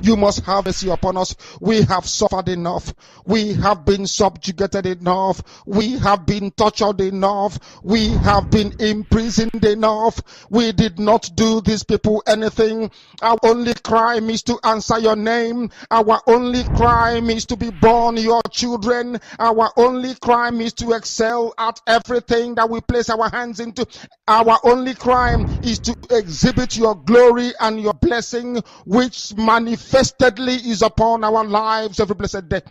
You must have mercy upon us. We have suffered enough. We have been subjugated enough. We have been tortured enough. We have been imprisoned enough. We did not do these people anything. Our only crime is to answer your name. Our only crime is to be born your children. Our only crime is to excel at everything that we place our hands into. Our only crime is to exhibit your glory and your blessing, which manifestedly is upon our lives every blessed day.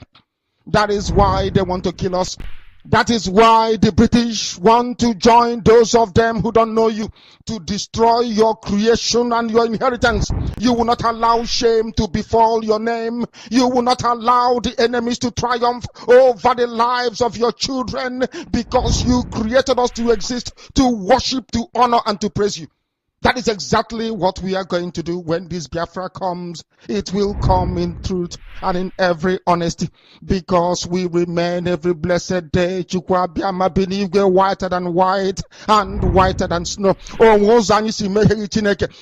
That is why they want to kill us. That is why the British want to join those of them who don't know you to destroy your creation and your inheritance. You will not allow shame to befall your name. You will not allow the enemies to triumph over the lives of your children, because you created us to exist, to worship, to honor, and to praise you. That is exactly what we are going to do when this Biafra comes. It will come in truth and in every honesty, because we remain every blessed day whiter than white and whiter than snow.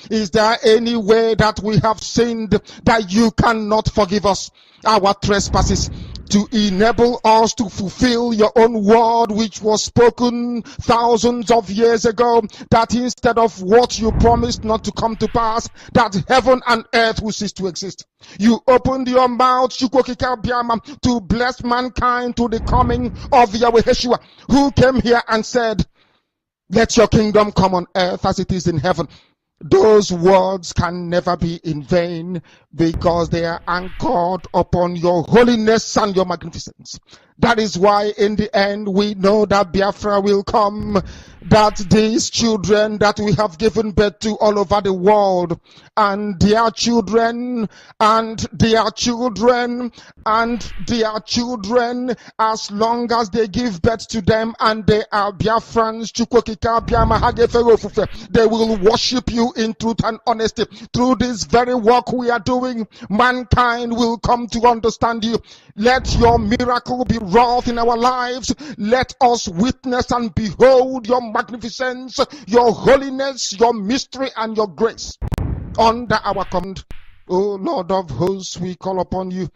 Is there any way that we have sinned that you cannot forgive us our trespasses, to enable us to fulfill your own word, which was spoken thousands of years ago, that instead of what you promised not to come to pass, that heaven and earth will cease to exist? You opened your mouth to bless mankind to the coming of Yahweh Yeshua, who came here and said, let your kingdom come on earth as it is in heaven. Those words can never be in vain, because they are anchored upon your holiness and your magnificence. That is why in the end we know that Biafra will come, that these children that we have given birth to all over the world, and their children, and their children, and their children, as long as they give birth to them and they are Biafrans, they will worship you in truth and honesty. Through this very work we are doing, mankind will come to understand you. Let your miracle be wrought in our lives. Let us witness and behold your magnificence, your holiness, your mystery, and your grace under our command. O Lord of hosts, we call upon you.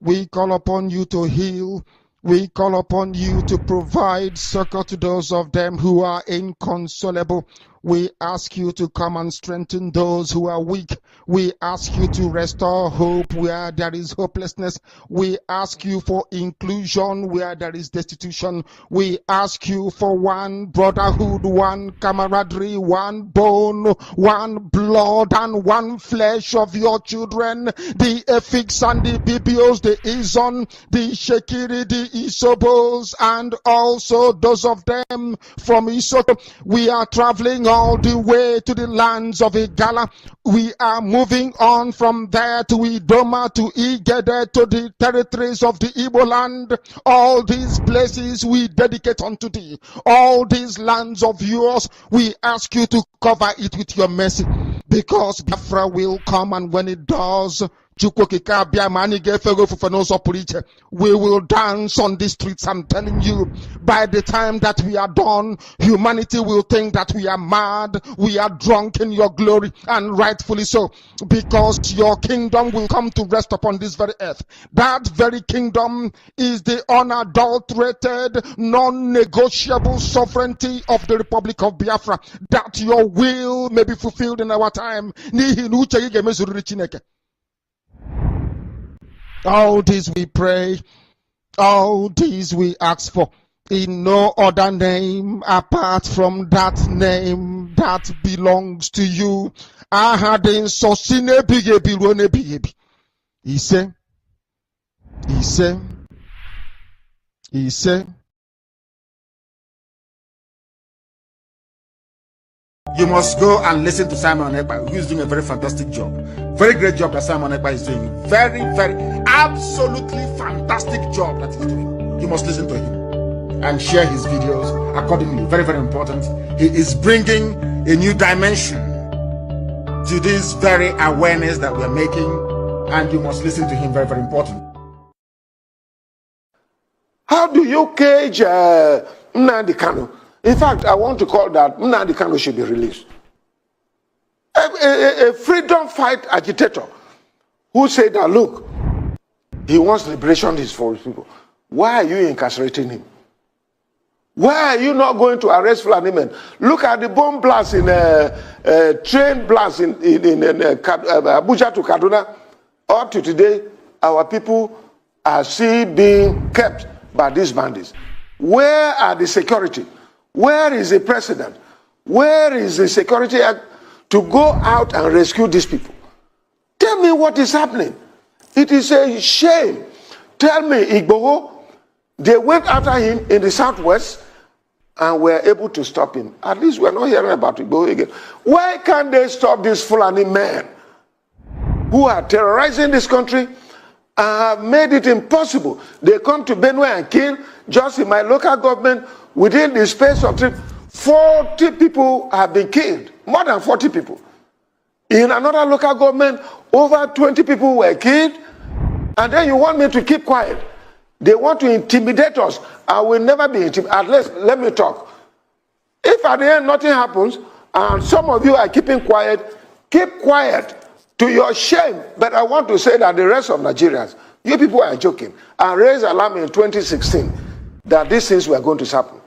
We call upon you to heal. We call upon you to provide succor to those of them who are inconsolable. We ask you to come and strengthen those who are weak. We ask you to restore hope where there is hopelessness. We ask you for inclusion where there is destitution. We ask you for one brotherhood, one camaraderie, one bone, one blood, and one flesh of your children. The Efiks and the Bibios, the Izon, the Shekiri, the Isobos, and also those of them from Isoto. We are traveling all the way to the lands of Igala. We are moving on from there to Idoma, to Igede, to the territories of the Igbo land. All these places we dedicate unto thee. All these lands of yours, we ask you to cover it with your mercy, because Biafra will come, and when it does, we will dance on the streets. I'm telling you, by the time that we are done, humanity will think that we are mad, we are drunk in your glory, and rightfully so, because your kingdom will come to rest upon this very earth. That very kingdom is the unadulterated, non-negotiable sovereignty of the Republic of Biafra, that your will may be fulfilled in our time. All this we pray, all this we ask for, in no other name apart from that name that belongs to you. Ahadin sosine bigebi rone bigebi. He said. You must go and listen to Simon Ekpa, who is doing a very fantastic job. Very great job that Simon Ekpa is doing. Very, very, absolutely fantastic job that he's doing. You must listen to him and share his videos accordingly. Very, very important. He is bringing a new dimension to this very awareness that we're making, and you must listen to him. Very, very important. How do you cage Nnamdi Kanu? In fact, I want to call that Nnamdi Kanu should be released. A freedom fight agitator who said that, look, he wants liberation for his people. Why are you incarcerating him? Why are you not going to arrest Fulani men? Look at the bomb blast in train blast in Abuja to Kaduna. Up to today, our people are still being kept by these bandits. Where are the security? Where is the president? Where is the security act to go out and rescue these people? Tell me what is happening. It is a shame. Tell me, Igboho, they went after him in the southwest and were able to stop him. At least we're not hearing about Igboho again. Why can't they stop these Fulani men who are terrorizing this country and have made it impossible? They come to Benue and kill. Just in my local government, within the space of 40 people have been killed. More than 40 people. In another local government, over 20 people were killed. And then you want me to keep quiet. They want to intimidate us. I will never be intimidated. At least, let me talk. If at the end nothing happens, and some of you are keeping quiet, keep quiet to your shame. But I want to say that the rest of Nigerians, you people are joking. I raised alarm in 2016 that these things were going to happen.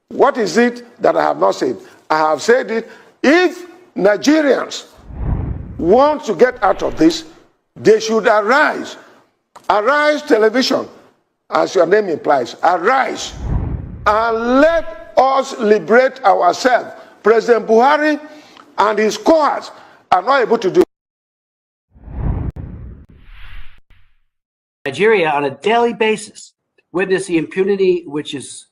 What is it that I have not said? I have said it. If Nigerians want to get out of this, they should arise. Arise Television, as your name implies. Arise and let us liberate ourselves. President Buhari and his cohorts are not able to do. Nigeria, on a daily basis, witness the impunity which is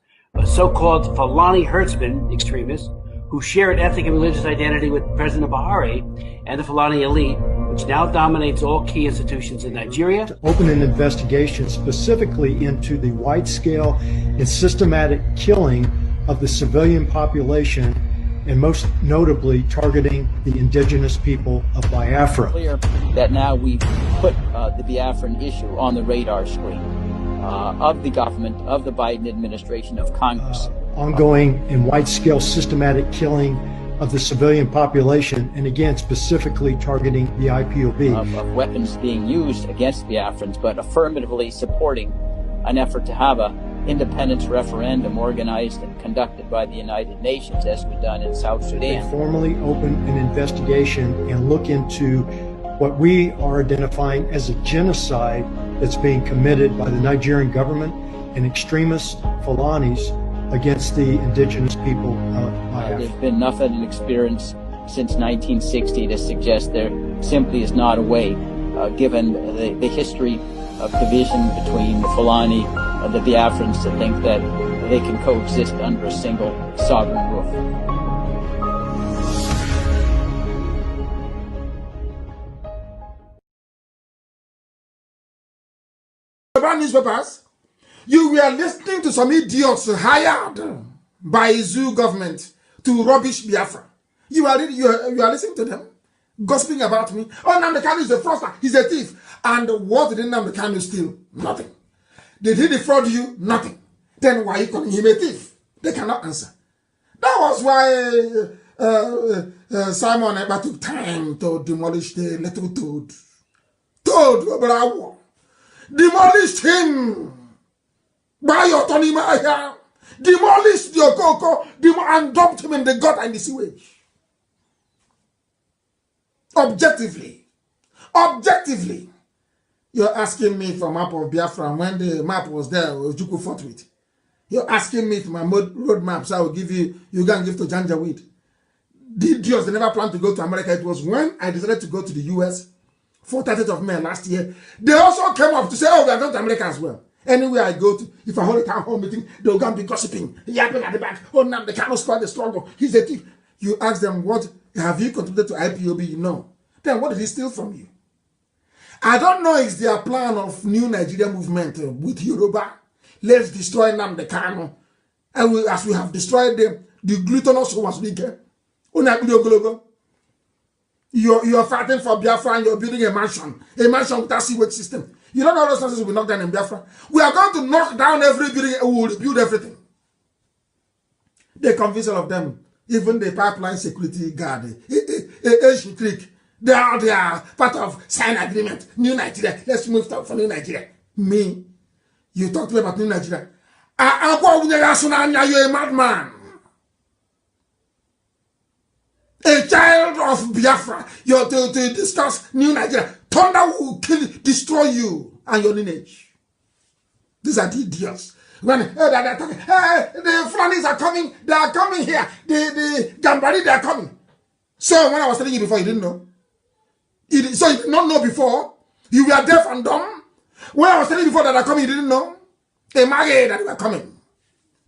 so-called Fulani herdsmen extremists who share an ethnic and religious identity with President Buhari and the Fulani elite, which now dominates all key institutions in Nigeria. To open an investigation specifically into the wide-scale and systematic killing of the civilian population, and most notably targeting the indigenous people of Biafra. Clear that now we've put the Biafran issue on the radar screen of the government, of the Biden administration, of Congress. Ongoing and wide-scale systematic killing of the civilian population, and again, specifically targeting the IPOB. Of weapons being used against Biafrans, but affirmatively supporting an effort to have an independence referendum organized and conducted by the United Nations, as we've done in South Sudan. They formally open an investigation and look into what we are identifying as a genocide that's being committed by the Nigerian government and extremist Fulanis against the indigenous people of Biafra. There's been nothing in experience since 1960 to suggest there simply is not a way, given the history of division between the Fulani and the Biafrans, to think that they can coexist under a single sovereign roof. Newspapers, you were listening to some idiots hired by zoo government to rubbish Biafra. You are listening to them, gossiping about me. Oh, Nnamdi Kanu is a fraudster, he's a thief. And what did Nnamdi Kanu steal? Nothing. Did he defraud you? Nothing. Then why are you calling him a thief? They cannot answer. That was why Simon Ekpa took time to demolish the little toad. Bravo. Demolished him by your Tony Maya. Demolished your Coco and dumped him in the gut and the sewage. Objectively, you're asking me for map of Biafra when the map was there, Ojukwu fought with. You're asking me for my road maps. I will give you. You can give to Janjaweed. The idiots, they never planned to go to America. It was when I decided to go to the US. 30th of May last year, they also came up to say, oh, we are going to America as well. Anywhere I go to, if I hold a town hall meeting, they'll go and be gossiping, yapping at the back. Oh, now they cannot start the struggle. He's a thief. You ask them, what have you contributed to IPOB? No. Then what did he steal from you? I don't know if their plan of new Nigeria movement with Yoruba. Let's destroy Nnamdi Kanu. And as we have destroyed them, the glutinous was bigger. You're fighting for Biafra and you're building a mansion without sewage system. You don't know those nonsense we knock down in Biafra. We are going to knock down every building and we will rebuild everything. They convince all of them, even the pipeline security guard, Asian Creek. They are part of sign agreement. New Nigeria. Let's move to for New Nigeria. Me, you talk to me about New Nigeria. You're a madman. A child of Biafra. You're to discuss New Nigeria. Thunder will destroy you and your lineage. These are the idiots. When they're talking, hey, the Fulanis are coming. They are coming here. The Gambari, they are coming. So when I was telling you before, you didn't know. So you did not know before. You were deaf and dumb. When I was telling you before that they are coming, you didn't know. They married that they were coming.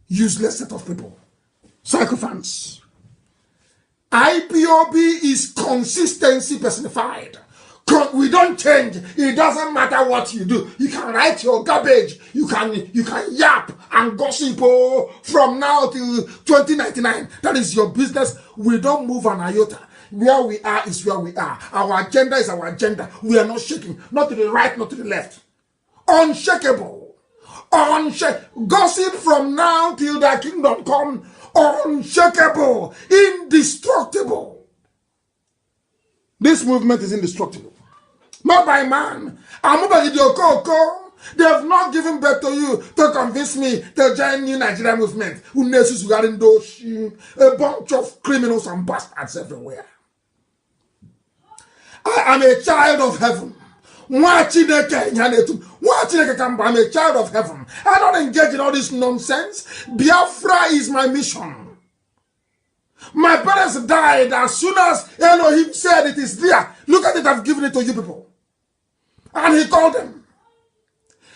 Useless set of people. Sycophants. IPOB is consistency personified. We don't change. It doesn't matter what you do. You can write your garbage. You can yap and gossip from now till 2099. That is your business. We don't move an iota. Where we are is where we are. Our agenda is our agenda. We are not shaking. Not to the right, not to the left. Unshakable. Gossip from now till the kingdom come. Unshakable. Indestructible. This movement is indestructible. Not by man. They have not given birth to you to convince me to join New Nigeria movement. A bunch of criminals and bastards everywhere. I am a child of heaven. I'm a child of heaven. I don't engage in all this nonsense. Biafra is my mission. My parents died as soon as Elohim said it is there. Look at it, I've given it to you people. And he called them.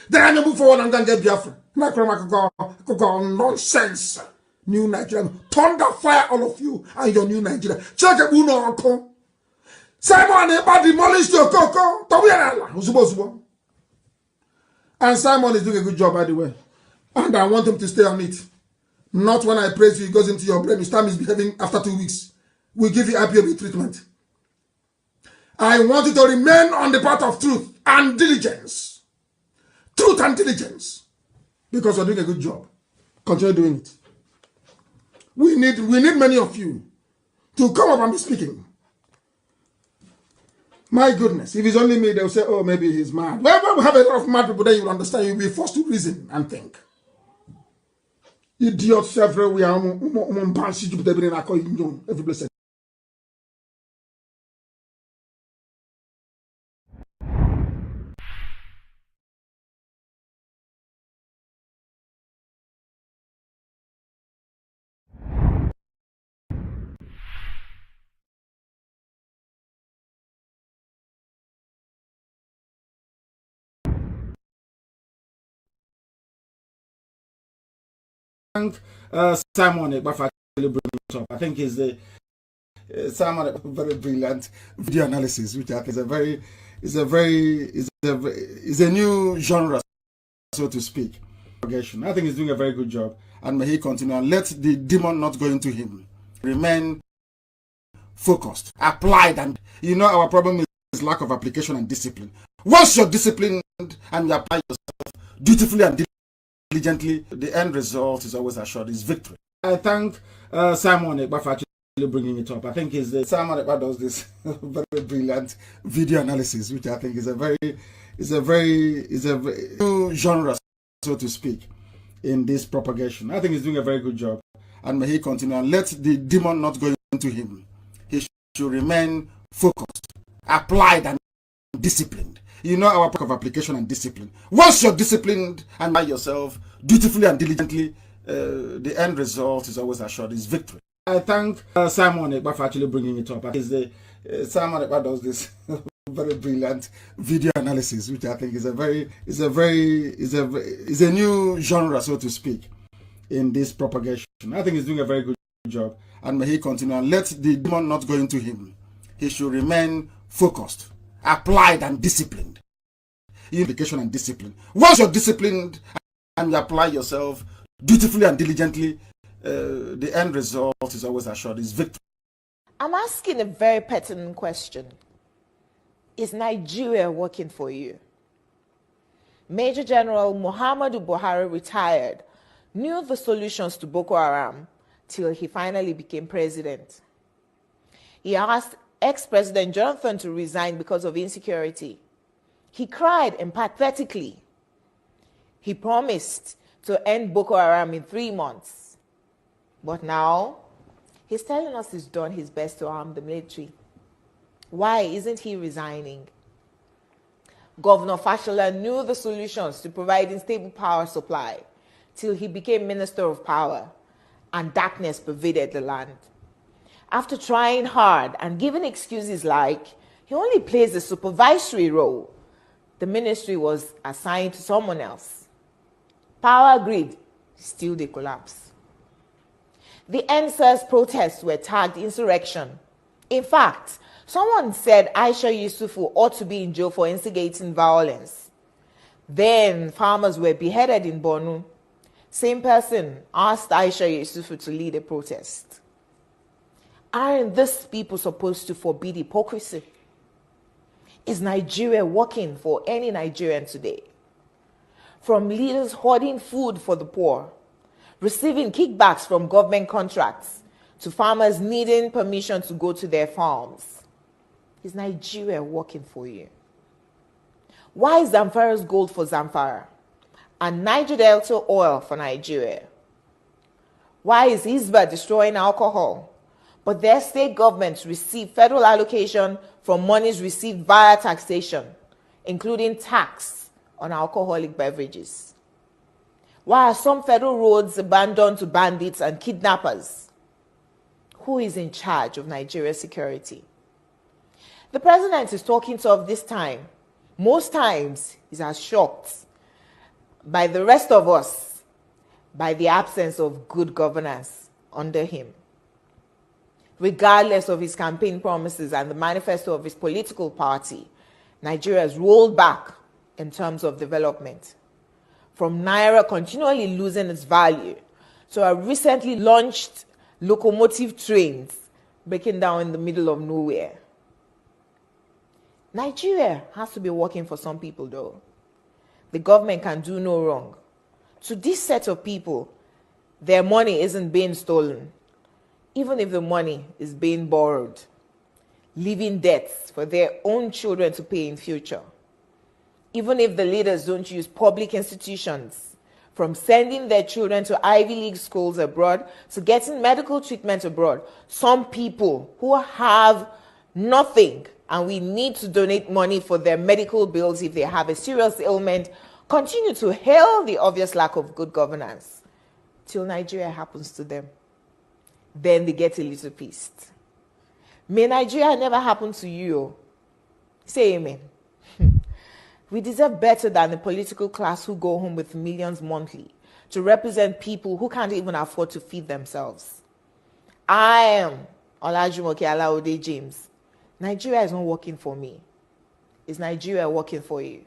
Then I move forward and then get Biafra. Nonsense. New Nigeria. Thunder fire all of you and your new Nigeria. Check it, Uno. Simon demolished your coco. And Simon is doing a good job, by the way. And I want him to stay on it. Not when I praise you, it goes into your brain. You start misbehaving after 2 weeks. We give you IPOB treatment. I want you to remain on the path of truth and diligence. Truth and diligence. Because you're doing a good job. Continue doing it. We need many of you to come up and be speaking. My goodness, if it's only me, they'll say, oh, maybe he's mad. Well, we have a lot of mad people, then you'll understand. You'll be forced to reason and think. Idiots everywhere. Every blessed. Thank Simon Ekpa for bringing it up. I think is the Simon Ekpa very brilliant video analysis, which I think is a new genre, so to speak. I think he's doing a very good job, and may he continue and let the demon not go into him. Remain focused, applied, and you know our problem is lack of application and discipline. Once you're disciplined and you apply yourself dutifully and diligently, the end result is always assured, is victory. I thank Simon Ekpa for actually bringing it up. I think is the Simon Ekpa does this very brilliant video analysis, which I think is a very new genre, so to speak, in this propagation. I think he's doing a very good job, and may he continue and let the demon not go into him. He should remain focused, applied, and disciplined. You know our part of application and discipline. Once you're disciplined and by yourself dutifully and diligently, the end result is always assured, is victory. I thank Simon Ekpa for actually bringing it up. Simon Ekpa does this very brilliant video analysis, which I think is a new genre, so to speak, in this propagation. I think he's doing a very good job, and may he continue and let the demon not go into him. He should remain focused, applied, and disciplined. Application and discipline. Once you're disciplined and you apply yourself dutifully and diligently, the end result is always assured, is victory. I'm asking a very pertinent question. Is Nigeria working for you? Major General Muhammadu Buhari retired, knew the solutions to Boko Haram till he finally became president. He asked ex-President Jonathan to resign because of insecurity. He cried empathetically. He promised to end Boko Haram in 3 months. But now, he's telling us he's done his best to arm the military. Why isn't he resigning? Governor Fashola knew the solutions to providing stable power supply till he became Minister of Power, and darkness pervaded the land. After trying hard and giving excuses like he only plays a supervisory role, the ministry was assigned to someone else. Power grid, still they collapse. The NSAS protests were tagged insurrection. In fact, someone said Aisha Yusufu ought to be in jail for instigating violence. Then farmers were beheaded in Borno. Same person asked Aisha Yusufu to lead a protest. Aren't these people supposed to forbid hypocrisy? Is Nigeria working for any Nigerian today? From leaders hoarding food for the poor, receiving kickbacks from government contracts, to farmers needing permission to go to their farms. Is Nigeria working for you? Why is Zamfara's gold for Zamfara and Niger Delta oil for Nigeria? Why is Hisba destroying alcohol, but their state governments receive federal allocation from monies received via taxation, including tax on alcoholic beverages? Why are some federal roads abandoned to bandits and kidnappers? Who is in charge of Nigeria's security? The president is talking tough this time. Most times, he's as shocked by the rest of us by the absence of good governance under him. Regardless of his campaign promises and the manifesto of his political party, Nigeria has rolled back in terms of development. From Naira continually losing its value to our recently launched locomotive trains breaking down in the middle of nowhere. Nigeria has to be working for some people though. The government can do no wrong. To this set of people, their money isn't being stolen, even if the money is being borrowed, leaving debts for their own children to pay in future. Even if the leaders don't use public institutions, from sending their children to Ivy League schools abroad to getting medical treatment abroad, some people who have nothing and we need to donate money for their medical bills if they have a serious ailment, continue to hail the obvious lack of good governance till Nigeria happens to them. Then they get a little pissed. May Nigeria never happen to you. Say amen. We deserve better than the political class who go home with millions monthly to represent people who can't even afford to feed themselves. I am Olajumoke Alaode James. Nigeria is not working for me. Is Nigeria working for you?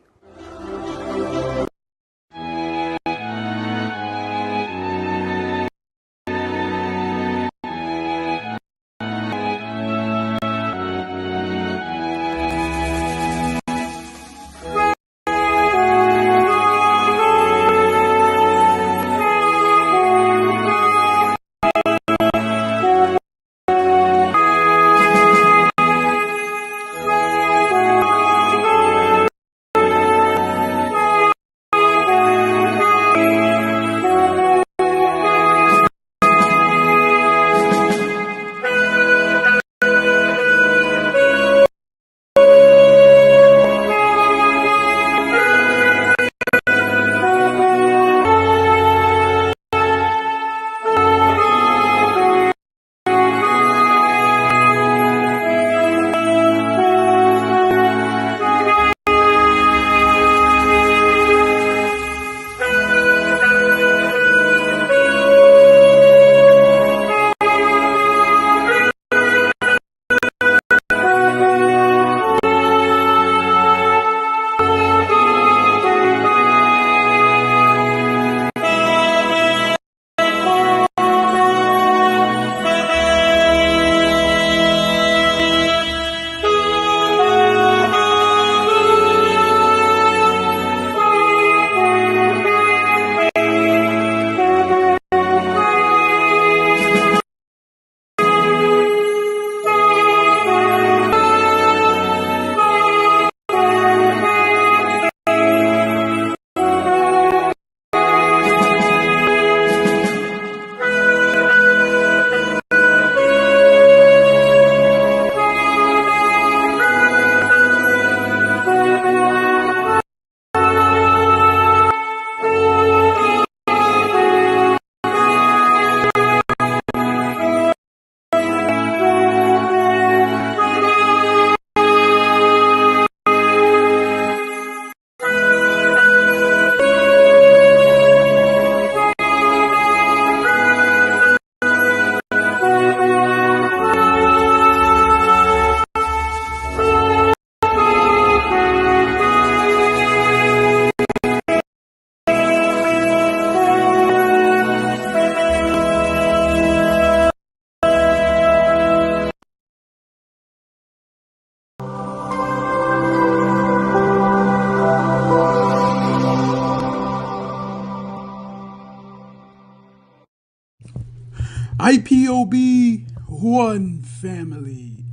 IPOB, one family.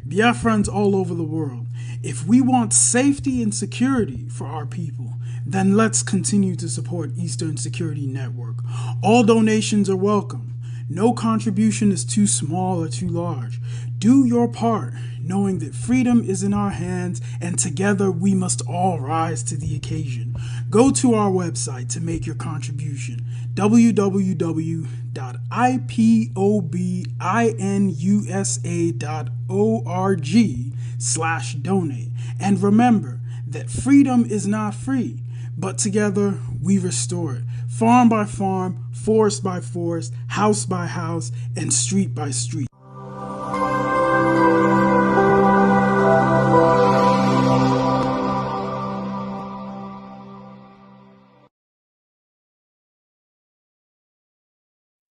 Biafrans all over the world. If we want safety and security for our people, then let's continue to support Eastern Security Network. All donations are welcome. No contribution is too small or too large. Do your part, knowing that freedom is in our hands and together we must all rise to the occasion. Go to our website to make your contribution, www.ipobinUSA.org/donate. And remember that freedom is not free, but together we restore it. Farm by farm, forest by forest, house by house, and street by street.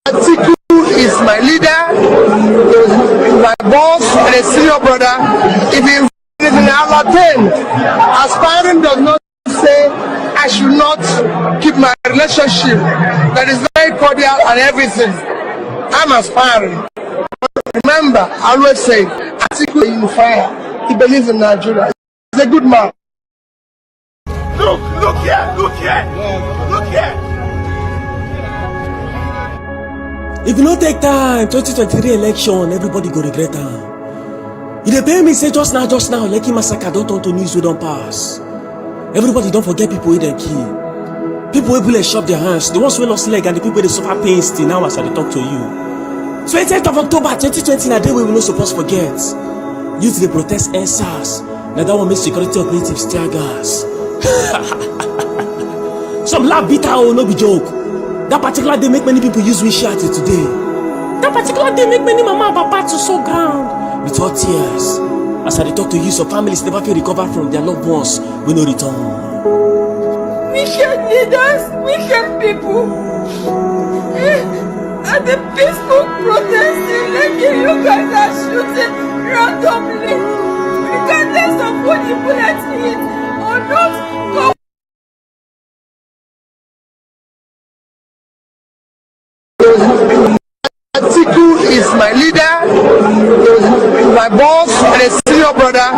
Atiku is my leader, my boss, and a senior brother. If he is in Allah 10, aspiring does not say I should not keep my relationship that is very cordial and everything. I'm aspiring. Remember, I always say, Atiku is in fire. He believes in Nigeria. He's a good man. Look here, look here, look here. If you no take time, 2023 election, everybody go regret am. You dey pay me say just now, Lekki massacre don turn to news wey don pass. Everybody don't forget people wey dem kill. People wey bullet chop their hands, the ones wey lost leg and the people wey dey suffer pain still now as I dey talk to you. 28th of October 2020 na day wey we no suppose forget. Youth dey protest EndSARS, na that one make security operatives tear gas. Some laugh bitter oh, no be joke. That particular day make many people use WeShare till today. That particular day make many mama and papa to sow ground with hot tears. As I talk to you, some families never feel recover from their loved ones when no return. WeShare leaders, WeShare people. At the peaceful protesting, like you guys are shooting randomly, regardless of what the bullets hit or not. Go. Atiku is my leader, my boss, and a senior brother.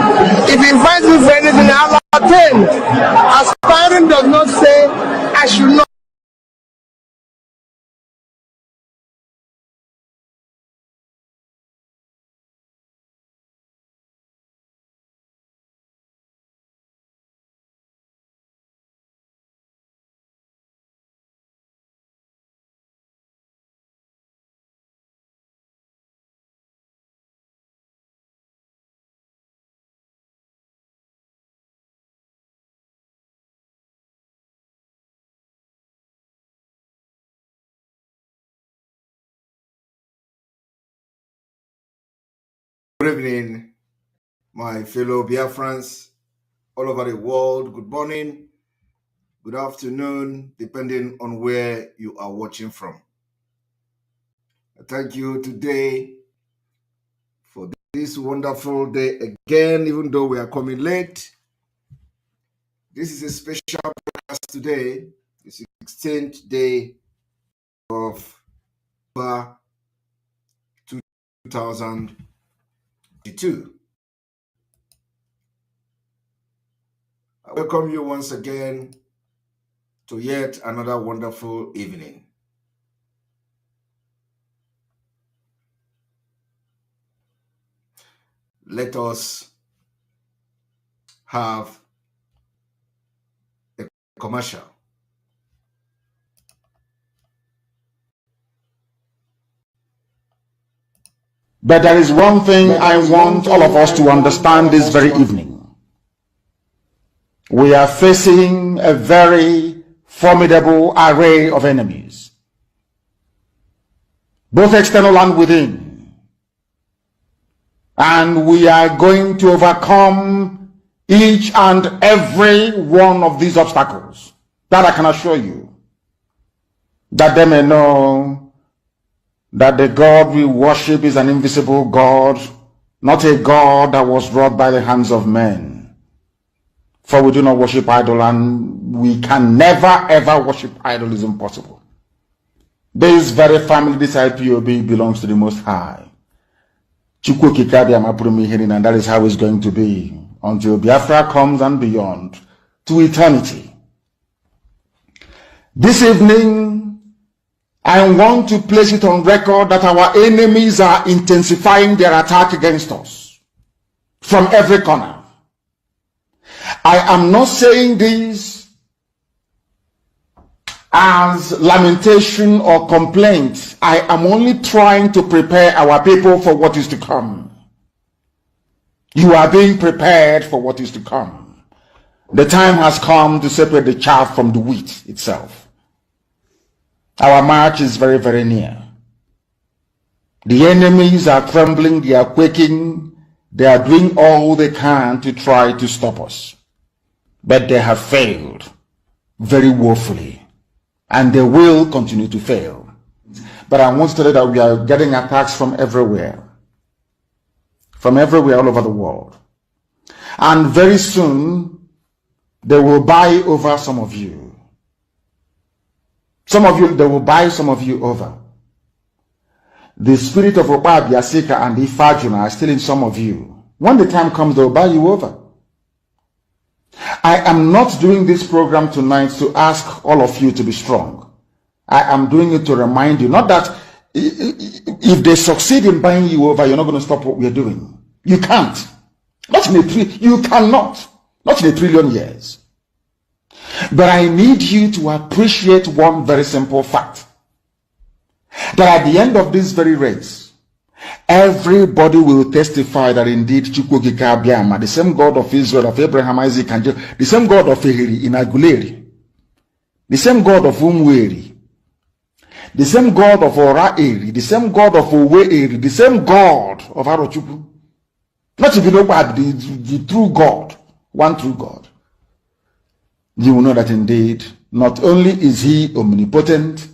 If he invites me for anything, I'll attend. Aspiring does not say I should not. Good evening, my fellow Biafrans all over the world. Good morning, good afternoon, depending on where you are watching from. Thank you today for this wonderful day again, even though we are coming late. This is a special broadcast today, the 16th day of 2022. I welcome you once again to yet another wonderful evening. Let us have a commercial. But there is one thing I want all of us to understand this very evening. We are facing a very formidable array of enemies, both external and within. And we are going to overcome each and every one of these obstacles. That I can assure you, that they may know that the God we worship is an invisible God, not a God that was wrought by the hands of men. For we do not worship idol, and we can never ever worship idol. Is impossible. This very family, this IPOB, belongs to the Most High. And that is how it's going to be until Biafra comes and beyond to eternity. This evening, I want to place it on record that our enemies are intensifying their attack against us from every corner. I am not saying this as lamentation or complaint. I am only trying to prepare our people for what is to come. You are being prepared for what is to come. The time has come to separate the chaff from the wheat itself. Our march is very, very near. The enemies are trembling, they are quaking, they are doing all they can to try to stop us. But they have failed very woefully. And they will continue to fail. But I want to tell you that we are getting attacks from everywhere. From everywhere all over the world. And very soon, they will buy over some of you. Some of you, they will buy some of you over. The spirit of Ekpa, Biasika, and Ifajuna are still in some of you. When the time comes, they will buy you over. I am not doing this program tonight to ask all of you to be strong. I am doing it to remind you, not that if they succeed in buying you over, you're not going to stop what we're doing. You can't. Not in you cannot. Not in 1 trillion years. But I need you to appreciate one very simple fact. That at the end of this very race, everybody will testify that indeed Chukwukika Abiyama, the same God of Israel, of Abraham, Isaac, and Jacob, the same God of Ehiri in Aguleri, the same God of Umweri, the same God of Ora-Eri, the same God of Owe-Eri, the same God of Arochukwu. Not if you know what, the true God, one true God. You will know that indeed, not only is he omnipotent,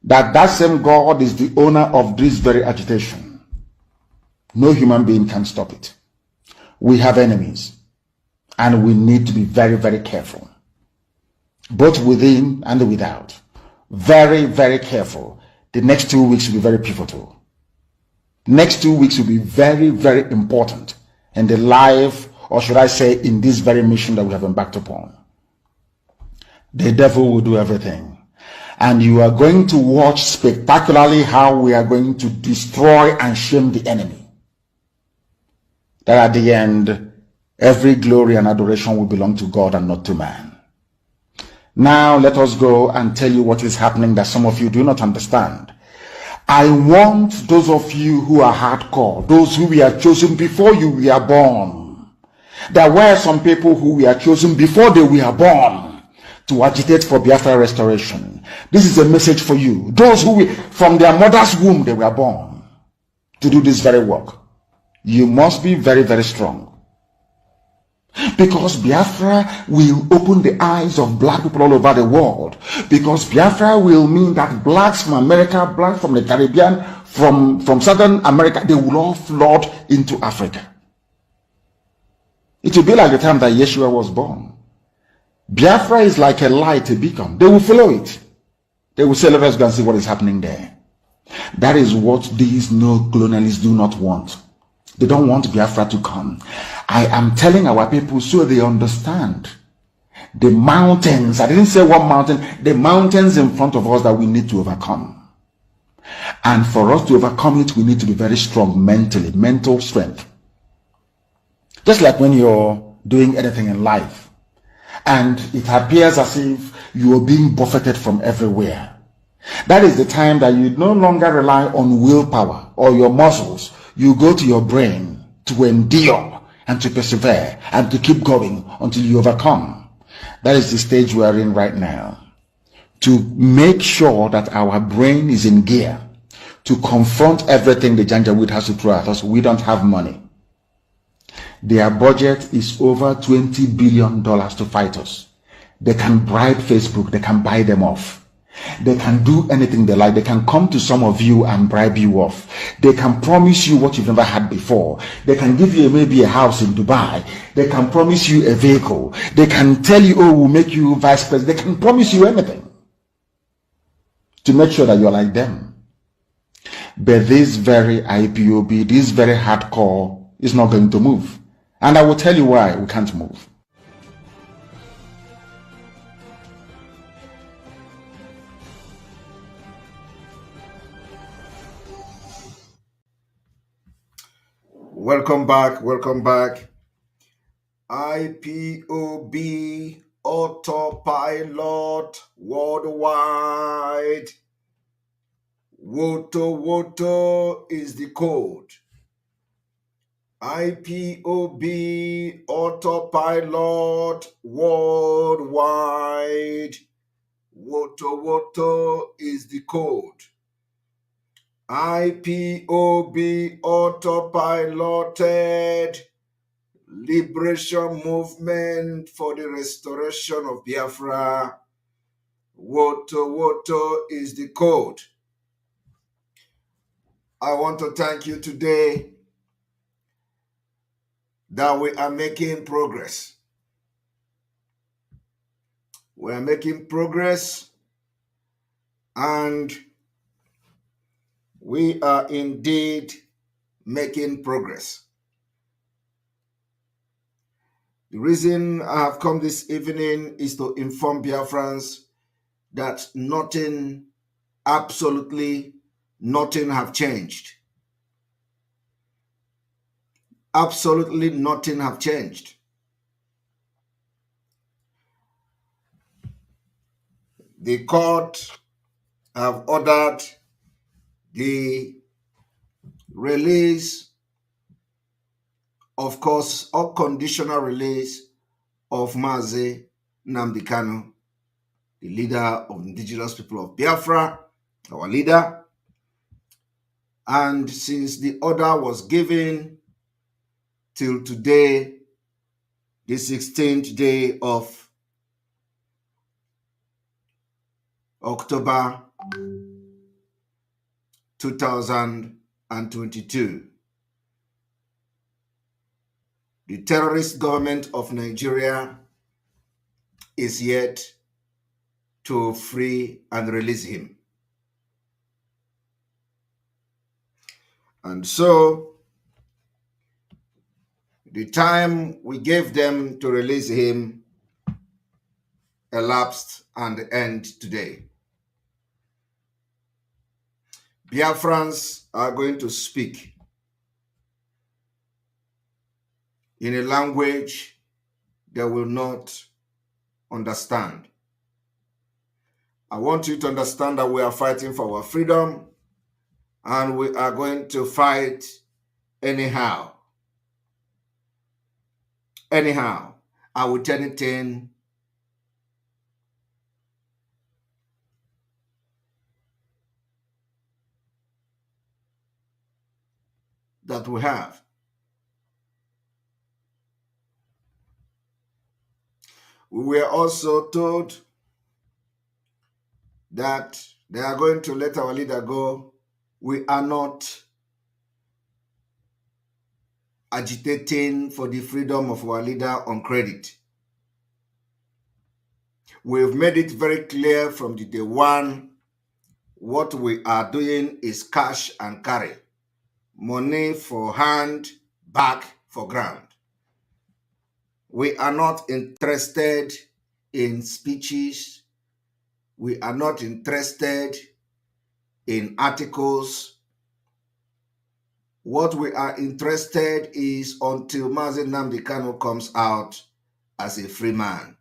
that same God is the owner of this very agitation. No human being can stop it. We have enemies, and we need to be very, very careful, both within and without. Very, very careful. The next 2 weeks will be very pivotal. Next 2 weeks will be very, very important in the life, or should I say, in this very mission that we have embarked upon. The devil will do everything. And you are going to watch spectacularly how we are going to destroy and shame the enemy. That at the end, every glory and adoration will belong to God and not to man. Now let us go and tell you what is happening that some of you do not understand. I want those of you who are hardcore, those who were chosen before you were born. There were some people who were chosen before they were born to agitate for Biafra restoration. This is a message for you. Those who from their mother's womb they were born to do this very work. You must be very, very strong. Because Biafra will open the eyes of black people all over the world. Because Biafra will mean that blacks from America, blacks from the Caribbean, from Southern America, they will all flood into Africa. It will be like the time that Yeshua was born. Biafra is like a light, a beacon. They will follow it. They will say, let us go and see what is happening there. That is what these no-colonialists do not want. They don't want Biafra to come. I am telling our people so they understand. The mountains, I didn't say one mountain, the mountains in front of us that we need to overcome. And for us to overcome it, we need to be very strong mentally, mental strength. Just like when you're doing anything in life, and it appears as if you are being buffeted from everywhere. That is the time that you no longer rely on willpower or your muscles. You go to your brain to endure and to persevere and to keep going until you overcome. That is the stage we are in right now. To make sure that our brain is in gear to confront everything the Janjaweed has to throw at us. We don't have money. Their budget is over $20 billion to fight us. They can bribe Facebook. They can buy them off. They can do anything they like. They can come to some of you and bribe you off. They can promise you what you've never had before. They can give you maybe a house in Dubai. They can promise you a vehicle. They can tell you, oh, we'll make you vice president. They can promise you anything to make sure that you're like them. But this very IPOB, this very hardcore is not going to move. And I will tell you why we can't move. Welcome back. Welcome back. IPOB autopilot worldwide. Woto is the code. IPOB autopilot worldwide. Woto is the code. IPOB autopiloted liberation movement for the restoration of Biafra. Woto is the code. I want to thank you today that we are making progress. We are making progress, and we are indeed making progress. The reason I have come this evening is to inform Biafrans that nothing, absolutely nothing have changed. Absolutely nothing have changed. The court have ordered the release, of course, unconditional release of Mazi Nnamdi Kanu, the leader of indigenous people of Biafra, our leader. And since the order was given till today, the 16th day of October 2022, the terrorist government of Nigeria is yet to free and release him. And so, the time we gave them to release him elapsed and end today. Biafrans are going to speak in a language they will not understand. I want you to understand that we are fighting for our freedom, and we are going to fight anyhow. Anyhow, I will anything that we have. We were also told that they are going to let our leader go. We are not agitating for the freedom of our leader on credit. We've made it very clear from the day one, what we are doing is cash and carry. Money for hand, back for ground. We are not interested in speeches. We are not interested in articles. What we are interested is until Mazi Nnamdi Kanu comes out as a free man.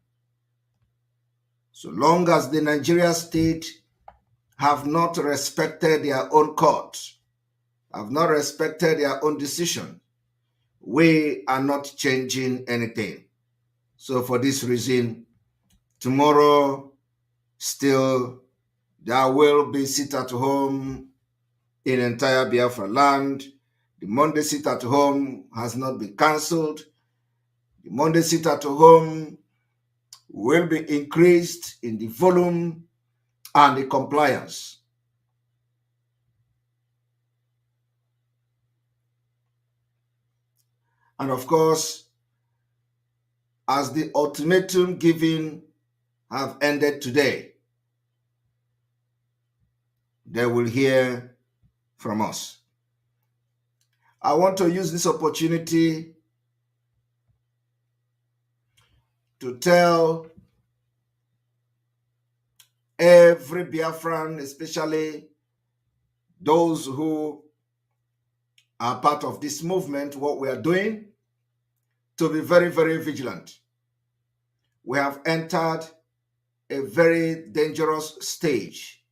So long as the Nigerian state have not respected their own court, have not respected their own decision, we are not changing anything. So for this reason, tomorrow still there will be sit at home in entire Biafra land. The Monday sit at home has not been cancelled. The Monday sit at home will be increased in the volume and the compliance. And of course, as the ultimatum given have ended today, they will hear from us. I want to use this opportunity to tell every Biafran, especially those who are part of this movement, what we are doing, to be very, very vigilant. We have entered a very dangerous stage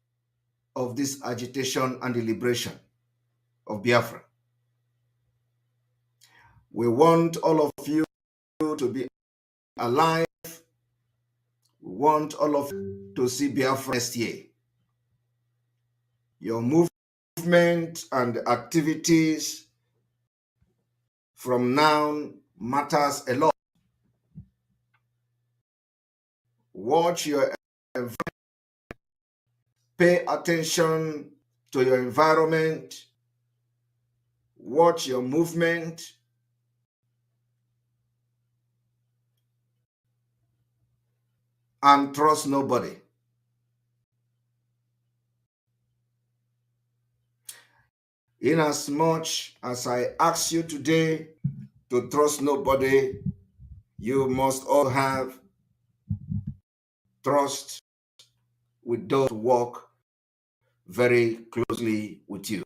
of this agitation and the liberation of Biafra. We want all of you to be alive. We want all of you to see Biafra next year. Your movement and activities from now matters a lot. Watch your environment. Pay attention to your environment. Watch your movement. And trust nobody. Inasmuch as I ask you today to trust nobody, you must all have trust with those who walk very closely with you.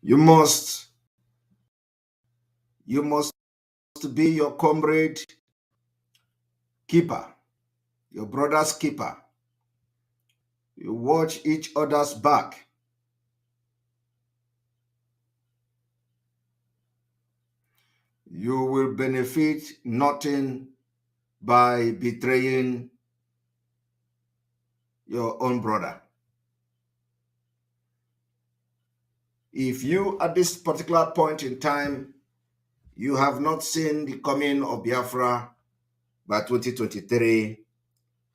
You must be your comrade keeper, your brother's keeper. You watch each other's back. You will benefit nothing by betraying your own brother. If you, at this particular point in time, you have not seen the coming of Biafra by 2023,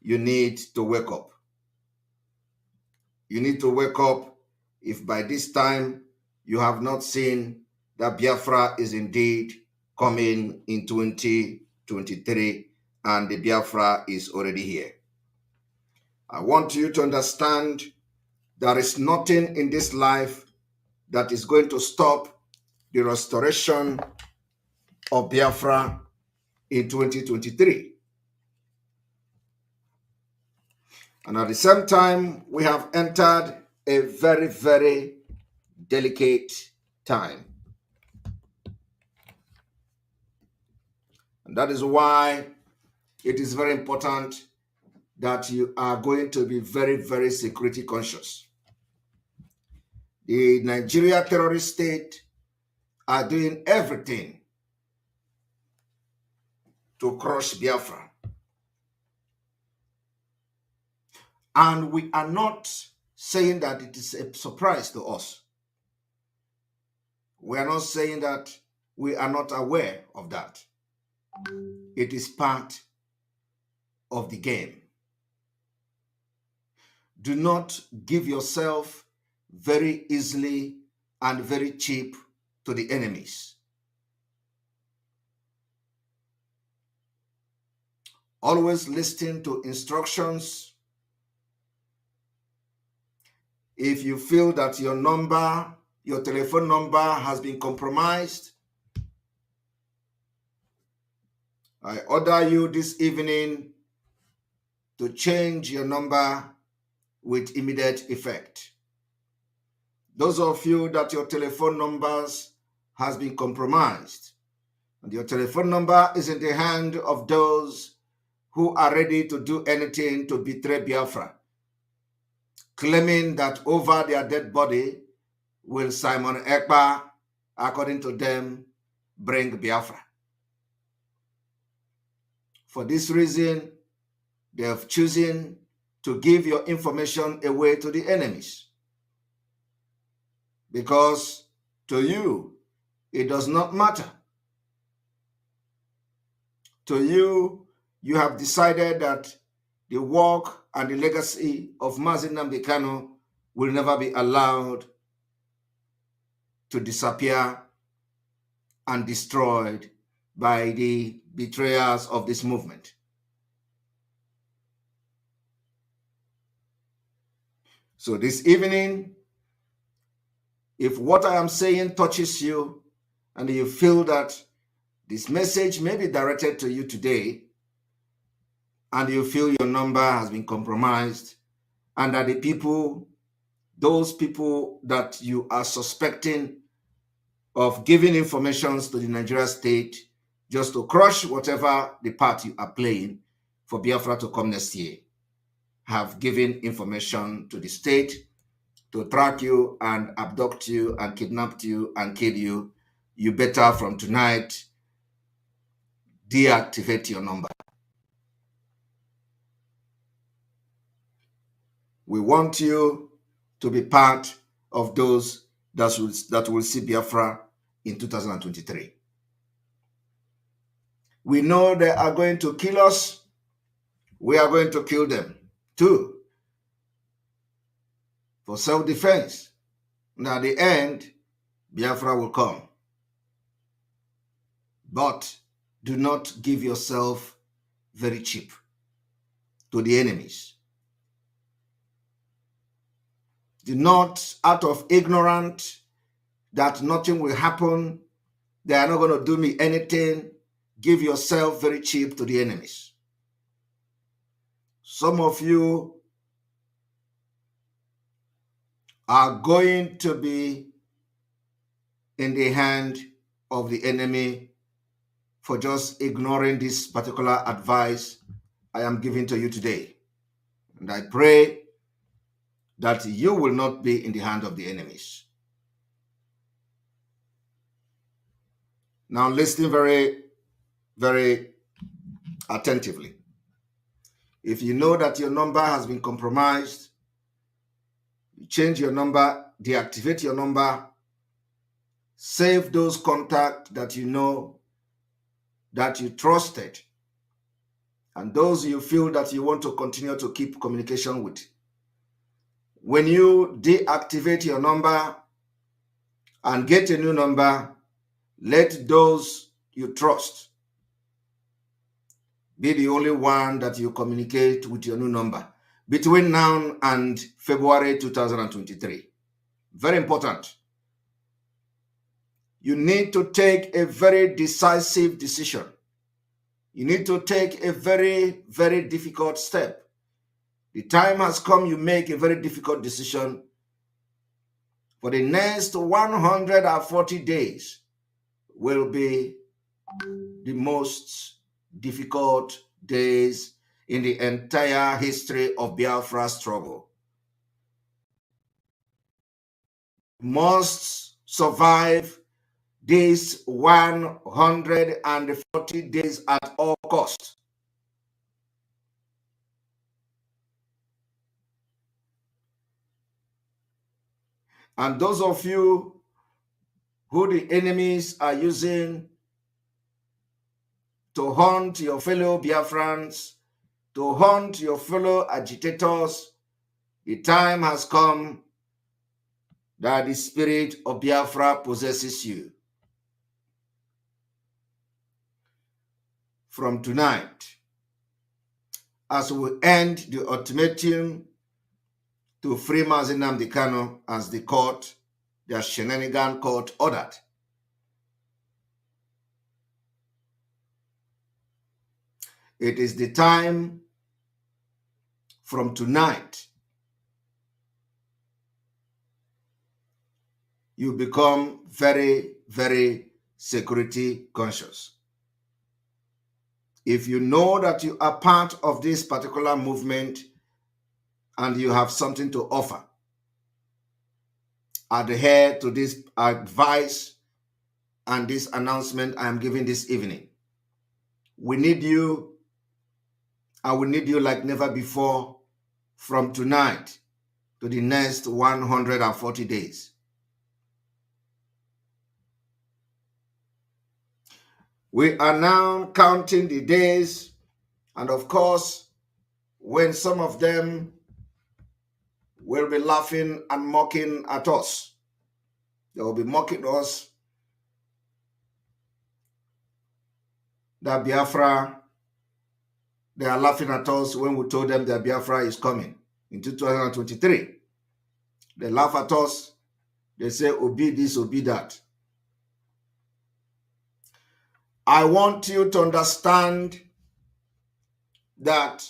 you need to wake up. You need to wake up if by this time you have not seen that Biafra is indeed coming in 2023 and the Biafra is already here. I want you to understand there is nothing in this life that is going to stop the restoration of Biafra in 2023. And at the same time, we have entered a very, very delicate time. And that is why it is very important that you are going to be very, very security conscious. The Nigeria terrorist state are doing everything to crush Biafra. And we are not saying that it is a surprise to us. We are not saying that we are not aware of that. It is part of the game. Do not give yourself very easily and very cheap to the enemies. Always listen to instructions. If you feel that your telephone number has been compromised, I order you this evening to change your number with immediate effect. Those of you that your telephone numbers has been compromised and your telephone number is in the hand of those who are ready to do anything to betray Biafra, claiming that over their dead body will Simon Ekpa, according to them, bring Biafra. For this reason, they have chosen to give your information away to the enemies. Because to you, it does not matter. To you, you have decided that the work and the legacy of Mazi Nnamdi Kanu will never be allowed to disappear and destroyed by the betrayers of this movement. So this evening, if what I am saying touches you and you feel that this message may be directed to you today and you feel your number has been compromised and that the people, those people that you are suspecting of giving information to the Nigeria state just to crush whatever the part you are playing for Biafra to come next year, have given information to the state to track you and abduct you and kidnap you and kill you, you better from tonight deactivate your number. We want you to be part of those that will see Biafra in 2023. We know they are going to kill us. We are going to kill them too, for self-defense. And at the end, Biafra will come. But do not give yourself very cheap to the enemies. Do not, out of ignorance that nothing will happen, they are not going to do me anything, give yourself very cheap to the enemies. Some of you are going to be in the hand of the enemy for just ignoring this particular advice I am giving to you today. And I pray that you will not be in the hand of the enemies. Now listen very, very attentively. If you know that your number has been compromised, you change your number, deactivate your number, save those contacts that you know that you trusted, and those you feel that you want to continue to keep communication with. When you deactivate your number and get a new number, let those you trust be the only one that you communicate with your new number between now and February 2023. Very important. You need to take a very decisive decision. You need to take a very, very difficult step. The time has come you make a very difficult decision. For the next 140 days will be the most difficult days in the entire history of Biafra struggle. You must survive these 140 days at all costs. And those of you who the enemies are using to hunt your fellow Biafrans, to hunt your fellow agitators, the time has come that the spirit of Biafra possesses you. From tonight, as we end the ultimatum to free Mazi Nnamdi Kanu as the court, the shenanigan court ordered, it is the time from tonight you become very, very security conscious. If you know that you are part of this particular movement and you have something to offer, adhere to this advice and this announcement I am giving this evening. We need you. I will need you like never before from tonight to the next 140 days. We are now counting the days, and of course, when some of them will be laughing and mocking at us, they will be mocking us that Biafra, they are laughing at us when we told them that Biafra is coming in 2023. They laugh at us. They say, Obi this, Obi that. I want you to understand that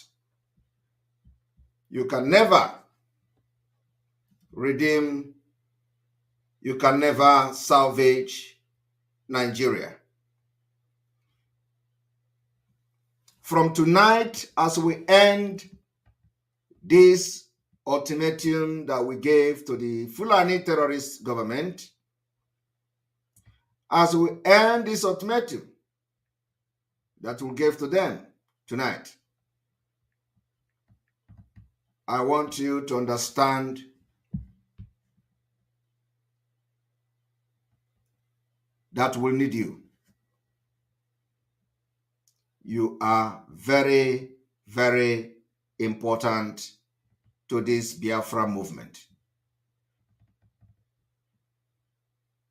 you can never redeem, you can never salvage Nigeria. From tonight, as we end this ultimatum that we gave to the Fulani terrorist government, as we end this ultimatum that we gave to them tonight, I want you to understand that we need you. You are very, very important to this Biafra movement.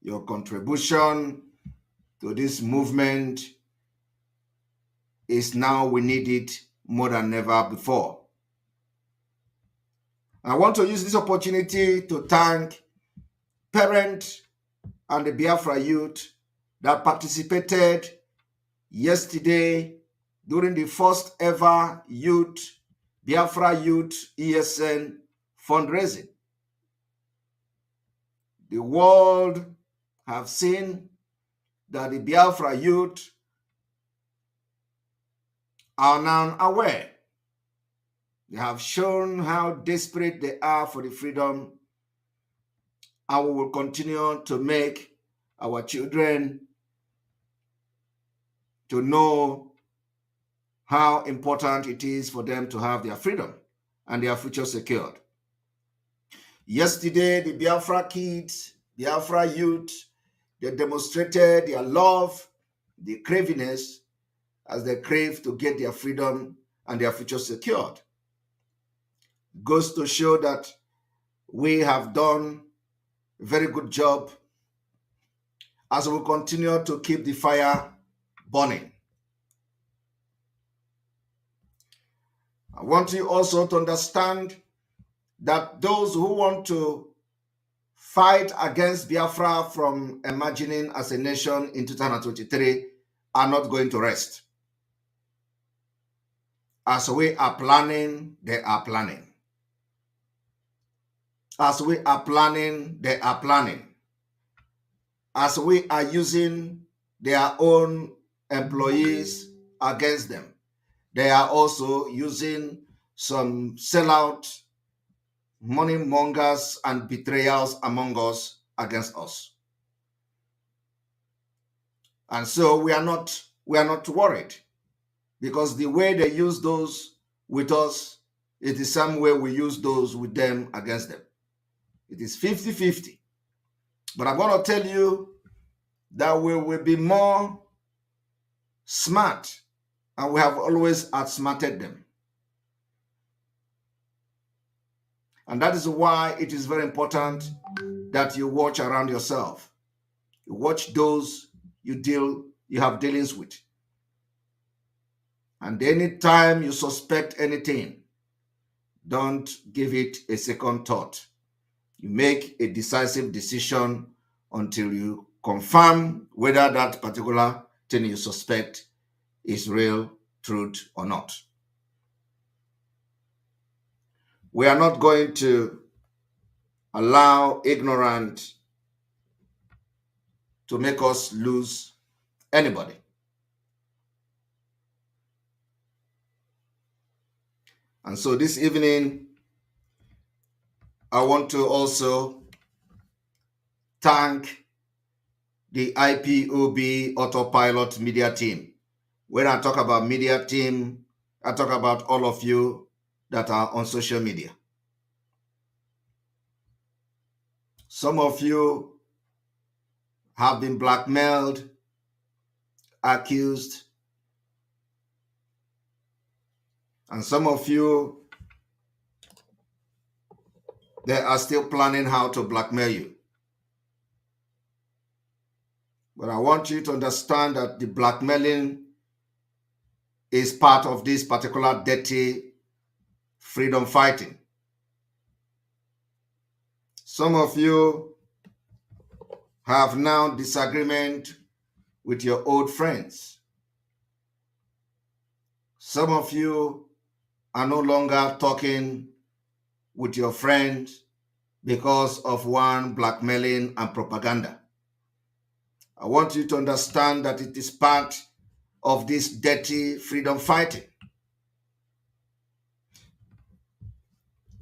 Your contribution to this movement is now, we need it more than ever before. I want to use this opportunity to thank parents and the Biafra youth that participated yesterday during the first ever Biafra Youth ESN fundraising. The world have seen that the Biafra youth are now aware. They have shown how desperate they are for the freedom, and we will continue to make our children to know how important it is for them to have their freedom and their future secured. Yesterday, the Biafra kids, Biafra youth, they demonstrated their love, their craviness, as they crave to get their freedom and their future secured. Goes to show that we have done a very good job as we continue to keep the fire burning. I want you also to understand that those who want to fight against Biafra from emerging as a nation in 2023 are not going to rest. As we are planning, they are planning. As we are planning, they are planning. As we are using their own employees against them, they are also using some sellout money mongers and betrayals among us against us. And so we are not worried, because the way they use those with us, it is the same way we use those with them against them. It is 50-50. But I'm going to tell you that we will be more smart, and we have always outsmarted them. And that is why it is very important that you watch around yourself. You watch those you have dealings with. And anytime you suspect anything, don't give it a second thought. You make a decisive decision until you confirm whether that particular thing you suspect is real, truth, or not. We are not going to allow ignorance to make us lose anybody. And so this evening, I want to also thank the IPOB Autopilot media team. When I talk about media team, I talk about all of you that are on social media. Some of you have been blackmailed, accused, and some of you, they are still planning how to blackmail you. But I want you to understand that the blackmailing is part of this particular dirty freedom fighting. Some of you have now disagreement with your old friends. Some of you are no longer talking with your friends because of one blackmailing and propaganda. I want you to understand that it is part of this dirty freedom fighting.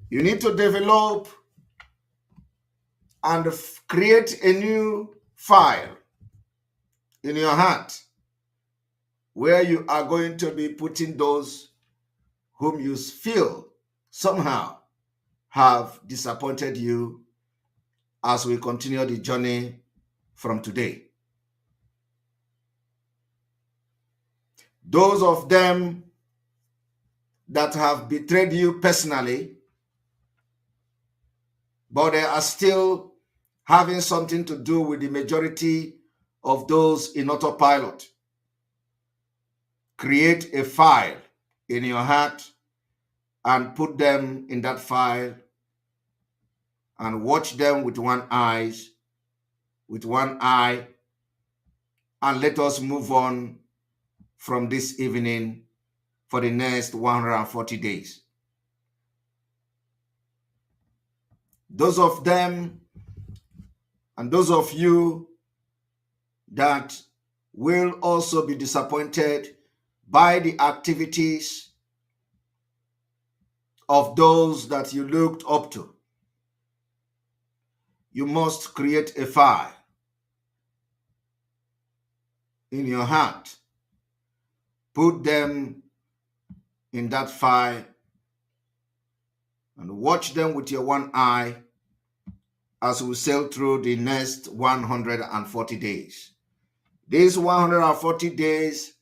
You need to develop and create a new file in your heart where you are going to be putting those whom you feel somehow have disappointed you as we continue the journey from today. Those of them that have betrayed you personally, but they are still having something to do with the majority of those in autopilot. Create a file in your heart and put them in that file and watch them with one eye, and let us move on from this evening for the next 140 days. Those of them and those of you that will also be disappointed by the activities of those that you looked up to, you must create a file in your heart. Put them in that file and watch them with your one eye as we sail through the next 140 days. These 140 days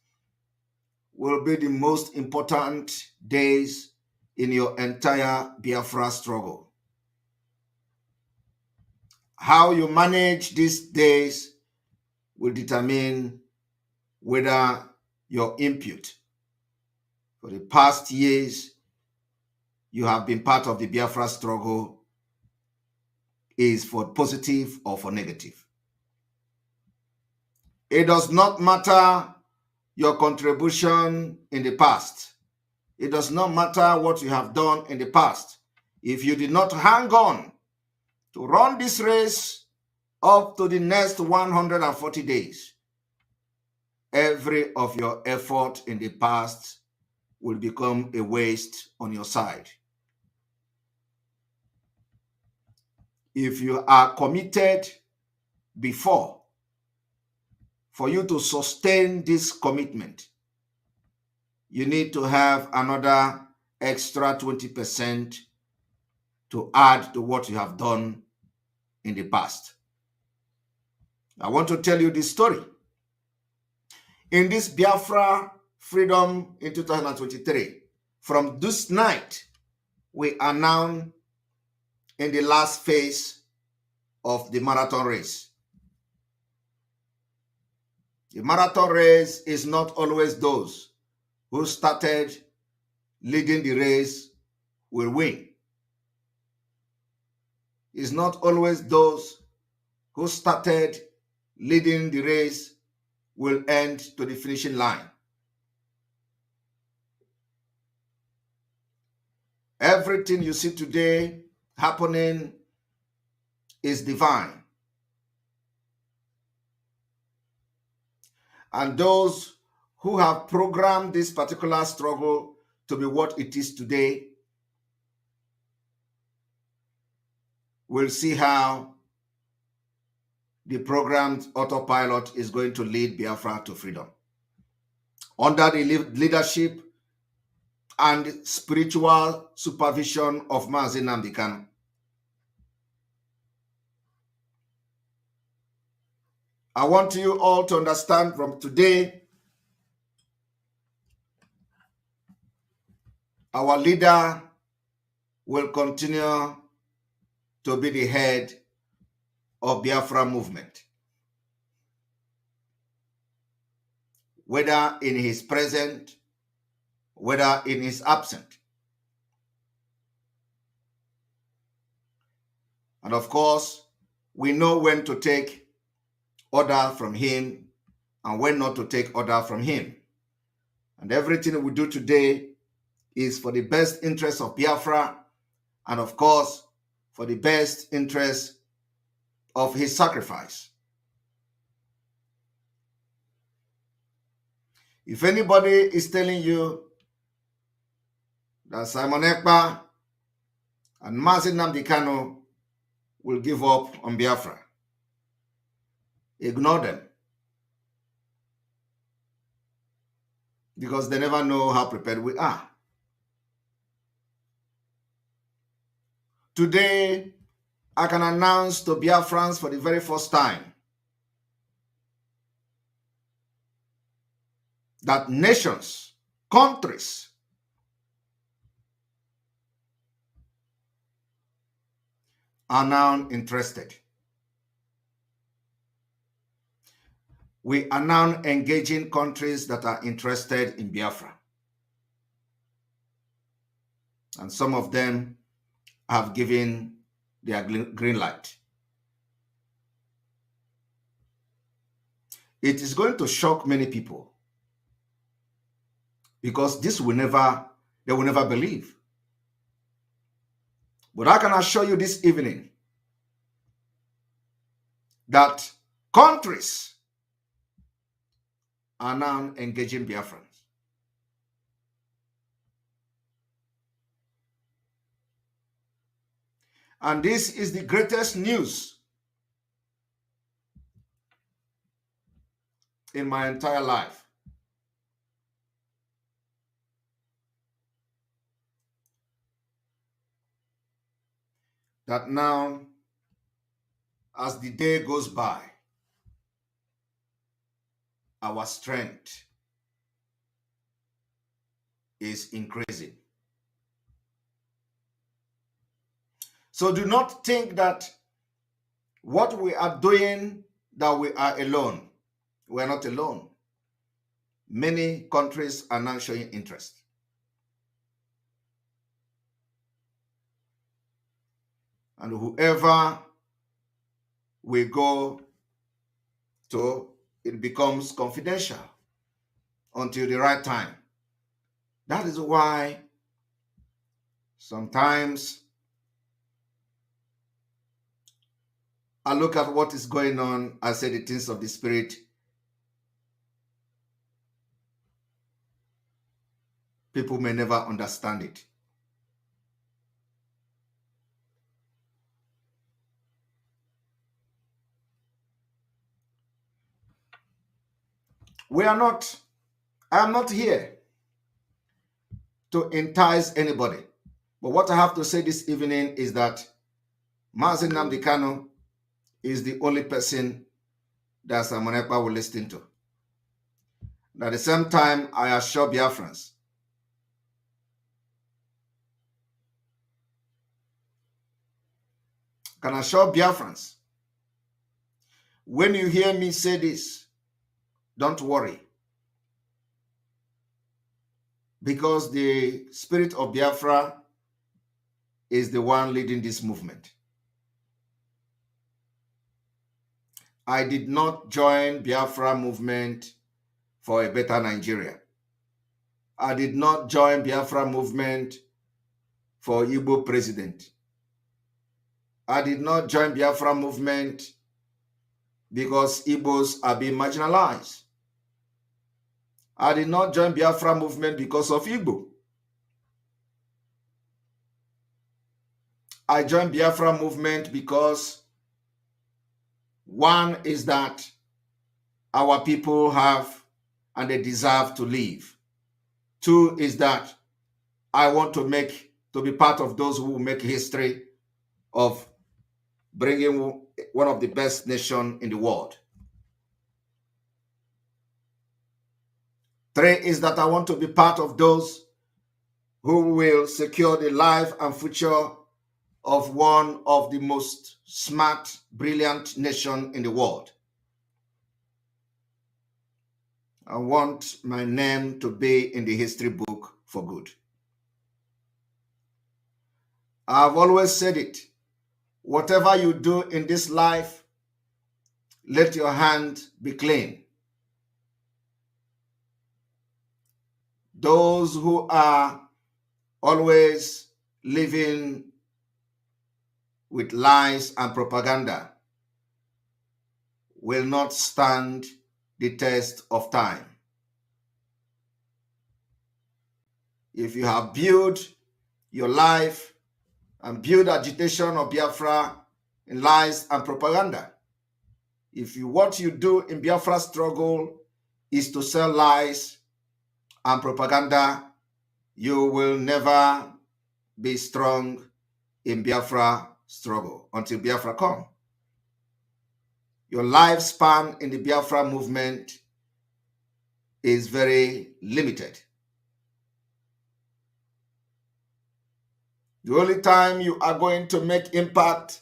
will be the most important days in your entire Biafra struggle. How you manage these days will determine whether your input for the past years you have been part of the Biafra struggle is for positive or for negative. It does not matter your contribution in the past. It does not matter what you have done in the past. If you did not hang on to run this race up to the next 140 days, every of your effort in the past will become a waste on your side. If you are committed before, for you to sustain this commitment, you need to have another extra 20% to add to what you have done in the past. I want to tell you this story. In this Biafra freedom in 2023, from this night, we are now in the last phase of the marathon race. The marathon race is not always those who started leading the race will win. It's not always those who started leading the race will end to the finishing line. Everything you see today happening is divine. And those who have programmed this particular struggle to be what it is today will see how the programmed autopilot is going to lead Biafra to freedom. Under the leadership and spiritual supervision of Mazi Nnamdi Kanu. I want you all to understand from today, our leader will continue to be the head of Biafra movement. Whether in his present, whether in his absent. And of course, we know when to take order from him and when not to take order from him. And everything we do today is for the best interest of Biafra and of course, for the best interest of his sacrifice. If anybody is telling you that Simon Ekpa and Mazi Nnamdi Kanu will give up on Biafra, ignore them. Because they never know how prepared we are. Today, I can announce to Biafrans for the very first time that nations, countries, are now interested. We are now engaging countries that are interested in Biafra. And some of them have given their green light. It is going to shock many people because they will never believe. But I can assure you this evening that countries are now engaging Biafrans. And this is the greatest news in my entire life. That now, as the day goes by, our strength is increasing. So do not think that what we are doing, that we are alone. We are not alone. Many countries are now showing interest. And whoever we go to, it becomes confidential until the right time. That is why sometimes I look at what is going on, I say the things of the Spirit. People may never understand it. I am not here to entice anybody. But what I have to say this evening is that Mazi Nnamdi Kanu is the only person that Simon Ekpa will listen to. At the same time, I assure Biafrans can assure Biafrans, when you hear me say this, don't worry. Because the spirit of Biafra is the one leading this movement. I did not join Biafra movement for a better Nigeria. I did not join Biafra movement for Igbo president. I did not join Biafra movement because Igbos are being marginalized. I did not join Biafra movement because of Igbo. I joined Biafra movement because one is that our people have and they deserve to live. Two is that I want to be part of those who will make history of bringing one of the best nations in the world. 3 is that I want to be part of those who will secure the life and future of one of the most smart, brilliant nations in the world. I want my name to be in the history book for good. I've always said it. Whatever you do in this life, let your hand be clean. Those who are always living with lies and propaganda will not stand the test of time. If you have built your life and build agitation of Biafra in lies and propaganda, if what you do in Biafra struggle is to sell lies and propaganda, you will never be strong in Biafra struggle until Biafra come. Your lifespan in the Biafra movement is very limited. The only time you are going to make impact,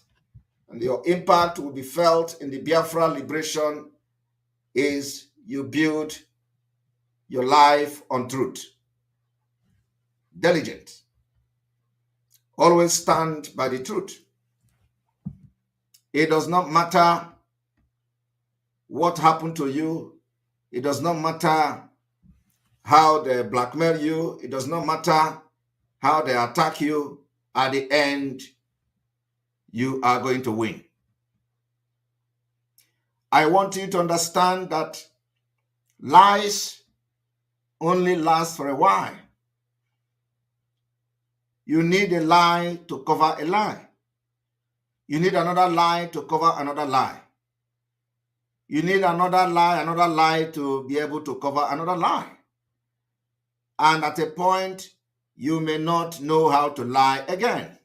and your impact will be felt in the Biafra liberation, is you build your life on truth. Diligent. Always stand by the truth. It does not matter what happened to you. It does not matter how they blackmail you. It does not matter how they attack you. At the end, you are going to win. I want you to understand that lies only last for a while. You need a lie to cover a lie. You need another lie to cover another lie. You need another lie to be able to cover another lie. And at a point, you may not know how to lie again.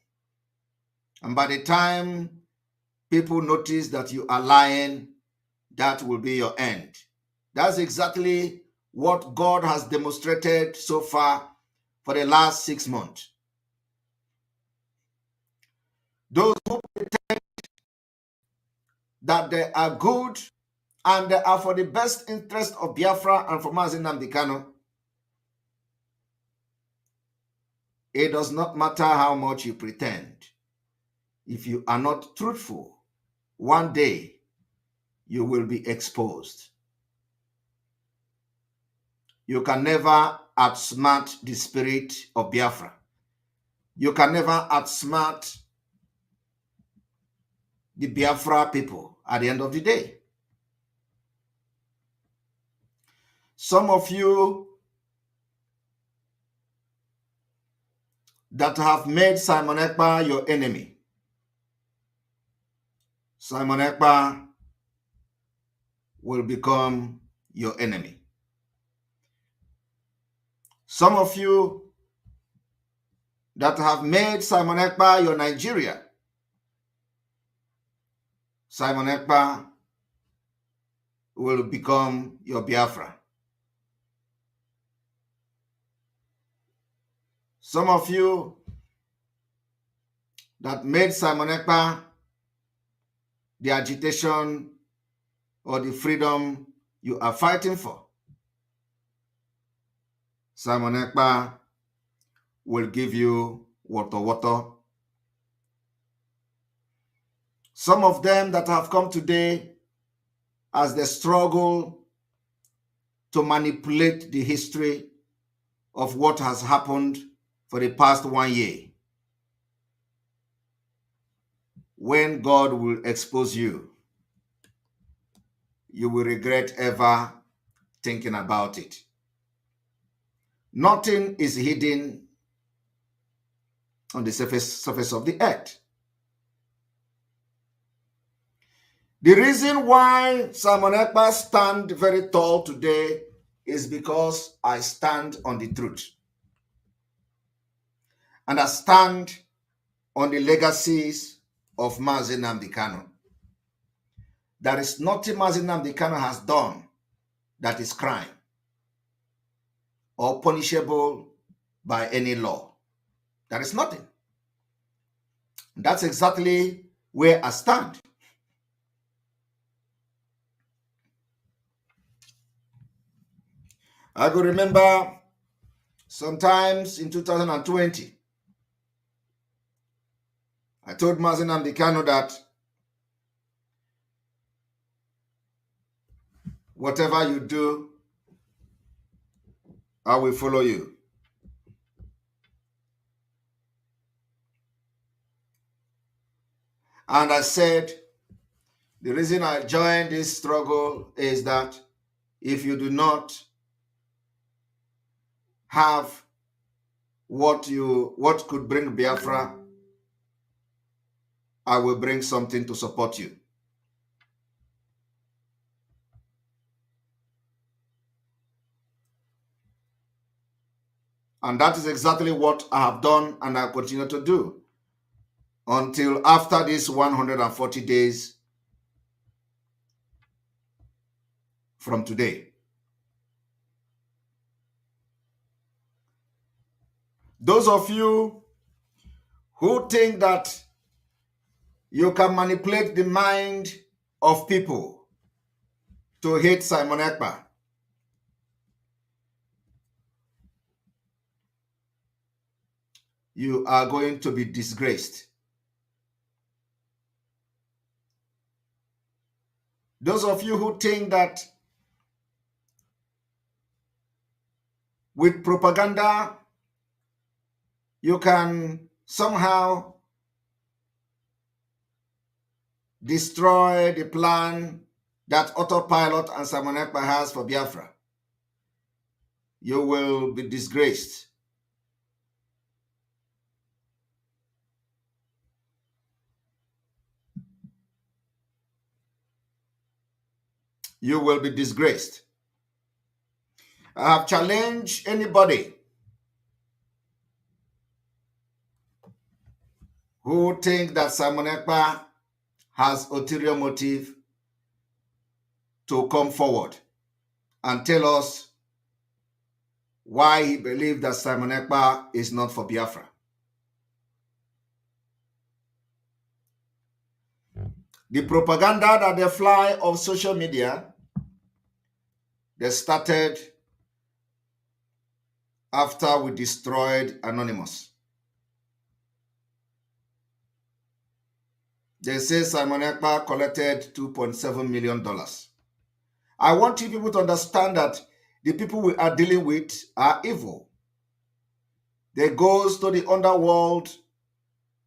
And by the time people notice that you are lying, that will be your end. That's exactly what God has demonstrated so far for the last 6 months. Those who pretend that they are good and they are for the best interest of Biafra and for Mazi Nnamdi Kanu, it does not matter how much you pretend. If you are not truthful, one day you will be exposed. You can never outsmart the spirit of Biafra. You can never outsmart the Biafra people at the end of the day. Some of you that have made Simon Ekpa your enemy, Simon Ekpa will become your enemy. Some of you that have made Simon Ekpa your Nigeria, Simon Ekpa will become your Biafra. Some of you that made Simon Ekpa the agitation or the freedom you are fighting for, Simon Ekpa will give you water. Some of them that have come today as they struggle to manipulate the history of what has happened for the past 1 year. When God will expose you, you will regret ever thinking about it. Nothing is hidden on the surface of the earth. The reason why Simon Ekpa stand very tall today is because I stand on the truth. and I stand on the legacies of Mazi Nnamdi Kanu. There is nothing Mazi Nnamdi Kanu has done that is crime or punishable by any law. There is nothing. That's exactly where I stand. I could remember sometimes in 2020, I told Mazi Nnamdi Kanu that whatever you do, I will follow you. And I said, the reason I joined this struggle is that if you do not have what could bring Biafra, I will bring something to support you. And that is exactly what I have done and I continue to do until after these 140 days from today. Those of you who think that you can manipulate the mind of people to hate Simon Ekpa, you are going to be disgraced. Those of you who think that with propaganda you can somehow destroy the plan that Autopilot and Simon Ekpa has for Biafra, you will be disgraced. You will be disgraced. I have challenged anybody who think that Simon Ekpa has ulterior motive to come forward and tell us why he believes that Simon Ekpa is not for Biafra. The propaganda that they fly of social media, they started after we destroyed Anonymous. They say Simon Ekpa collected $2.7 million. I want you people to understand that the people we are dealing with are evil. They go to the underworld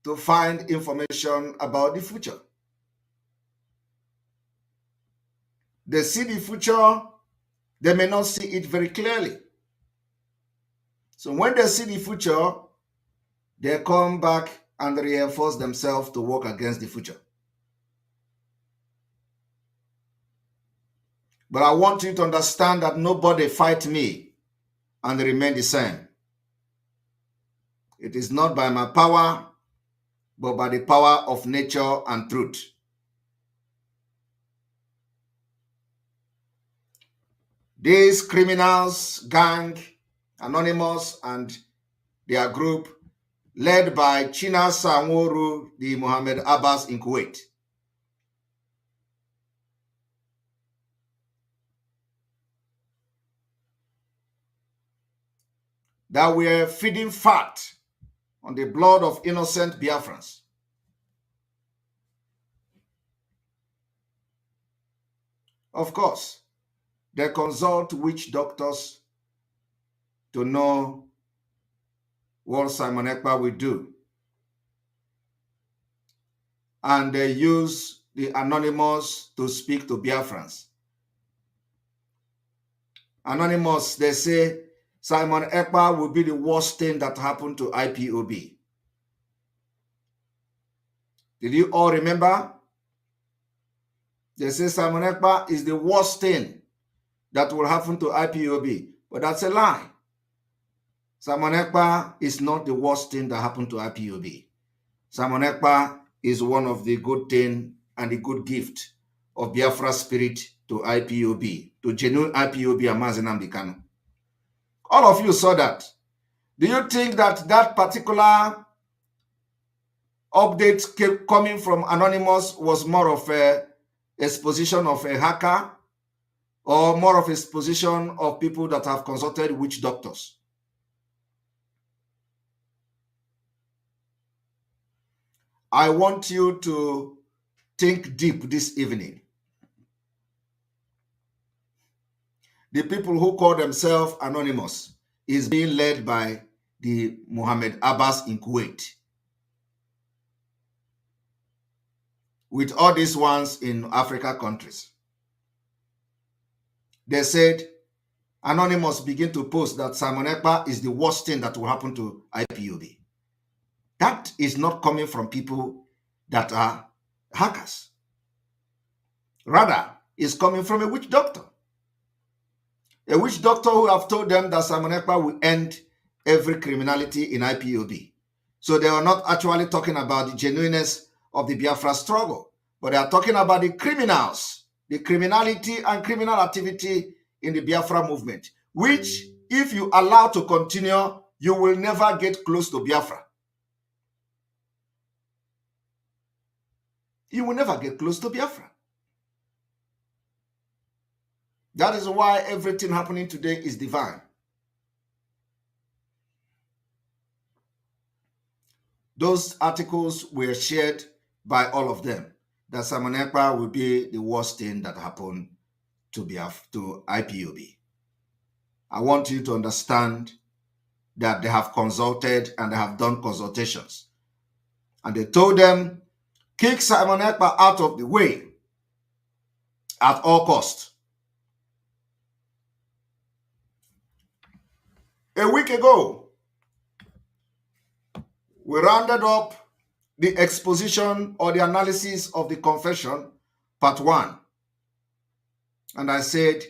to find information about the future. They see the future, they may not see it very clearly. So when they see the future, they come back and reinforce themselves to work against the future. But I want you to understand that nobody fight me and remain the same. It is not by my power, but by the power of nature and truth. These criminals, gang, Anonymous, and their group, led by China Sanworu, the Mohammed Abbas in Kuwait, that were feeding fat on the blood of innocent Biafrans. Of course, they consult witch doctors to know what Simon Ekpa will do. And they use the Anonymous to speak to Biafrans. Anonymous, they say, Simon Ekpa will be the worst thing that happened to IPOB. Did you all remember? They say Simon Ekpa is the worst thing that will happen to IPOB. But that's a lie. Simon Ekpa is not the worst thing that happened to IPOB. Simon Ekpa is one of the good things and the good gift of Biafra spirit to IPOB, to genuine IPOB and Mazi Nnamdi Kanu. All of you saw that. Do you think that that particular update coming from Anonymous was more of a exposition of a hacker or more of a exposition of people that have consulted witch doctors? I want you to think deep this evening. The people who call themselves Anonymous is being led by the Mohammed Abbas in Kuwait, with all these ones in Africa countries. They said Anonymous begin to post that Simon Ekpa is the worst thing that will happen to IPOB. That is not coming from people that are hackers. Rather, it's coming from a witch doctor. A witch doctor who have told them that Simon Ekpa will end every criminality in IPOB. So they are not actually talking about the genuineness of the Biafra struggle, but they are talking about the criminals, the criminality and criminal activity in the Biafra movement, which, if you allow to continue, you will never get close to Biafra. You will never get close to Biafra. That is why everything happening today is divine. Those articles were shared by all of them, that Simon Ekpa will be the worst thing that happened to IPOB. I want you to understand that they have consulted and they have done consultations. And they told them, kick Simon Ekpa out of the way at all costs. A week ago, we rounded up the exposition or the analysis of the confession, part 1. And I said,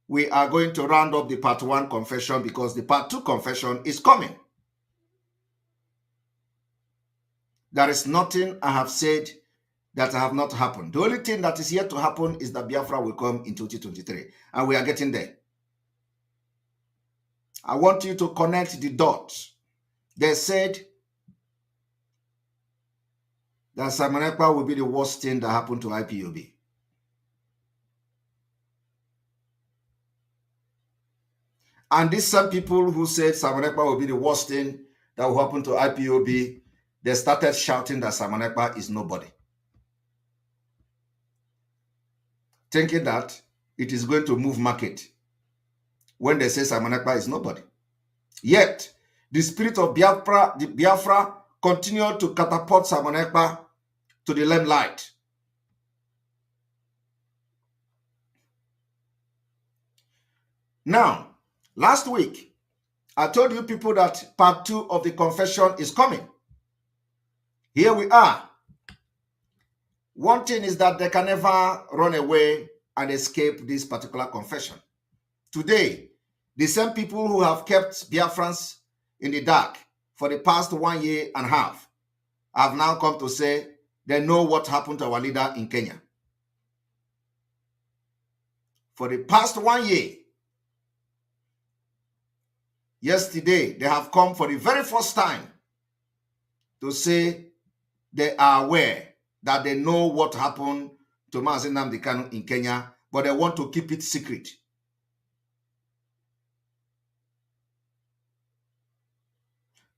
we are going to round up the part 1 confession because the part 2 confession is coming. There is nothing I have said that have not happened. The only thing that is yet to happen is that Biafra will come in 2023. And we are getting there. I want you to connect the dots. They said that Simon Ekpa will be the worst thing that happened to IPOB. And these some people who said Simon Ekpa will be the worst thing that will happen to IPOB, they started shouting that Simon Ekpa is nobody, thinking that it is going to move market when they say Simon Ekpa is nobody. Yet, the spirit of Biafra continued to catapult Simon Ekpa to the limelight. Now, last week, I told you people that part 2 of the confession is coming. Here we are. One thing is that they can never run away and escape this particular confession. Today, the same people who have kept Biafrans in the dark for the past 1 year and a half have now come to say they know what happened to our leader in Kenya. For the past 1 year, yesterday, they have come for the very first time to say they are aware that they know what happened to Mazi Nnamdi Kanu in Kenya, but they want to keep it secret.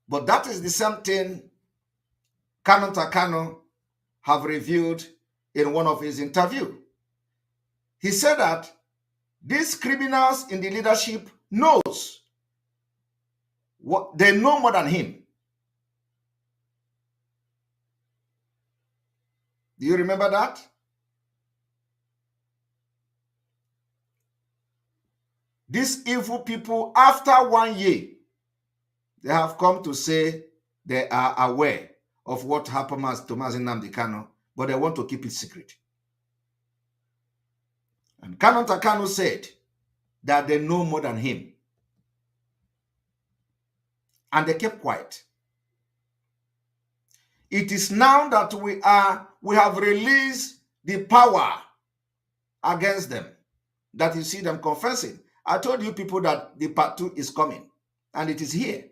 But that is the same thing Kanu Takano have revealed in one of his interviews. He said that these criminals in the leadership knows what they know more than him. Do you remember that? These evil people, after 1 year, they have come to say they are aware of what happened to Mazi Nnamdi Kanu, but they want to keep it secret. And Kanu Takano said that they know more than him. and they kept quiet. It is now that we have released the power against them that you see them confessing. I told you people that the part 2 is coming, and it is here.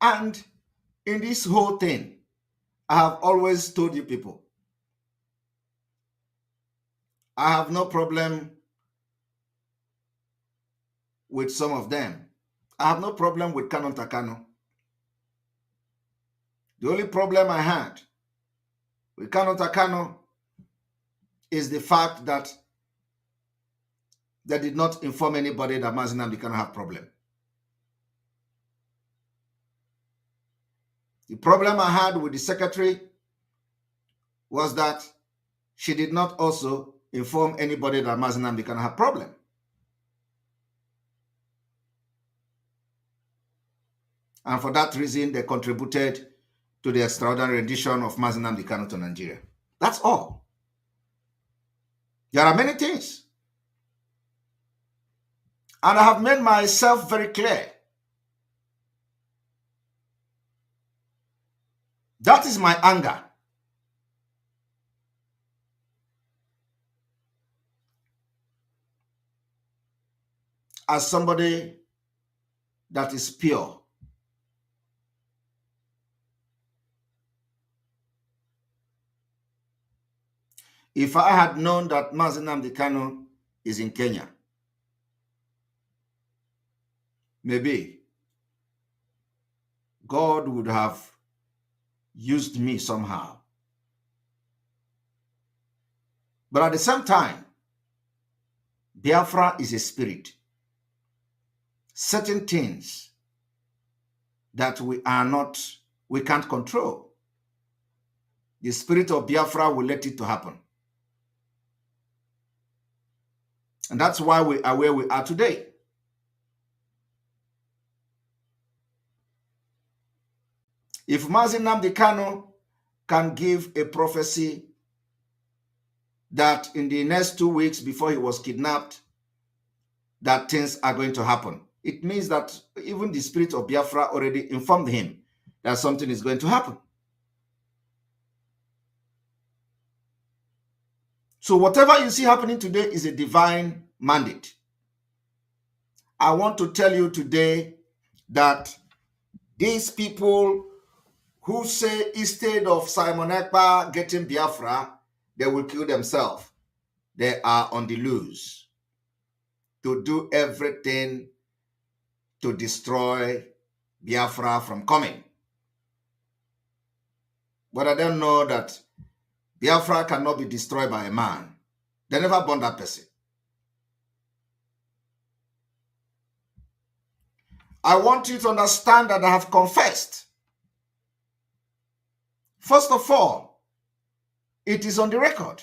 And in this whole thing, I have always told you people, I have no problem with some of them. I have no problem with Canon Takano. The only problem I had with Canon Takano is the fact that they did not inform anybody that Mazi Nnamdi Kanu have problem. The problem I had with the secretary was that she did not also inform anybody that Mazi Nnamdi Kanu have problem. And for that reason, they contributed to the extraordinary rendition of Mazi Nnamdi Kanu to Nigeria. That's all. There are many things. And I have made myself very clear. That is my anger. As somebody that is pure. If I had known that Mazi Nnamdi Kanu is in Kenya, maybe God would have used me somehow. But at the same time, Biafra is a spirit. Certain things that we can't control. The spirit of Biafra will let it to happen. And that's why we are where we are today. If Mazi Nnamdi Kanu can give a prophecy that in the next 2 weeks before he was kidnapped, that things are going to happen, it means that even the spirit of Biafra already informed him that something is going to happen. So whatever you see happening today is a divine mandate. I want to tell you today that these people who say instead of Simon Ekpa getting Biafra, they will kill themselves, they are on the loose to do everything to destroy Biafra from coming. But I don't know that Biafra cannot be destroyed by a man. They never born that person. I want you to understand that I have confessed. First of all, it is on the record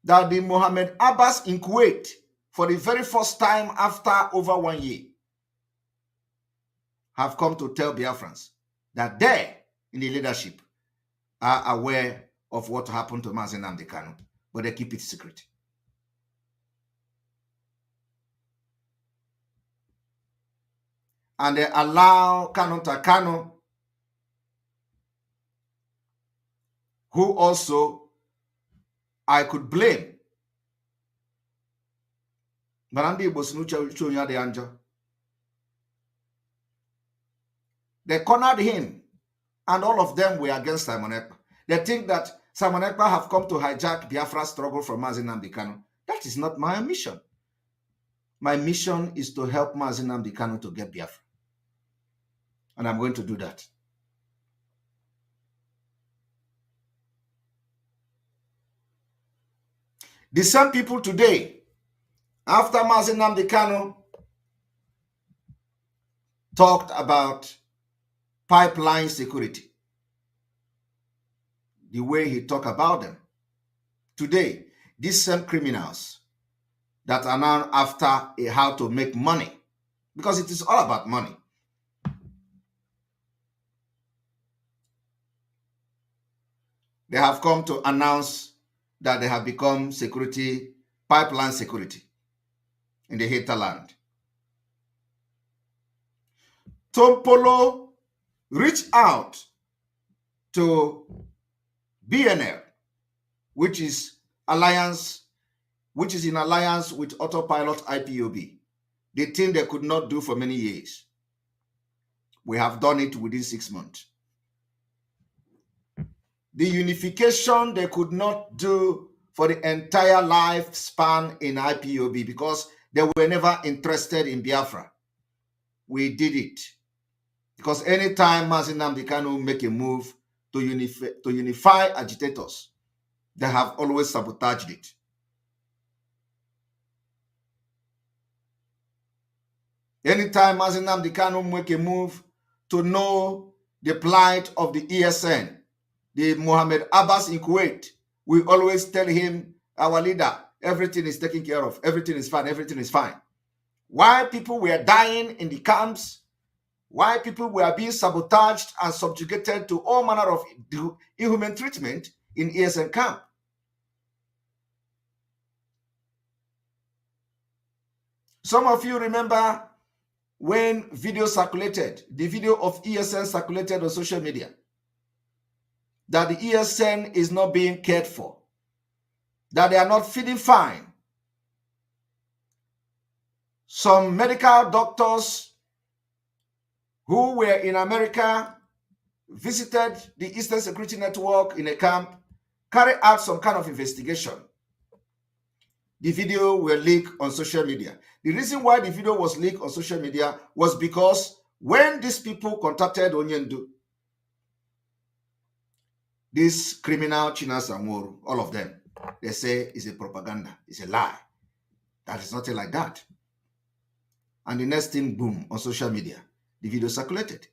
that the Mohammed Abbas in Kuwait, for the very first time after over 1 year, have come to tell Biafrans that they, in the leadership, are aware of what happened to Mazi Nnamdi Kanu, but they keep it secret. And they allow Canon Takano, who also I could blame. They cornered him, and all of them were against Simon Ekpa. They think that Simon Ekpa have come to hijack Biafra's struggle from Mazi Nnamdi Kanu. That is not my mission. My mission is to help Mazi Nnamdi Kanu to get Biafra. And I'm going to do that. The same people today, after Mazi Nnamdi Kanu talked about pipeline security, the way he talked about them, today, these same criminals that are now after how to make money, because it is all about money. they have come to announce that they have become security, pipeline security in the hinterland. Tompolo reached out to BNL, which is in alliance with Autopilot IPOB, the thing they could not do for many years. We have done it within 6 months. The unification they could not do for the entire lifespan in IPOB because they were never interested in Biafra. We did it. Because anytime Mazi Nnamdi Kanu make a move to unify agitators, they have always sabotaged it. Anytime Mazi Nnamdi Kanu make a move to know the plight of the ESN, the Mohammed Abbas in Kuwait, we always tell him, our leader, everything is taken care of, everything is fine, everything is fine. Why people were dying in the camps, why people were being sabotaged and subjugated to all manner of inhuman treatment in ESN camp. Some of you remember when video circulated, the video of ESN circulated on social media, that the ESN is not being cared for, that they are not feeling fine. Some medical doctors who were in America visited the Eastern Security Network in a camp, carried out some kind of investigation. The video were leaked on social media. The reason why the video was leaked on social media was because when these people contacted Onyendu, this criminal Chinas Amoro, all of them, they say it's a propaganda, it's a lie. That is nothing like that. And the next thing, boom, on social media, the video circulated.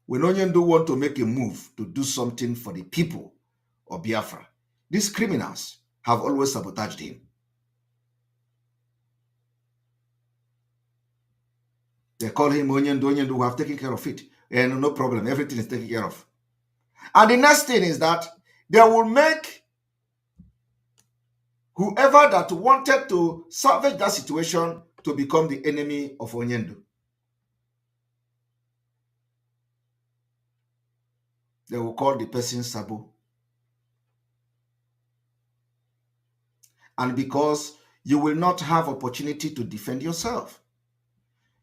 When Onyendu want to make a move to do something for the people of Biafra, these criminals have always sabotaged him. They call him Onyendu, who have taken care of it. And no problem, everything is taken care of. And the next thing is that they will make whoever that wanted to salvage that situation to become the enemy of Onyendu. They will call the person Sabo. And because you will not have opportunity to defend yourself,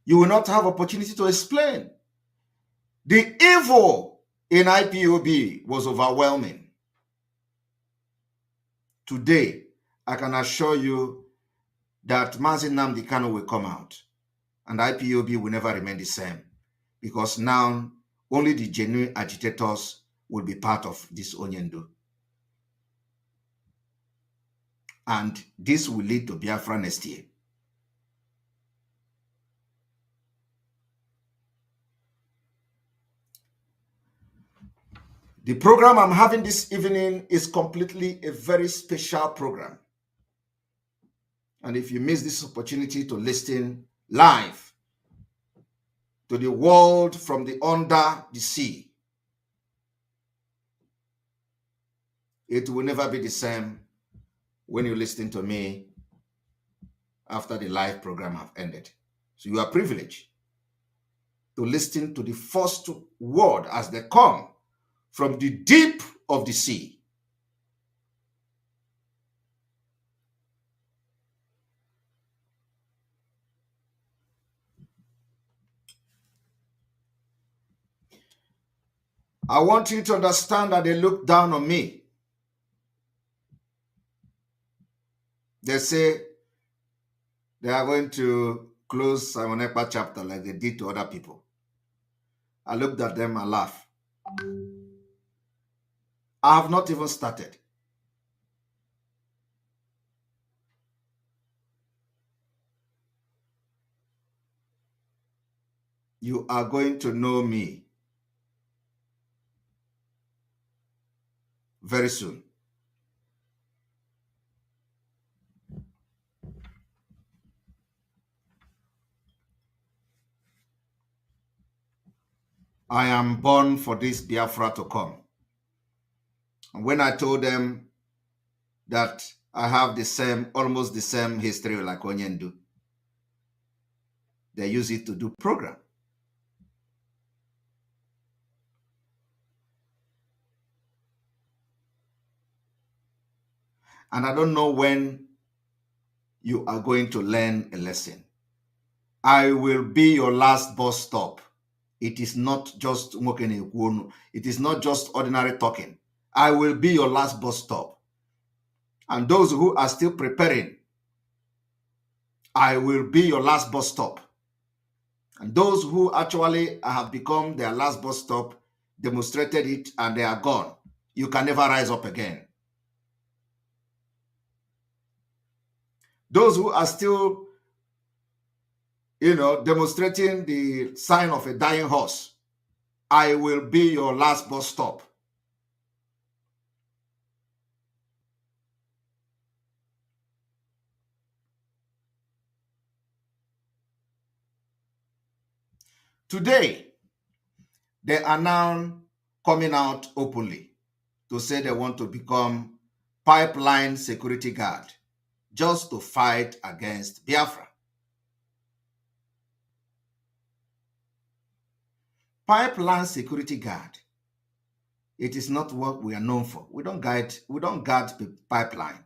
you will not have opportunity to explain. The evil in IPOB was overwhelming. Today, I can assure you that Mazi Nnamdi Kanu will come out and IPOB will never remain the same, because now only the genuine agitators will be part of this Onyendu. And this will lead to Biafra next year. The program I'm having this evening is completely a very special program. And if you miss this opportunity to listen live to the world from the under the sea, it will never be the same when you listen to me after the live program have ended. So you are privileged to listen to the first word as they come from the deep of the sea. I want you to understand that they look down on me. They say they are going to close Simon Ekpa chapter like they did to other people. I looked at them and laughed. I have not even started. You are going to know me very soon. I am born for this Biafra to come. And when I told them that I have almost the same history like Onyendu, they use it to do program. And I don't know when you are going to learn a lesson. I will be your last bus stop. It is not just it is not just ordinary talking. I will be your last bus stop. And those who are still preparing, I will be your last bus stop. And those who actually have become their last bus stop, demonstrated it, and they are gone. You can never rise up again. Those who are still, demonstrating the sign of a dying horse, I will be your last bus stop. Today, they are now coming out openly to say they want to become pipeline security guard just to fight against Biafra. Pipeline security guard. It is not what we are known for. We don't guard the pipeline.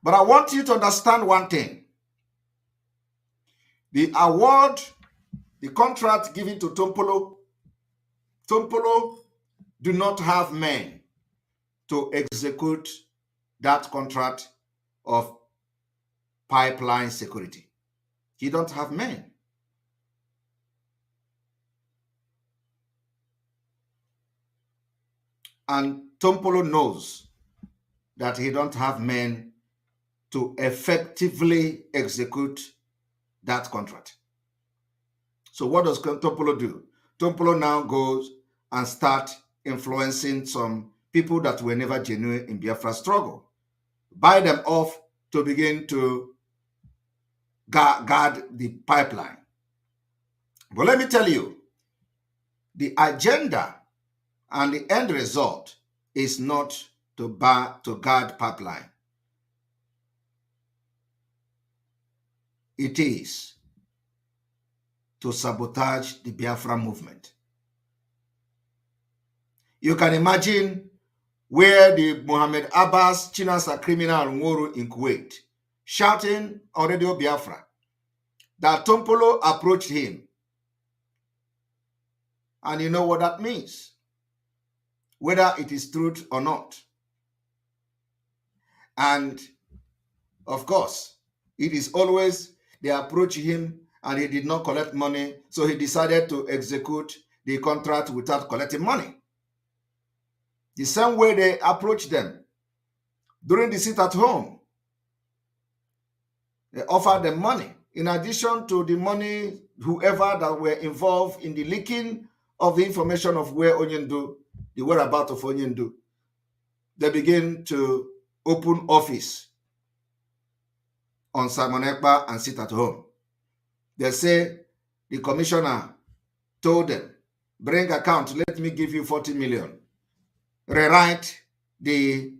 But I want you to understand one thing. The award, the contract given to Tompolo do not have men to execute that contract of pipeline security. He don't have men. And Tompolo knows that he don't have men to effectively execute that contract. So what does Tompolo do? Tompolo now goes and start influencing some people that were never genuine in Biafra struggle, buy them off to begin to guard the pipeline. But let me tell you, the agenda and the end result is not to guard pipeline. It is to sabotage the Biafra movement. You can imagine where the Mohammed Abbas Chinasa criminal Nworo in Kuwait shouting on Radio Biafra that Tompolo approached him. And you know what that means, whether it is truth or not. And of course, it is always they approach him and he did not collect money, so he decided to execute the contract without collecting money. The same way they approach them during the sit at home. They offer them money. In addition to the money, whoever that were involved in the leaking of the information of where Onyendu, the whereabouts of Onyendu, they begin to open office on Simon Ekpa and sit at home. They say the commissioner told them, bring account, let me give you 40 million. Rewrite the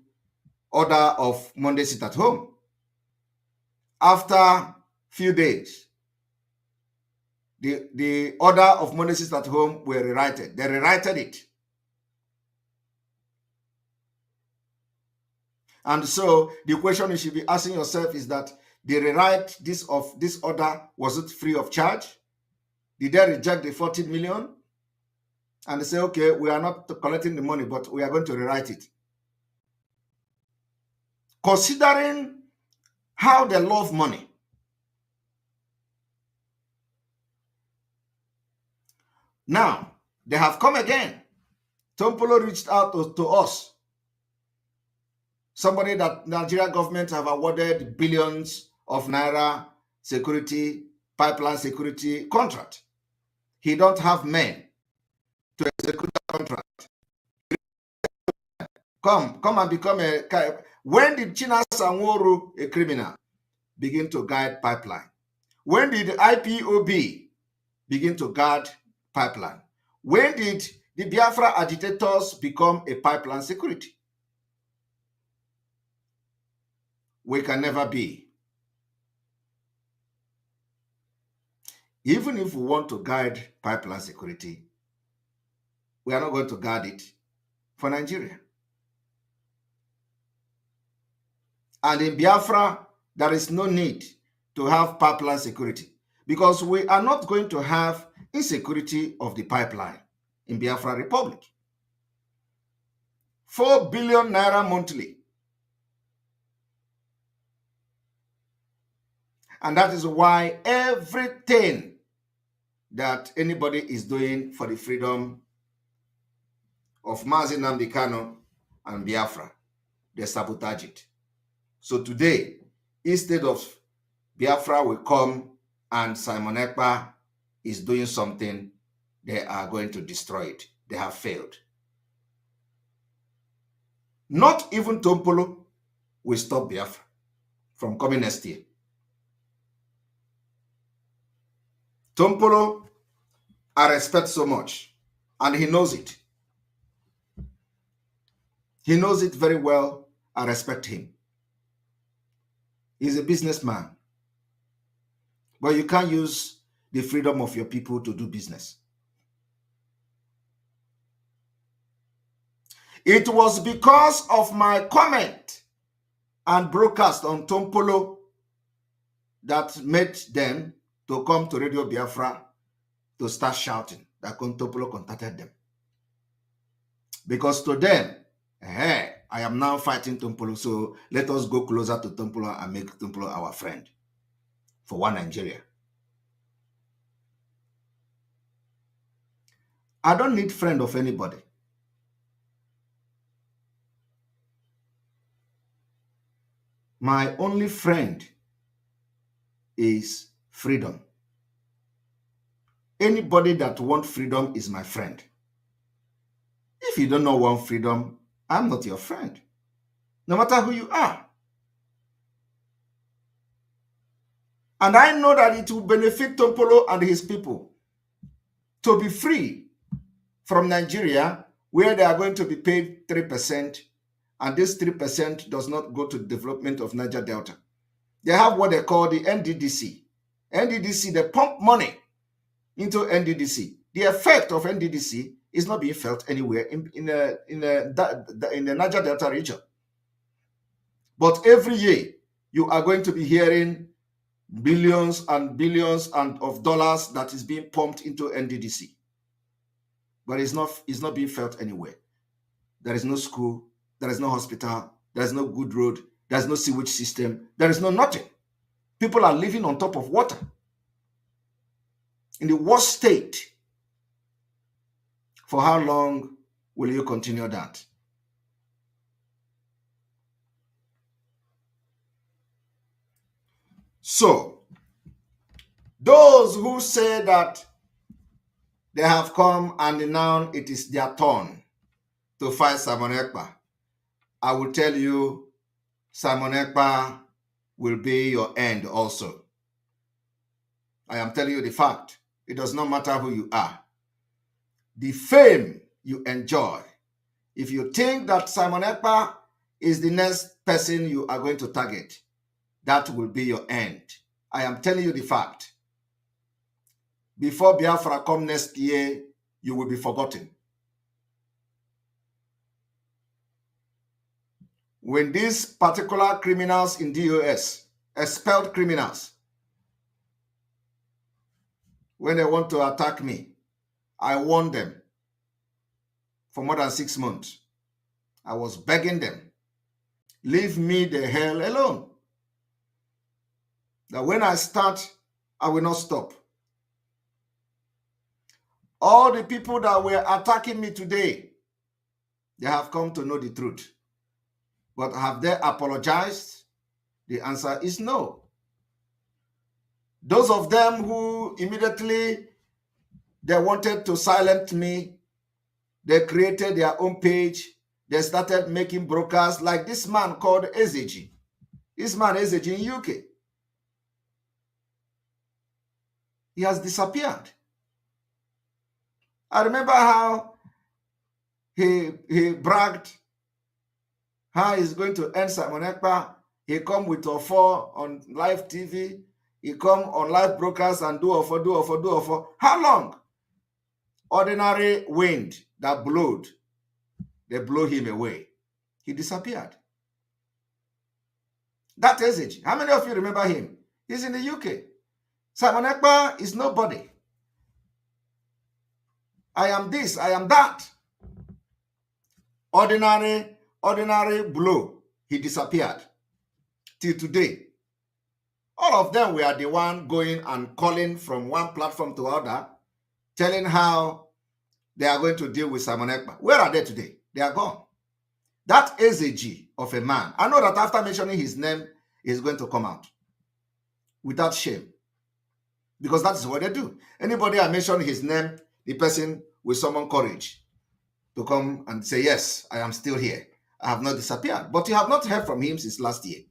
order of Monday sit at home. After few days, the order of Monday sit at home were rewritten. They rewrited it. And so the question you should be asking yourself is that they rewrite this order, was it free of charge? Did they reject the 40 million? And they say, okay, we are not collecting the money, but we are going to rewrite it. Considering how they love money, now they have come again. Tompolo reached out to us, somebody that Nigeria government have awarded billions of naira security, pipeline security contract. He don't have men to execute that contract. Come and become a... When did Chinasa Nworo, a criminal, begin to guide pipeline? When did IPOB begin to guard pipeline? When did the Biafra agitators become a pipeline security. We can never be. Even if we want to guide pipeline security, we are not going to guard it for Nigeria. And in Biafra, there is no need to have pipeline security because we are not going to have insecurity of the pipeline in Biafra Republic. 4 billion naira monthly. And that is why everything that anybody is doing for the freedom of Mazi Nnamdi Kanu and Biafra, they sabotage it. So today, instead of Biafra will come and Simon Ekpa is doing something, they are going to destroy it. They have failed. Not even Tompolo will stop Biafra from coming next year. Tompolo, I respect so much, and he knows it. He knows it very well. I respect him. He's a businessman. But you can't use the freedom of your people to do business. It was because of my comment and broadcast on Tompolo that made them to come to Radio Biafra to start shouting that Tompolo contacted them. Because to them, hey, I am now fighting Tompolo, so let us go closer to Tompolo and make Tompolo our friend for one Nigeria. I don't need friend of anybody. My only friend is freedom. Anybody that wants freedom is my friend. If you don't know want freedom, I'm not your friend, no matter who you are. And I know that it will benefit Tompolo and his people to be free from Nigeria, where they are going to be paid 3%, and this 3% does not go to the development of Niger Delta. They have what they call the NDDC. NDDC, they pump money into NDDC. The effect of NDDC is not being felt anywhere in the Niger Delta region. But every year, you are going to be hearing billions and billions of dollars that is being pumped into NDDC. But it's not being felt anywhere. There is no school, there is no hospital, there is no good road, there is no sewage system, there is no nothing. People are living on top of water in the worst state. For how long will you continue that? So, those who say that they have come and now it is their turn to fight Simon Ekpa, I will tell you, Simon Ekpa will be your end also. I am telling you the fact. It does not matter who you are. The fame you enjoy, if you think that Simon Ekpa is the next person you are going to target, that will be your end. I am telling you the fact. Before Biafra come next year, you will be forgotten. When these particular criminals in DOS, expelled criminals, when they want to attack me, I warned them for more than 6 months. I was begging them, leave me the hell alone. That when I start, I will not stop. All the people that were attacking me today, they have come to know the truth. But have they apologized? The answer is no. Those of them who immediately they wanted to silence me, they created their own page. They started making broadcasts like this man called Ezeji. This man Ezeji in UK. He has disappeared. I remember how he bragged how he's going to end Simon Ekpa. He come with Ofo on live TV. He come on live broadcast and do Ofo. How long? Ordinary wind that blowed, they blow him away. He disappeared. That is. How many of you remember him? He's in the UK. Simon Ekpa is nobody. I am this, I am that. Ordinary blow. He disappeared. Till today. All of them were the one going and calling from one platform to other, telling how they are going to deal with Simon Ekpa. Where are they today? They are gone. That SAG of a man. I know that after mentioning his name, he's going to come out without shame. Because that is what they do. Anybody I mention his name, the person will summon courage to come and say, yes, I am still here. I have not disappeared. But you have not heard from him since last year.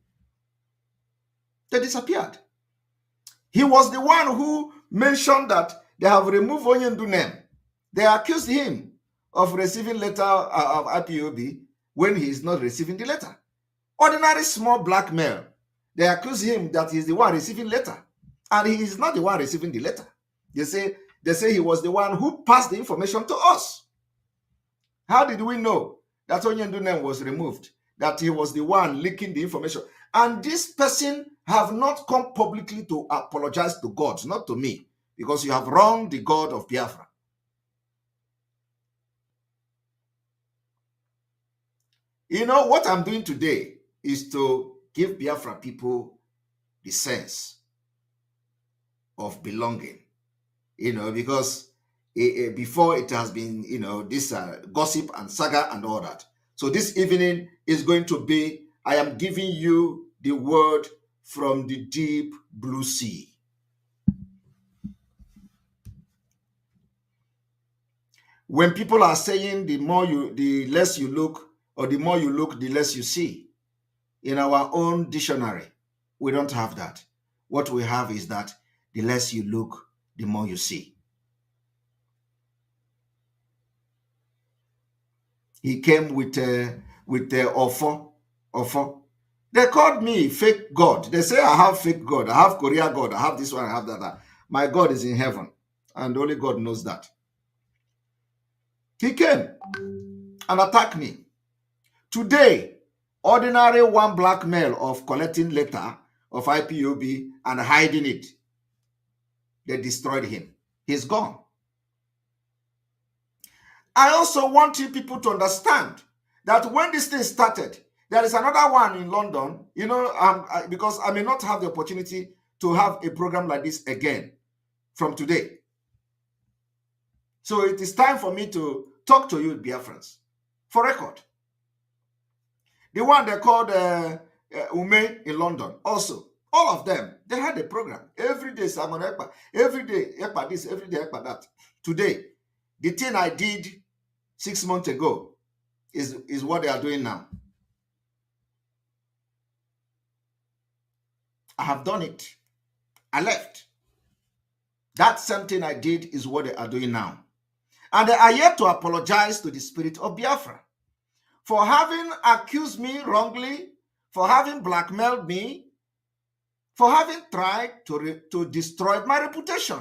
They disappeared. He was the one who mentioned that they have removed Onyendu name. They accused him of receiving letter of IPOB when he is not receiving the letter. Ordinary small black male. They accuse him that he is the one receiving letter. And he is not the one receiving the letter. They say he was the one who passed the information to us. How did we know that Onyendu name was removed? That he was the one leaking the information. And this person have not come publicly to apologize to God, not to me, because you have wronged the God of Biafra. You know, what I'm doing today is to give Biafra people the sense of belonging, you know, because before it has been, you know, this gossip and saga and all that. So this evening is going to be, I am giving you the word from the deep blue sea. When people are saying the less you look, or the more you look, the less you see, in our own dictionary, we don't have that. What we have is that the less you look, the more you see. He came with Ofo. They called me fake God. They say I have fake God. I have Korea God. I have this one. I have that. My God is in heaven. And only God knows that. He came and attacked me. Today, ordinary one black male of collecting letter of IPOB and hiding it. They destroyed him. He's gone. I also want you people to understand that when this thing started, there is another one in London, you know, because I may not have the opportunity to have a program like this again from today. So it is time for me to talk to you, Biafrans, for record. The one they called Ume in London, also. All of them, they had a program. Every day, Simon Ekpa. Every day, Ekpa this. Every day, Ekpa that. Today, the thing I did 6 months ago is what they are doing now. I have done it. I left. That same thing I did is what they are doing now. And they are yet to apologize to the spirit of Biafra for having accused me wrongly, for having blackmailed me, for having tried to destroy my reputation.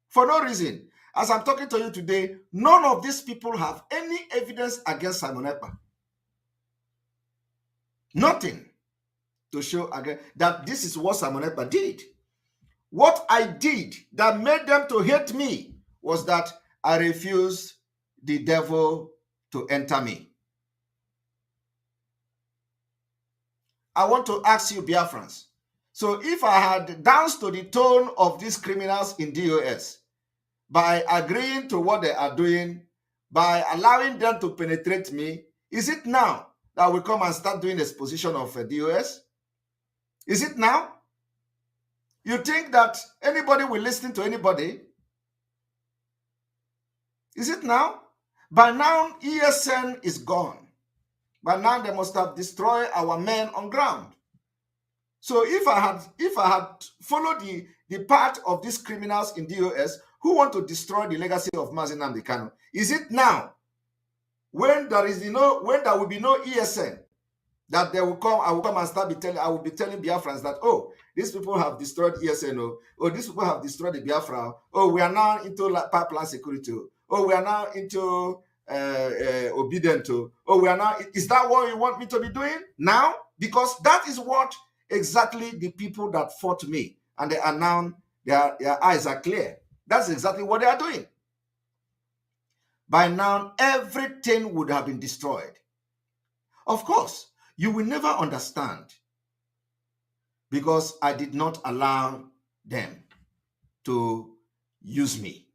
For no reason. As I'm talking to you today, none of these people have any evidence against Simon Ekpa. Nothing to show again that this is what Simon Ekpa did. What I did that made them to hate me was that I refused the devil to enter me. I want to ask you, Biafrans, so if I had danced to the tone of these criminals in DOS, by agreeing to what they are doing, by allowing them to penetrate me, is it now that we come and start doing exposition of DOS? Is it now? You think that anybody will listen to anybody? Is it now? By now, ESN is gone. By now, they must have destroyed our men on ground. So if I had followed the path of these criminals in DOS who want to destroy the legacy of Mazi Nnamdi Kanu, is it now when there is, when there will be no ESN, that they will come, I will come and I will be telling Biafrans that, oh, these people have destroyed ESN, oh, these people have destroyed the Biafra, oh, we are now into pipeline security, oh, we are now into obedient, oh, we are now, is that what you want me to be doing now? Because that is what exactly the people that fought me, and they are now, their eyes are clear. That's exactly what they are doing. By now, everything would have been destroyed. Of course, you will never understand because I did not allow them to use me.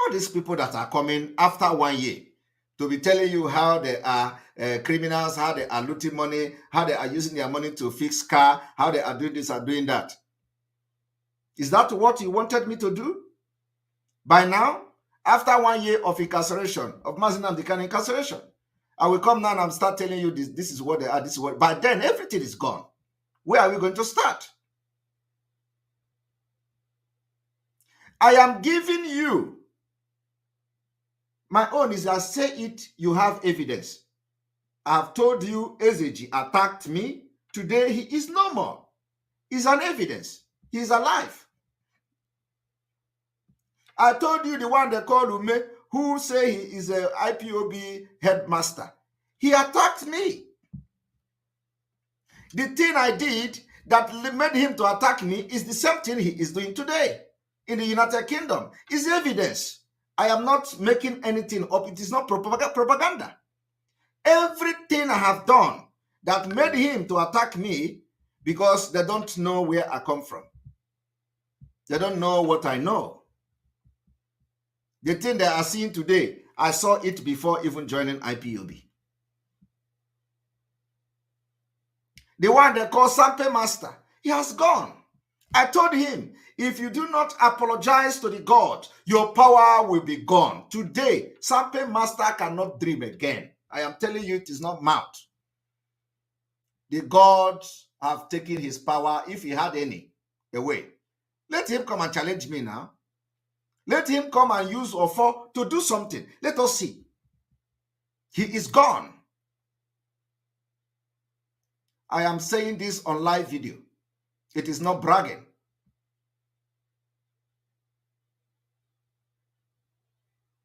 All these people that are coming after 1 year to be telling you how they are criminals, how they are looting money, how they are using their money to fix car, how they are doing this and doing that. Is that what you wanted me to do? By now, after 1 year of incarceration, of Mazinam Dikano incarceration, I will come now and start telling you this is what they are, this is what, but then everything is gone. Where are we going to start? I am giving you my own is I say it, you have evidence. I have told you Ezeji attacked me. Today he is no more. He's an evidence. He is alive. I told you the one they call Ume, who say he is a IPOB headmaster. He attacked me. The thing I did that made him to attack me is the same thing he is doing today in the United Kingdom. It's evidence. I am not making anything up. It is not propaganda. Everything I have done that made him to attack me because they don't know where I come from. They don't know what I know. The thing they are seeing today, I saw it before even joining IPOB. The one they call Sampe Master, he has gone. I told him, if you do not apologize to the God, your power will be gone. Today, Sampe Master cannot dream again. I am telling you, it is not mouth. The gods have taken his power, if he had any, away. Let him come and challenge me now. Let him come and use Ofo to do something. Let us see. He is gone. I am saying this on live video. It is not bragging.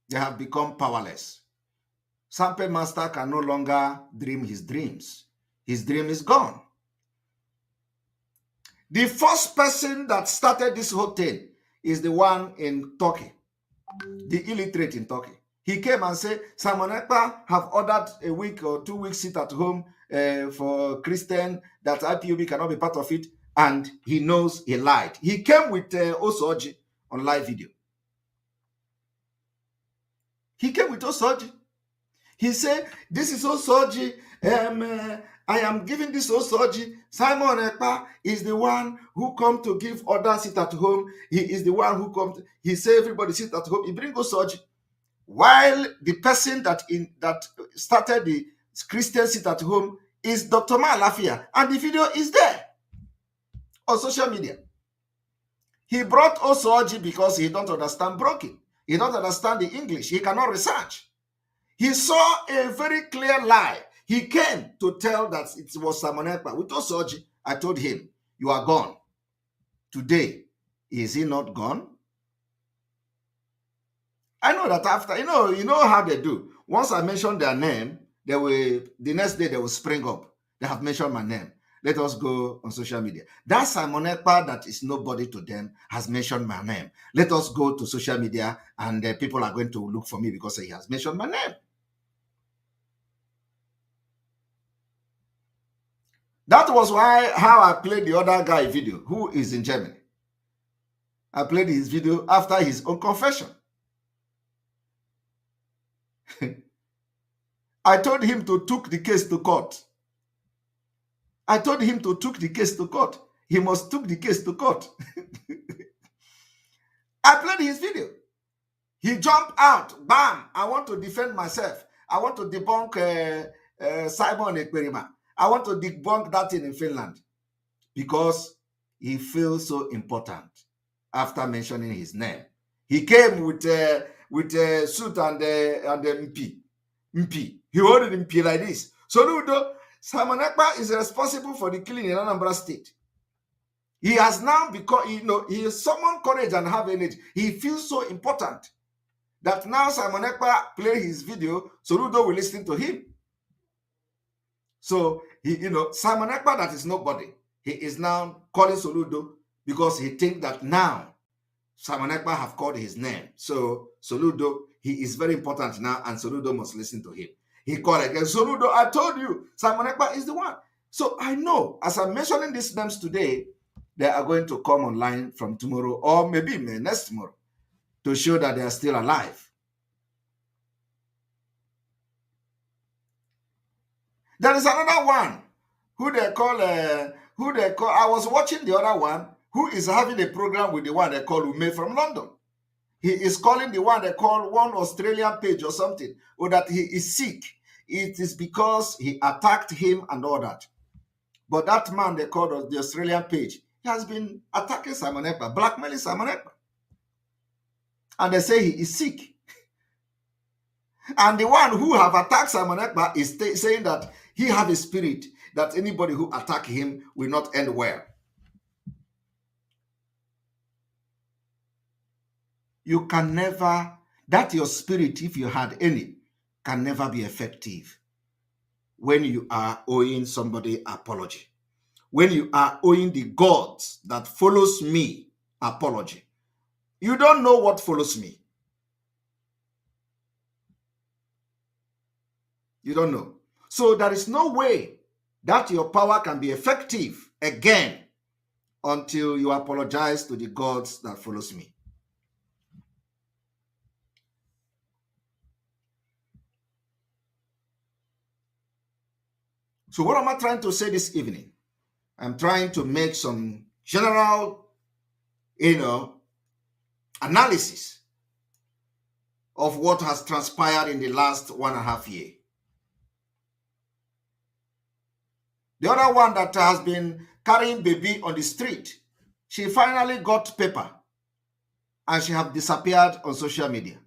They have become powerless. Sampe Master can no longer dream his dreams. His dream is gone. The first person that started this whole thing is the one in Turkey, the illiterate in Turkey. He came and said, Simon Ekpa have ordered a week or 2 weeks sit at home for Christian, that IPOB cannot be part of it, and he knows he lied. He came with Osoji on live video. He came with Osoji. He said, this is Osoji. I am giving this Osoji. Simon Ekpa is the one who come to give order sit at home. He is the one who come. He say everybody sit at home. He bring Osoji. While the person that started the Christian sit at home is Dr. Malafia, and the video is there on social media. He brought Osoji because he don't understand broken. He don't understand the English. He cannot research. He saw a very clear lie. He came to tell that it was Simon Ekpa. With Osoji, I told him, you are gone. Today, is he not gone? I know that after, you know how they do. Once I mention their name, the next day they will spring up. They have mentioned my name. Let us go on social media. That Simon Ekpa that is nobody to them has mentioned my name. Let us go to social media and people are going to look for me because he has mentioned my name. That was how I played the other guy video who is in Germany. I played his video after his own confession. I told him to take the case to court. I told him to take the case to court. He must take the case to court. I played his video. He jumped out. Bam! I want to defend myself. I want to debunk Simon Ekperima. I want to debunk that thing in Finland. Because he feels so important after mentioning his name. He came with with a suit and MP. He ordered MP like this. Soludo, Simon Ekpa is responsible for the killing in Anambra State. He has now become, he has summoned courage and have energy. He feels so important that now Simon Ekpa play his video, Soludo will listen to him. So, Simon Ekpa, that is nobody. He is now calling Soludo because he thinks that now Simon Ekpa have called his name. So, Soludo, he is very important now, and Soludo must listen to him. He called again, Soludo, I told you, Simon Ekpa is the one. So, I know, as I'm mentioning these names today, they are going to come online from tomorrow or maybe next tomorrow to show that they are still alive. There is another one who they call, I was watching the other one who is having a program with the one they call Ume from London. He is calling the one they call one Australian page or something, or that he is sick. It is because he attacked him and all that. But that man they called the Australian page, he has been attacking Simon Ekpa, blackmailing Simon Ekpa. And they say he is sick. And the one who have attacked Simon Ekpa is saying that he have a spirit that anybody who attack him will not end well. You can never, that your spirit, if you had any, can never be effective when you are owing somebody apology. When you are owing the gods that follows me apology. You don't know what follows me. You don't know. So there is no way that your power can be effective again until you apologize to the gods that follows me. So what am I trying to say this evening? I'm trying to make some general, analysis of what has transpired in the last 1.5 years. The other one that has been carrying baby on the street, she finally got paper and she have disappeared on social media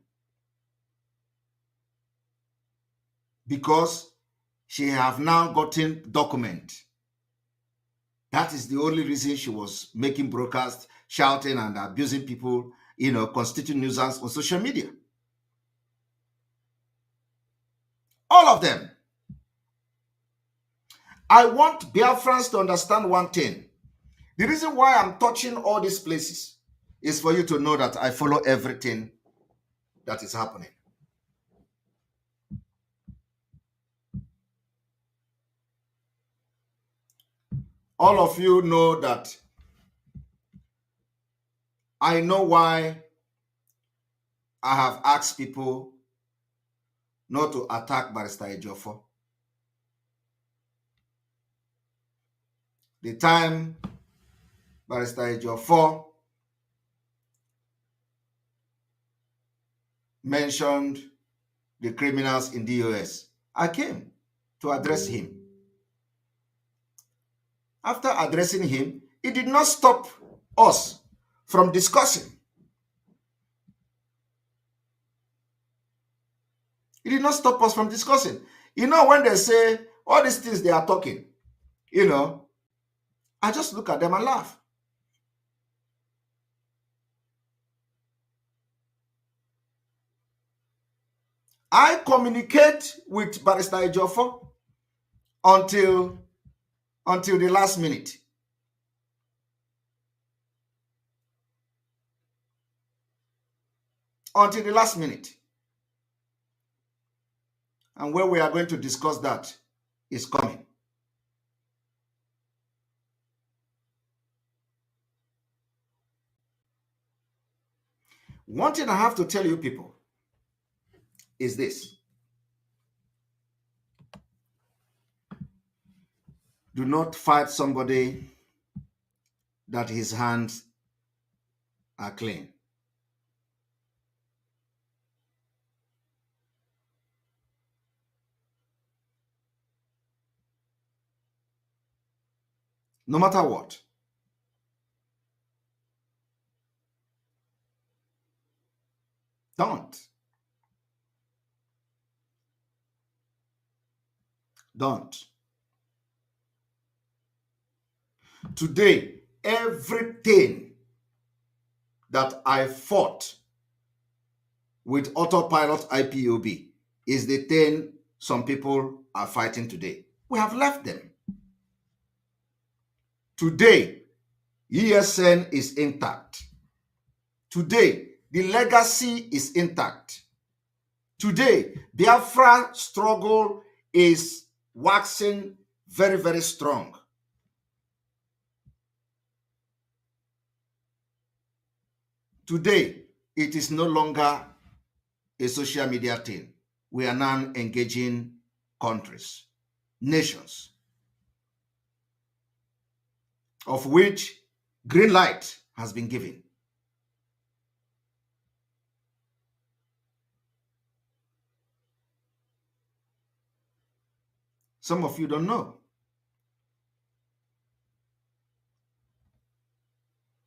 because she have now gotten document. That is the only reason she was making broadcasts, shouting and abusing people, constituting nuisance on social media. All of them. I want Biafrans to understand one thing. The reason why I'm touching all these places is for you to know that I follow everything that is happening. All of you know that I know why I have asked people not to attack Barrister Ejiofor. The time Barrister Ejiofor mentioned the criminals in the US, I came to address him. After addressing him, it did not stop us from discussing. It did not stop us from discussing. When they say all these things they are talking, I just look at them and laugh. I communicate with Barrister Ejiofor until the last minute. Until the last minute. And where we are going to discuss that is coming. One thing I have to tell you people is this. Do not fight somebody that his hands are clean. No matter what. Don't. Don't. Today, everything that I fought with autopilot IPOB is the thing some people are fighting today. We have left them. Today, ESN is intact. Today, the legacy is intact. Today, Biafra struggle is waxing very, very strong. Today, it is no longer a social media thing. We are now engaging countries, nations, of which green light has been given. Some of you don't know.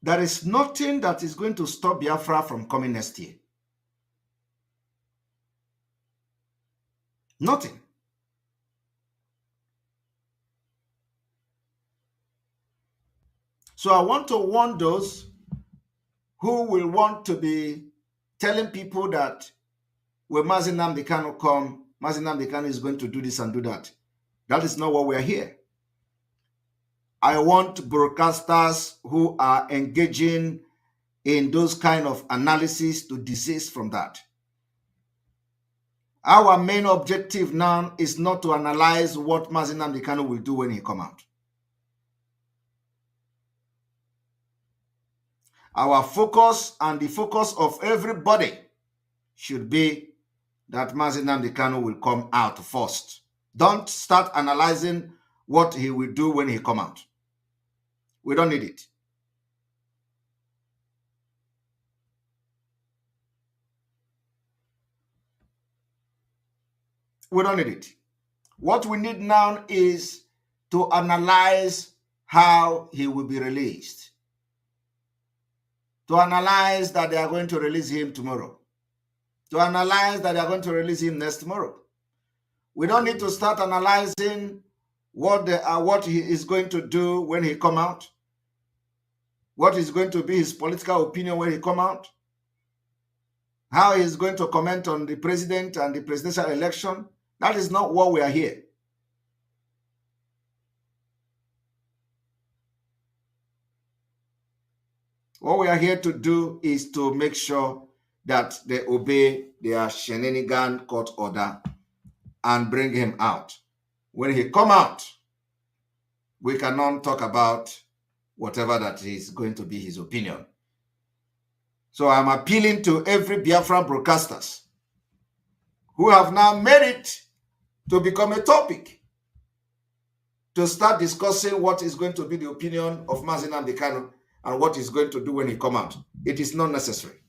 There is nothing that is going to stop Biafra from coming next year. Nothing. So I want to warn those who will want to be telling people that when Mazi Nnamdi Kanu come, Mazi Nnamdi Kanu is going to do this and do that. That is not what we are here. I want broadcasters who are engaging in those kind of analysis to desist from that. Our main objective now is not to analyze what Mazi Nnamdi Kanu will do when he come out. Our focus and the focus of everybody should be that Mazi Nnamdi Kanu will come out first. Don't start analyzing what he will do when he come out. We don't need it. We don't need it. What we need now is to analyze how he will be released. To analyze that they are going to release him tomorrow. To analyze that they are going to release him next tomorrow. We don't need to start analyzing what he is going to do when he come out. What is going to be his political opinion when he come out. How he is going to comment on the president and the presidential election. That is not what we are here. What we are here to do is to make sure that they obey their shenanigan court order and bring him out. When he come out, we cannot talk about whatever that is going to be his opinion. So I'm appealing to every Biafran broadcasters who have now made it to become a topic to start discussing what is going to be the opinion of Mazi Nnamdi Kanu and what he's going to do when he come out. It is not necessary.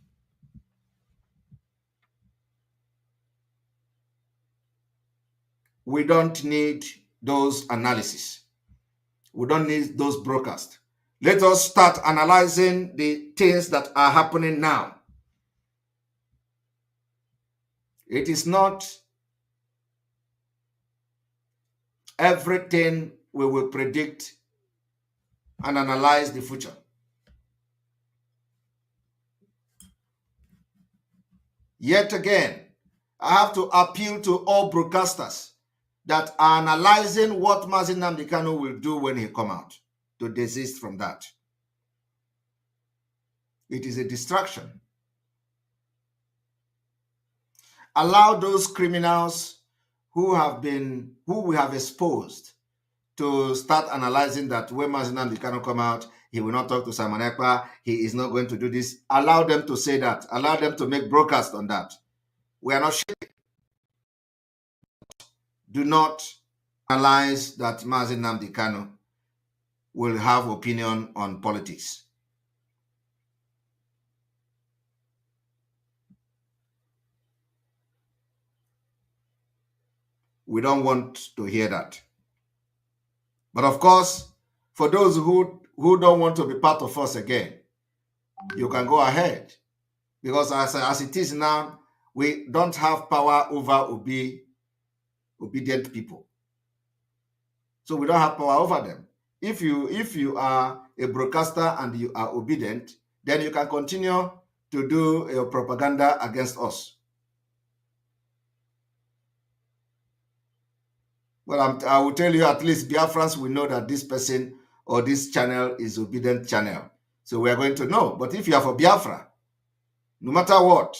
We don't need those analyses. We don't need those broadcasts. Let us start analyzing the things that are happening now. It is not everything we will predict and analyze the future. Yet again, I have to appeal to all broadcasters that are analyzing what Mazi Nnamdi Kanu will do when he come out, to desist from that. It is a distraction. Allow those criminals who we have exposed to start analyzing that when Mazi Nnamdi Kanu come out, he will not talk to Simon Ekpa, he is not going to do this. Allow them to say that. Allow them to make broadcast on that. We are not shaking. Do not analyze that Mazi Nnamdi Kanu will have opinion on politics. We don't want to hear that. But of course, for those who don't want to be part of us again, you can go ahead. Because as it is now, we don't have power over obedient people. So we don't have power over them. If you are a broadcaster and you are obedient, then you can continue to do your propaganda against us. Well, I will tell you, at least Biafrans will know that this person or this channel is obedient channel. So we are going to know. But if you are for Biafra, no matter what,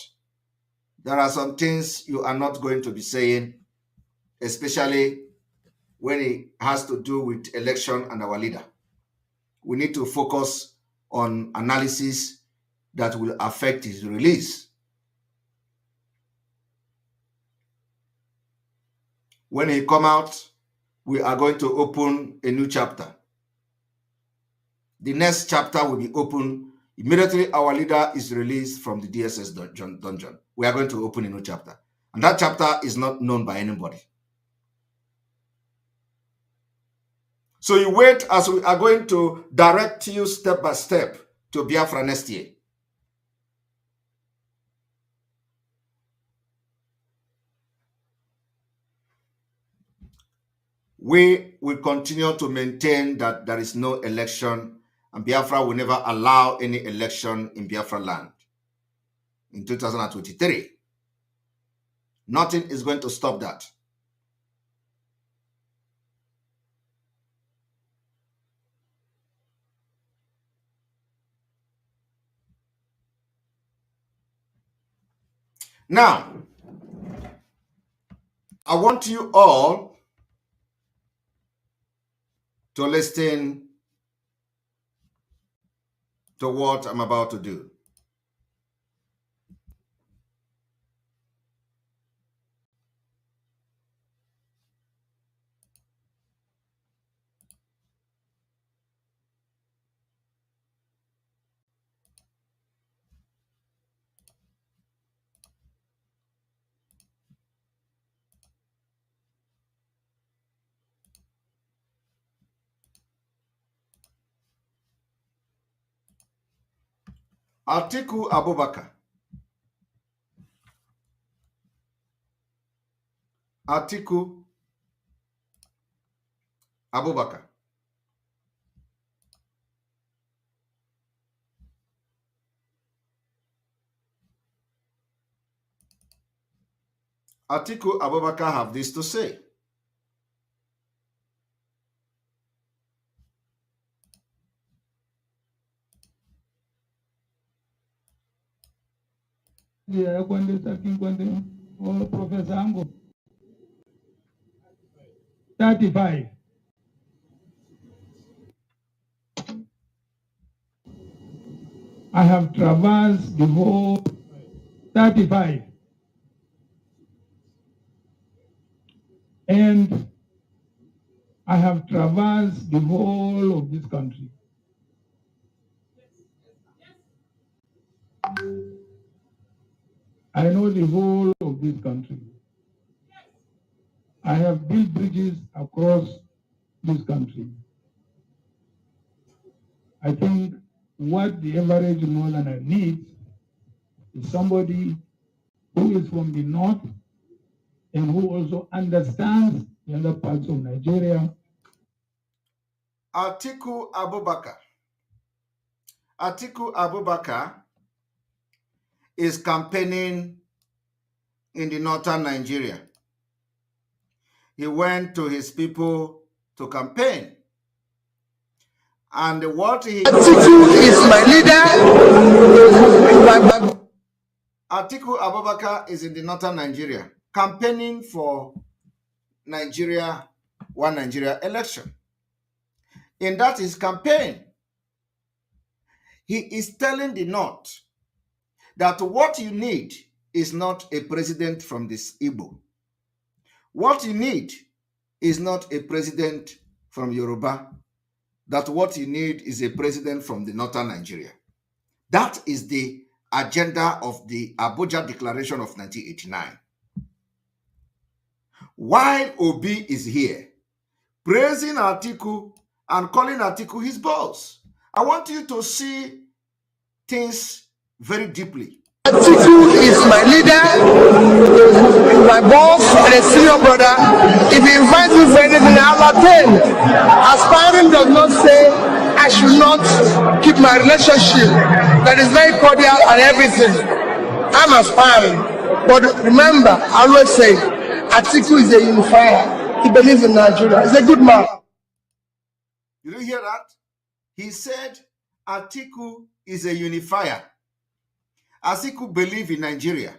there are some things you are not going to be saying, especially when it has to do with election and our leader. We need to focus on analysis that will affect his release. When he come out, we are going to open a new chapter. The next chapter will be open immediately our leader is released from the DSS dungeon. We are going to open a new chapter. And that chapter is not known by anybody. So you wait as we are going to direct you step by step to Biafra next year. We will continue to maintain that there is no election, and Biafra will never allow any election in Biafra land in 2023. Nothing is going to stop that. Now, I want you all to listen to what I'm about to do. Atiku Abubakar. Atiku Abubakar. Atiku Abubakar have this to say. Professor Ango. 35. I have traversed the whole 35. And I have traversed the whole of this country. I know the whole of this country. I have built bridges across this country. I think what the average Northerner needs is somebody who is from the north and who also understands the other parts of Nigeria. Atiku Abubakar. Atiku Abubakar is campaigning in the northern Nigeria. He went to his people to campaign. And what he... Atiku is my leader. Atiku Abubakar is in the northern Nigeria, campaigning for Nigeria, one Nigeria election. In that his campaign, he is telling the North that what you need is not a president from this Igbo. What you need is not a president from Yoruba. That what you need is a president from the northern Nigeria. That is the agenda of the Biafra Declaration of 1989. While Obi is here, praising Atiku and calling Atiku his boss, I want you to see things very deeply. Atiku is my leader. my boss and a senior brother. If he invites me for anything, I'll attend. Aspiring does not say I should not keep my relationship that is very cordial and everything. I'm aspiring. But remember, I always say, Atiku is a unifier. He believes in Nigeria. He's a good man. Did you hear that? He said Atiku is a unifier. Atiku believes in Nigeria.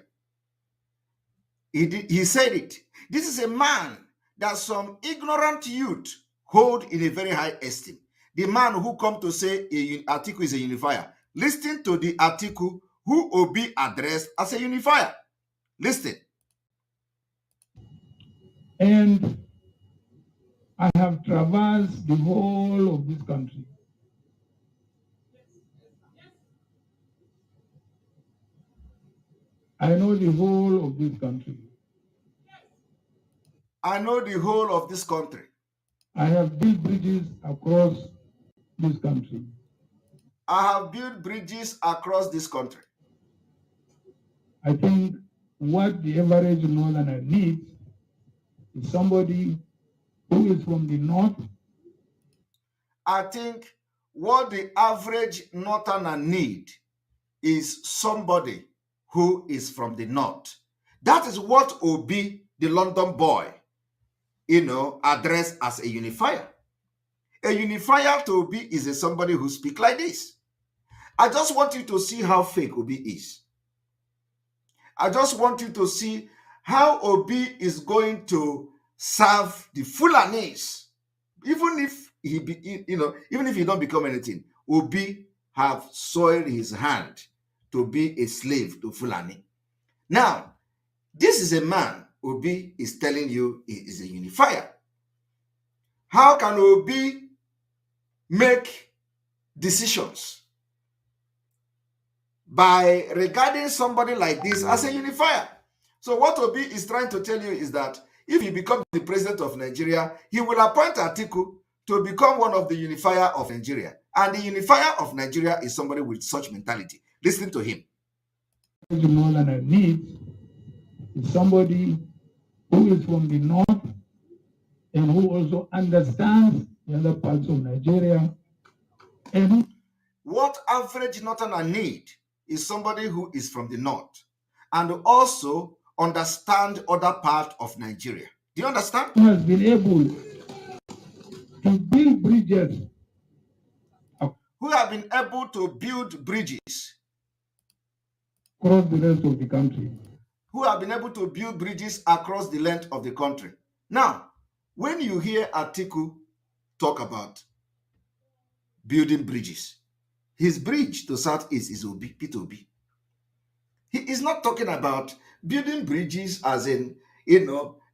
He said it. This is a man that some ignorant youth hold in a very high esteem. The man who come to say Atiku is a unifier. Listen to the Atiku who Obi addressed as a unifier. Listen. And I have traversed the whole of this country. I know the whole of this country. I know the whole of this country. I have built bridges across this country. I have built bridges across this country. I think what the average northerner needs is somebody who is from the north. I think what the average northerner need is somebody who is from the north. That is what Obi, the London boy, addressed as a unifier. A unifier to Obi is somebody who speaks like this. I just want you to see how fake Obi is. I just want you to see how Obi is going to serve the Fulanis, even if even if he don't become anything. Obi have soiled his hand to be a slave to Fulani. Now, this is a man Obi is telling you he is a unifier. How can Obi make decisions by regarding somebody like this as a unifier? So what Obi is trying to tell you is that if he becomes the president of Nigeria, he will appoint Atiku to become one of the unifier of Nigeria. And the unifier of Nigeria is somebody with such mentality. Listen to him. All I need is somebody who is from the north and who also understands the other parts of Nigeria. And what average northerner need is somebody who is from the north and also understand other part of Nigeria. Do you understand? Who has been able to build bridges. Who have been able to build bridges across the rest of the country. Who have been able to build bridges across the length of the country. Now, when you hear Atiku talk about building bridges, his bridge to Southeast is Obi, Peter Obi. He is not talking about building bridges as in,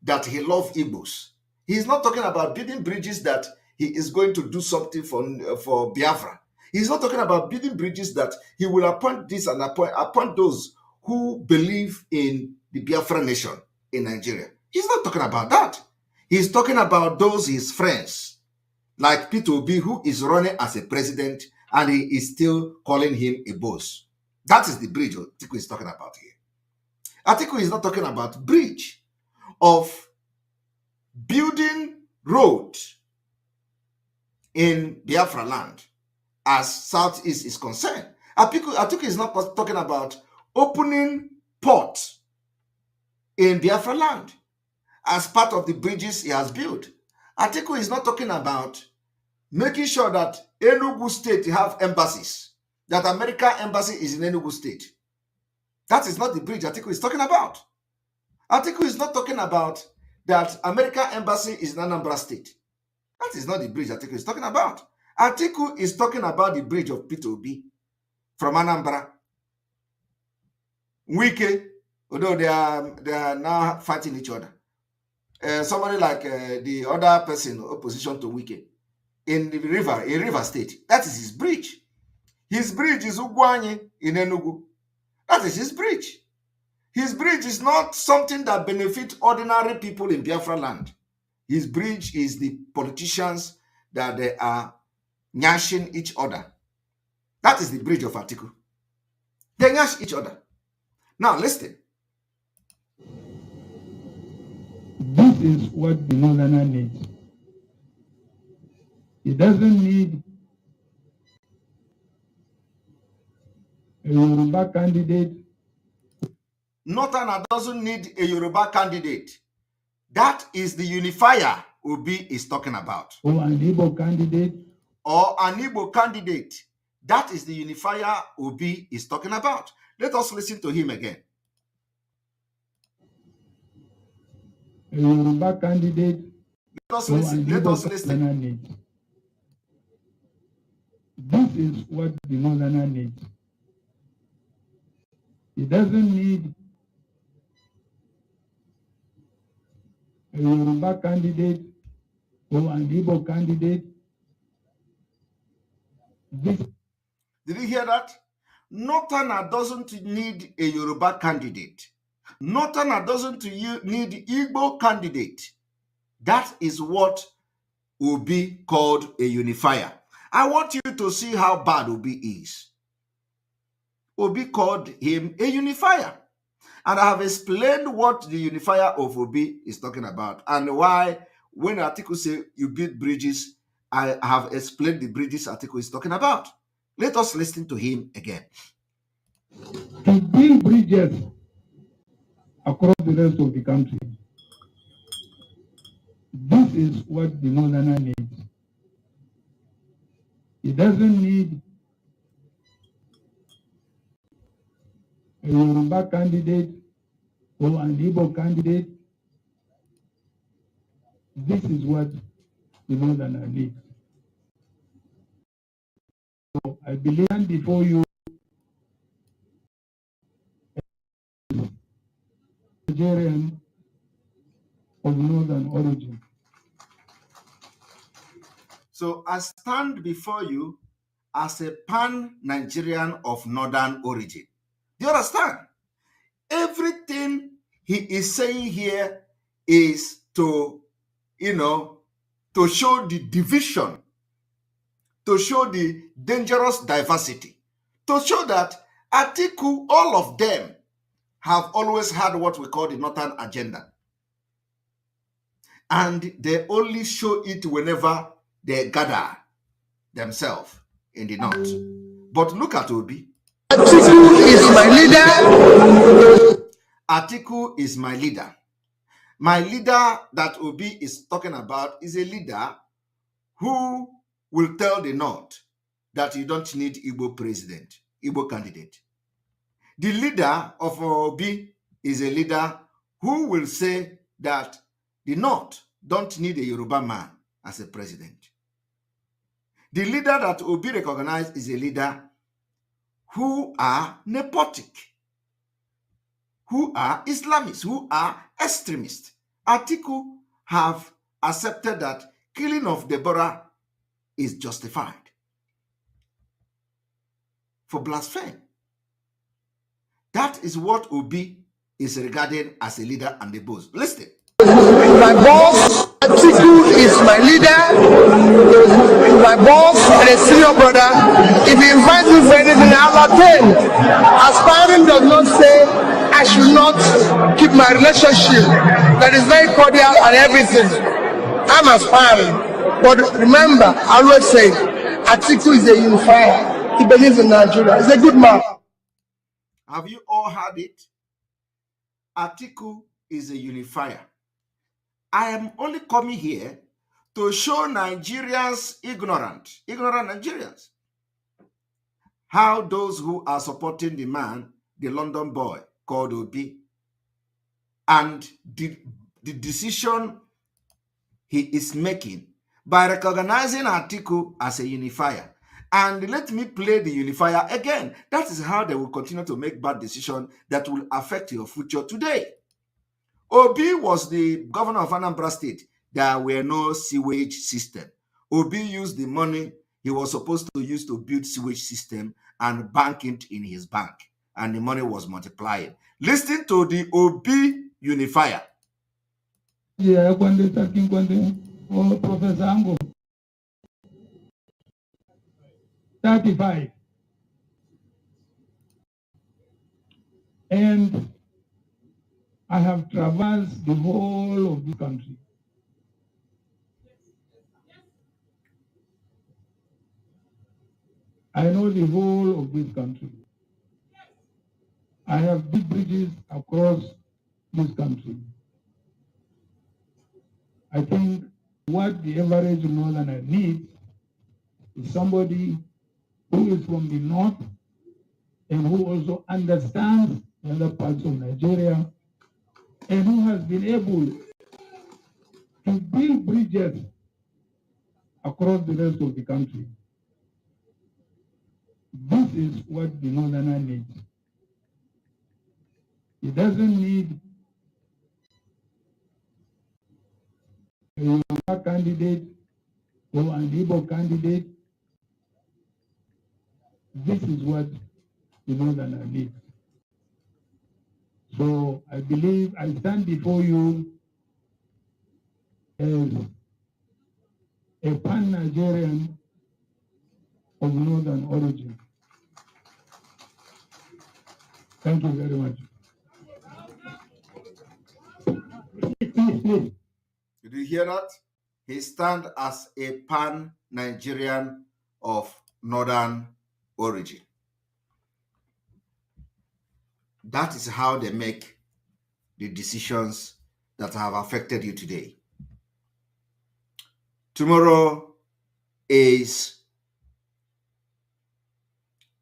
that he loves Igbos. He is not talking about building bridges that he is going to do something for Biafra. He's not talking about building bridges that he will appoint this and appoint those who believe in the Biafra nation in Nigeria. He's not talking about that. He's talking about those his friends, like Peter Obi, who is running as a president and he is still calling him a boss. That is the bridge Atiku is talking about here. Atiku is not talking about bridge of building road in Biafra land as Southeast is concerned. Atiku is not talking about opening port in Biafra land as part of the bridges he has built. Atiku is not talking about making sure that Enugu State have embassies, that American embassy is in Enugu State. That is not the bridge Atiku is talking about. Atiku is not talking about that American embassy is in Anambra State. That is not the bridge Atiku is talking about. Atiku is talking about the bridge of Peter Obi from Anambra. Wike, although they are now fighting each other. Somebody like the other person, opposition to Wike, in River State. That is his bridge. His bridge is Ugwanye in Enugu. That is his bridge. His bridge is not something that benefits ordinary people in Biafra land. His bridge is the politicians that they are nyashing each other. That is the bridge of Atiku. They nyash each other. Now listen. is what the Northerner needs. He doesn't need a Yoruba candidate. Northerner doesn't need a Yoruba candidate. That is the unifier Obi is talking about. Or an Igbo candidate. Or an Igbo candidate. That is the unifier Obi is talking about. Let us listen to him again. A Yoruba candidate. Let us listen. Let us listen. This is what the Northerner needs. He doesn't need a Yoruba candidate or an Igbo candidate. Did you hear that? Northerner doesn't need a Yoruba candidate. Northerner doesn't need Igbo candidate. That is what Obi called a unifier. I want you to see how bad Obi is. Obi called him a unifier. And I have explained what the unifier of Obi is talking about and why when the article says you build bridges, I have explained the bridges article is talking about. Let us listen to him again. To build bridges across the rest of the country. This is what the Northerner needs. He doesn't need a Yoruba candidate or an Igbo candidate. This is what the Northerner needs. So I believe before you Nigerian of northern origin. So I stand before you as a pan-Nigerian of northern origin. Do you understand? Everything he is saying here is to, to show the division, to show the dangerous diversity, to show that Atiku, all of them, have always had what we call the northern agenda. And they only show it whenever they gather themselves in the north. But look at Obi. Atiku is my leader. Atiku is my leader. My leader that Obi is talking about is a leader who will tell the north that you don't need Igbo president, Igbo candidate. The leader of Obi is a leader who will say that the north don't need a Yoruba man as a president. The leader that Obi recognized is a leader who are nepotic, who are Islamists, who are extremists. Atiku have accepted that killing of Deborah is justified for blasphemy. That is what Obi is regarded as a leader and a boss. Listen. My boss, Atiku is my leader, my boss and a senior brother. If he invites me for anything, I'll attend. Aspiring does not say I should not keep my relationship that is very cordial and everything. I'm aspiring. But remember, I always say, Atiku is a unifier. He believes in Nigeria. He's a good man. Have you all heard it? Atiku is a unifier. I am only coming here to show Nigerians ignorant Nigerians, how those who are supporting the man, the London boy called Obi, and the decision he is making by recognizing Atiku as a unifier. And let me play the unifier again. That is how they will continue to make bad decisions that will affect your future today. Obi was the governor of Anambra State. There were no sewage system. Obi used the money he was supposed to use to build sewage system and bank it in his bank. And the money was multiplying. Listen to the Obi unifier. Yeah, Professor Ango. 35. And I have traversed the whole of the country. I know the whole of this country. I have big bridges across this country. I think what the average northerner needs is somebody who is from the north and who also understands the other parts of Nigeria and who has been able to build bridges across the rest of the country. This is what the northerner needs. He doesn't need a Yoruba candidate or an Igbo candidate. This is what the northerner needs. So I believe I stand before you as a pan-Nigerian of northern origin. Thank you very much. Did you hear that? He stands as a pan-Nigerian of northern origin. That is how they make the decisions that have affected you today. Tomorrow is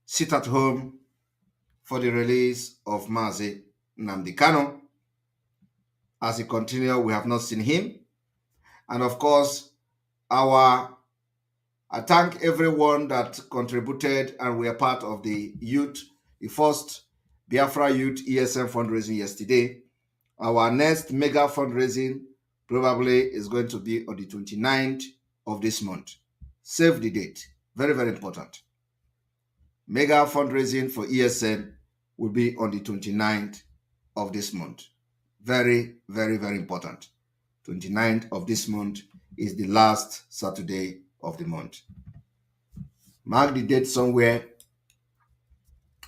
sit at home for the release of Mazi Nnamdi Kanu. As he continues, we have not seen him. And of course, I thank everyone that contributed and were part of the first Biafra Youth ESM fundraising yesterday. Our next mega fundraising probably is going to be on the 29th of this month. Save the date. Very, very important. Mega fundraising for ESN will be on the 29th of this month. Very, very, very important. 29th of this month is the last Saturday of the month. Mark the date somewhere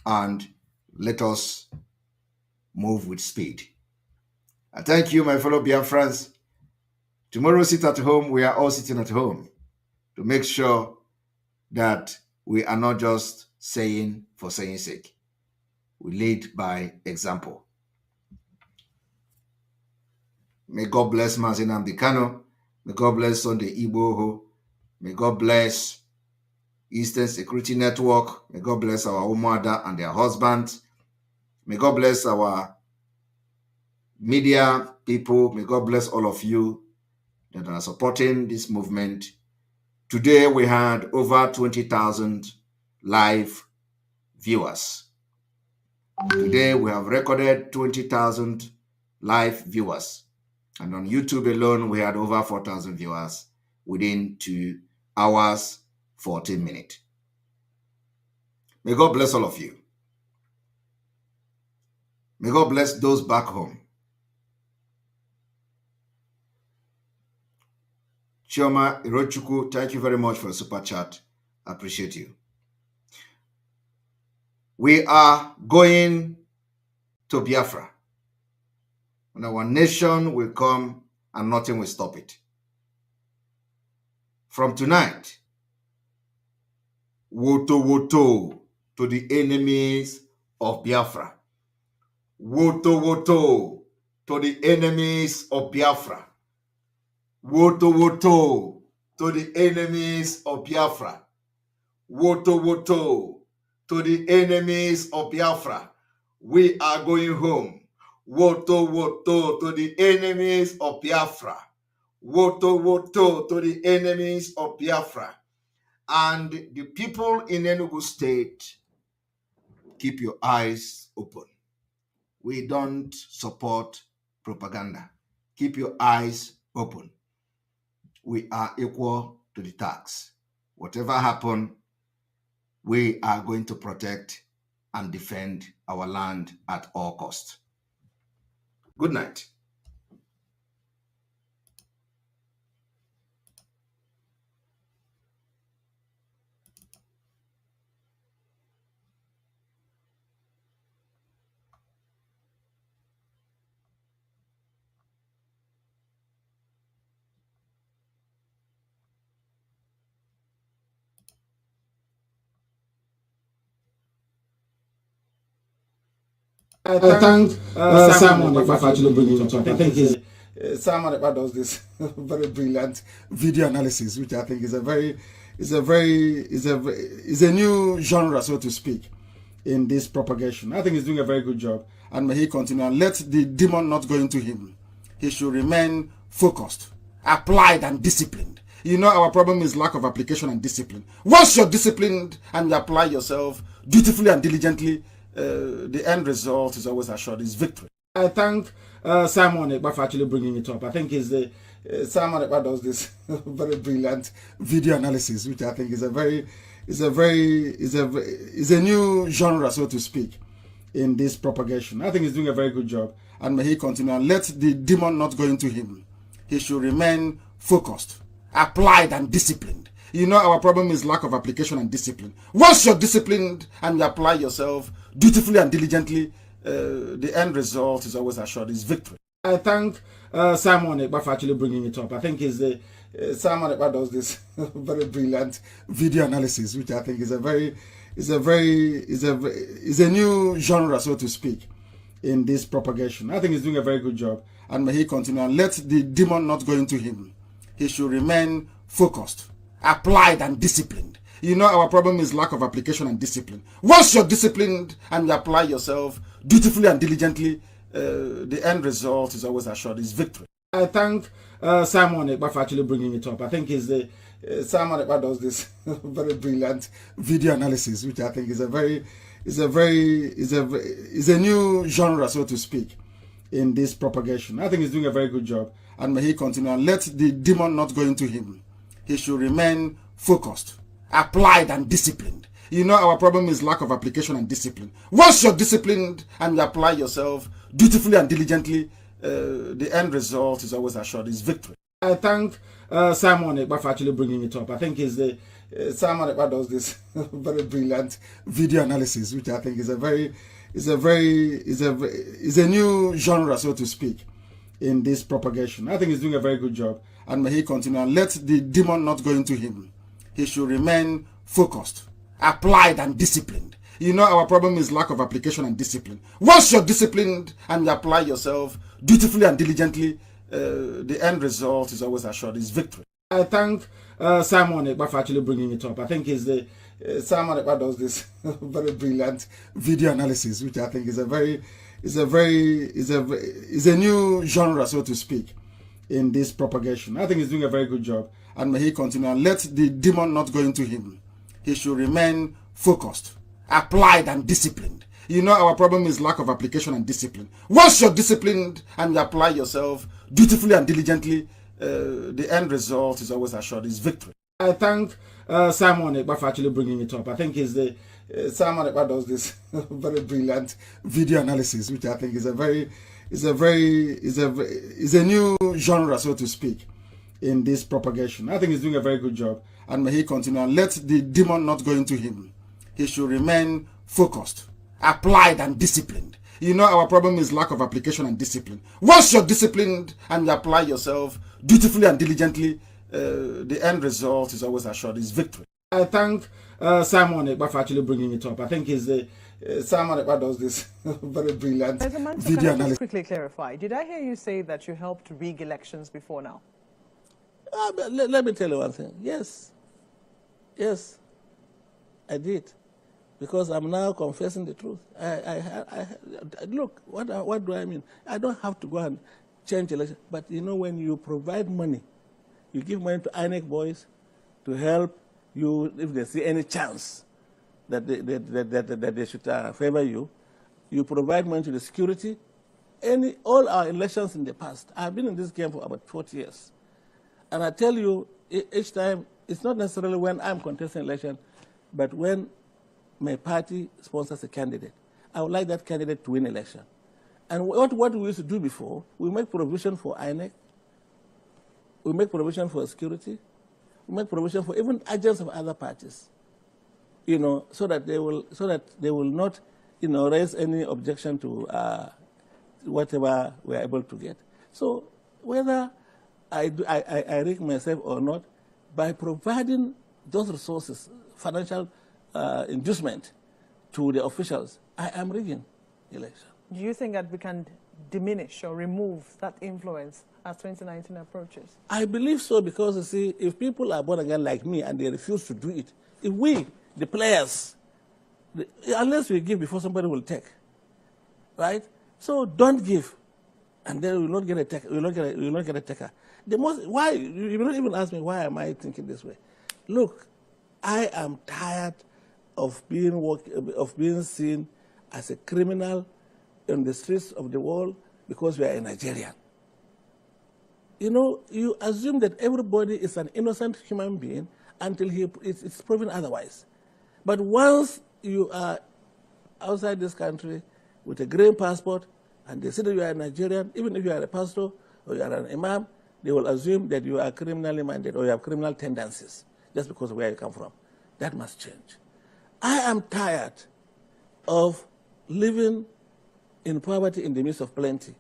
and let us move with speed. I thank you, my fellow Biafrans. Tomorrow, sit at home. We are all sitting at home to make sure that we are not just saying for saying's sake. We lead by example. May God bless Mazi Nnamdi Kanu. May God bless Sunday Igboho. May God bless Eastern Security Network. May God bless our Umuada and their husbands. May God bless our media people. May God bless all of you that are supporting this movement. Today we had over 20,000 live viewers. Today we have recorded 20,000 live viewers. And on YouTube alone, we had over 4,000 viewers within 2 hours, 14 minutes. May God bless all of you. May God bless those back home. Chioma Irochukwu, thank you very much for the super chat. I appreciate you. We are going to Biafra. And our nation will come and nothing will stop it. From tonight, woto woto to the enemies of Biafra. Woto woto to the enemies of Biafra. Woto woto to the enemies of Biafra. Woto woto to the enemies of Biafra. We are going home. Woto woto to the enemies of Biafra. Woto woto to the enemies of Biafra. And the people in Enugu State, keep your eyes open. We don't support propaganda. Keep your eyes open. We are equal to the tax. Whatever happens, we are going to protect and defend our land at all costs. Good night. I thank Simon Ekpa for actually bringing it up. I think Simon Ekpa does this very brilliant video analysis, which I think is a new genre, so to speak, in this propagation. I think he's doing a very good job, and may he continue and let the demon not go into him. He should remain focused, applied, and disciplined. You know, our problem is lack of application and discipline. Once you're disciplined and you apply yourself dutifully and diligently, the end result is always assured, is victory. I thank Simon Ekpa for actually bringing it up. I think Simon Ekpa does this very brilliant video analysis, which I think is a new genre, so to speak, in this propagation. I think he's doing a very good job, and may he continue and let the demon not go into him. He should remain focused, applied, and disciplined. You know, our problem is lack of application and discipline. Once you're disciplined and you apply yourself dutifully and diligently, the end result is always assured, is victory. I thank Simon Ekpa for actually bringing it up. I think Simon Ekpa does this very brilliant video analysis, which I think is a new genre, so to speak, in this propagation. I think he's doing a very good job, and may he continue and let the demon not go into him. He should remain focused, applied, and disciplined. You know, our problem is lack of application and discipline. Once you're disciplined and you apply yourself dutifully and diligently, the end result is always assured, is victory. I thank Simon Ekpa for actually bringing it up. I think Simon Ekpa does this very brilliant video analysis, which I think is a new genre, so to speak, in this propagation. I think he's doing a very good job, and may he continue and let the demon not go into him. He should remain focused, applied, and disciplined. You know, our problem is lack of application and discipline. Once you're disciplined and you apply yourself dutifully and diligently, the end result is always assured, is victory. I thank Simon Ekpa for actually bringing it up. I think Simon Ekpa does this very brilliant video analysis, which I think is a new genre, so to speak, in this propagation. I think he's doing a very good job, and may he continue and let the demon not go into him. He should remain focused, applied, and disciplined. You know, our problem is lack of application and discipline. Once you're disciplined and you apply yourself dutifully and diligently, the end result is always assured, is victory. I thank Simon Ekpa for actually bringing it up. I think Simon Ekpa does this very brilliant video analysis, which I think is a new genre, so to speak, in this propagation. I think he's doing a very good job, and may he continue and let the demon not go into him. He should remain focused, applied, and disciplined. You know, our problem is lack of application and discipline. Once you're disciplined and you apply yourself dutifully and diligently, the end result is always assured, is victory. I thank Simon Ekpa for actually bringing it up. I think Simon Ekpa does this very brilliant video analysis, which I think is a new genre, so to speak, in this propagation. I think he's doing a very good job, and may he continue and let the demon not go into him. He should remain focused, applied, and disciplined. You know, our problem is lack of application and discipline. Once you're disciplined and you apply yourself dutifully and diligently, the end result is always assured, is victory. I thank Simon Ekpa for actually bringing it up. I think Simon Ekpa does this very brilliant video analysis. Quickly clarify. Did I hear you say that you helped rig elections before now? Let me tell you one thing. Yes, I did, because I'm now confessing the truth. Look, what do I mean? I don't have to go and change election, but you know, when you provide money, you give money to INEC boys to help you if they see any chance that they should favor you. You provide money to the security. All our elections in the past, I've been in this game for about 40 years. And I tell you, each time, it's not necessarily when I'm contesting election, but when my party sponsors a candidate. I would like that candidate to win election. And what we used to do before, we make provision for INEC, we make provision for security, we make provision for even agents of other parties, you know, so that they will not, you know, raise any objection to whatever we are able to get. So whether I rig myself or not, by providing those resources, financial inducement to the officials, I am rigging election. Do you think that we can diminish or remove that influence as 2019 approaches? I believe so, because you see, if people are born again like me and they refuse to do it, if we, the players, unless we give before somebody will take, right? So don't give, and then we will not get a taker. We will not get a taker. The most, why, you will not even ask me why am I thinking this way. Look, I am tired of being seen as a criminal in the streets of the world because we are a Nigerian. You know, you assume that everybody is an innocent human being until it's proven otherwise. But once you are outside this country with a green passport and they see that you are a Nigerian, even if you are a pastor or you are an imam, they will assume that you are criminally minded or you have criminal tendencies just because of where you come from. That must change. I am tired of living in poverty in the midst of plenty.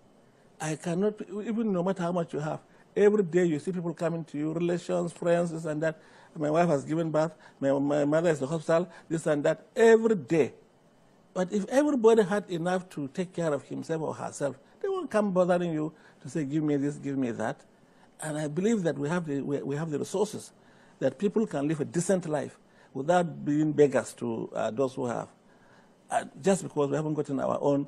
I cannot, even no matter how much you have, every day you see people coming to you, relations, friends, this and that. My wife has given birth, my mother is in the hospital, this and that, every day. But if everybody had enough to take care of himself or herself, they won't come bothering you to say, give me this, give me that. And I believe that we have the resources that people can live a decent life without being beggars to those who have, just because we haven't gotten our own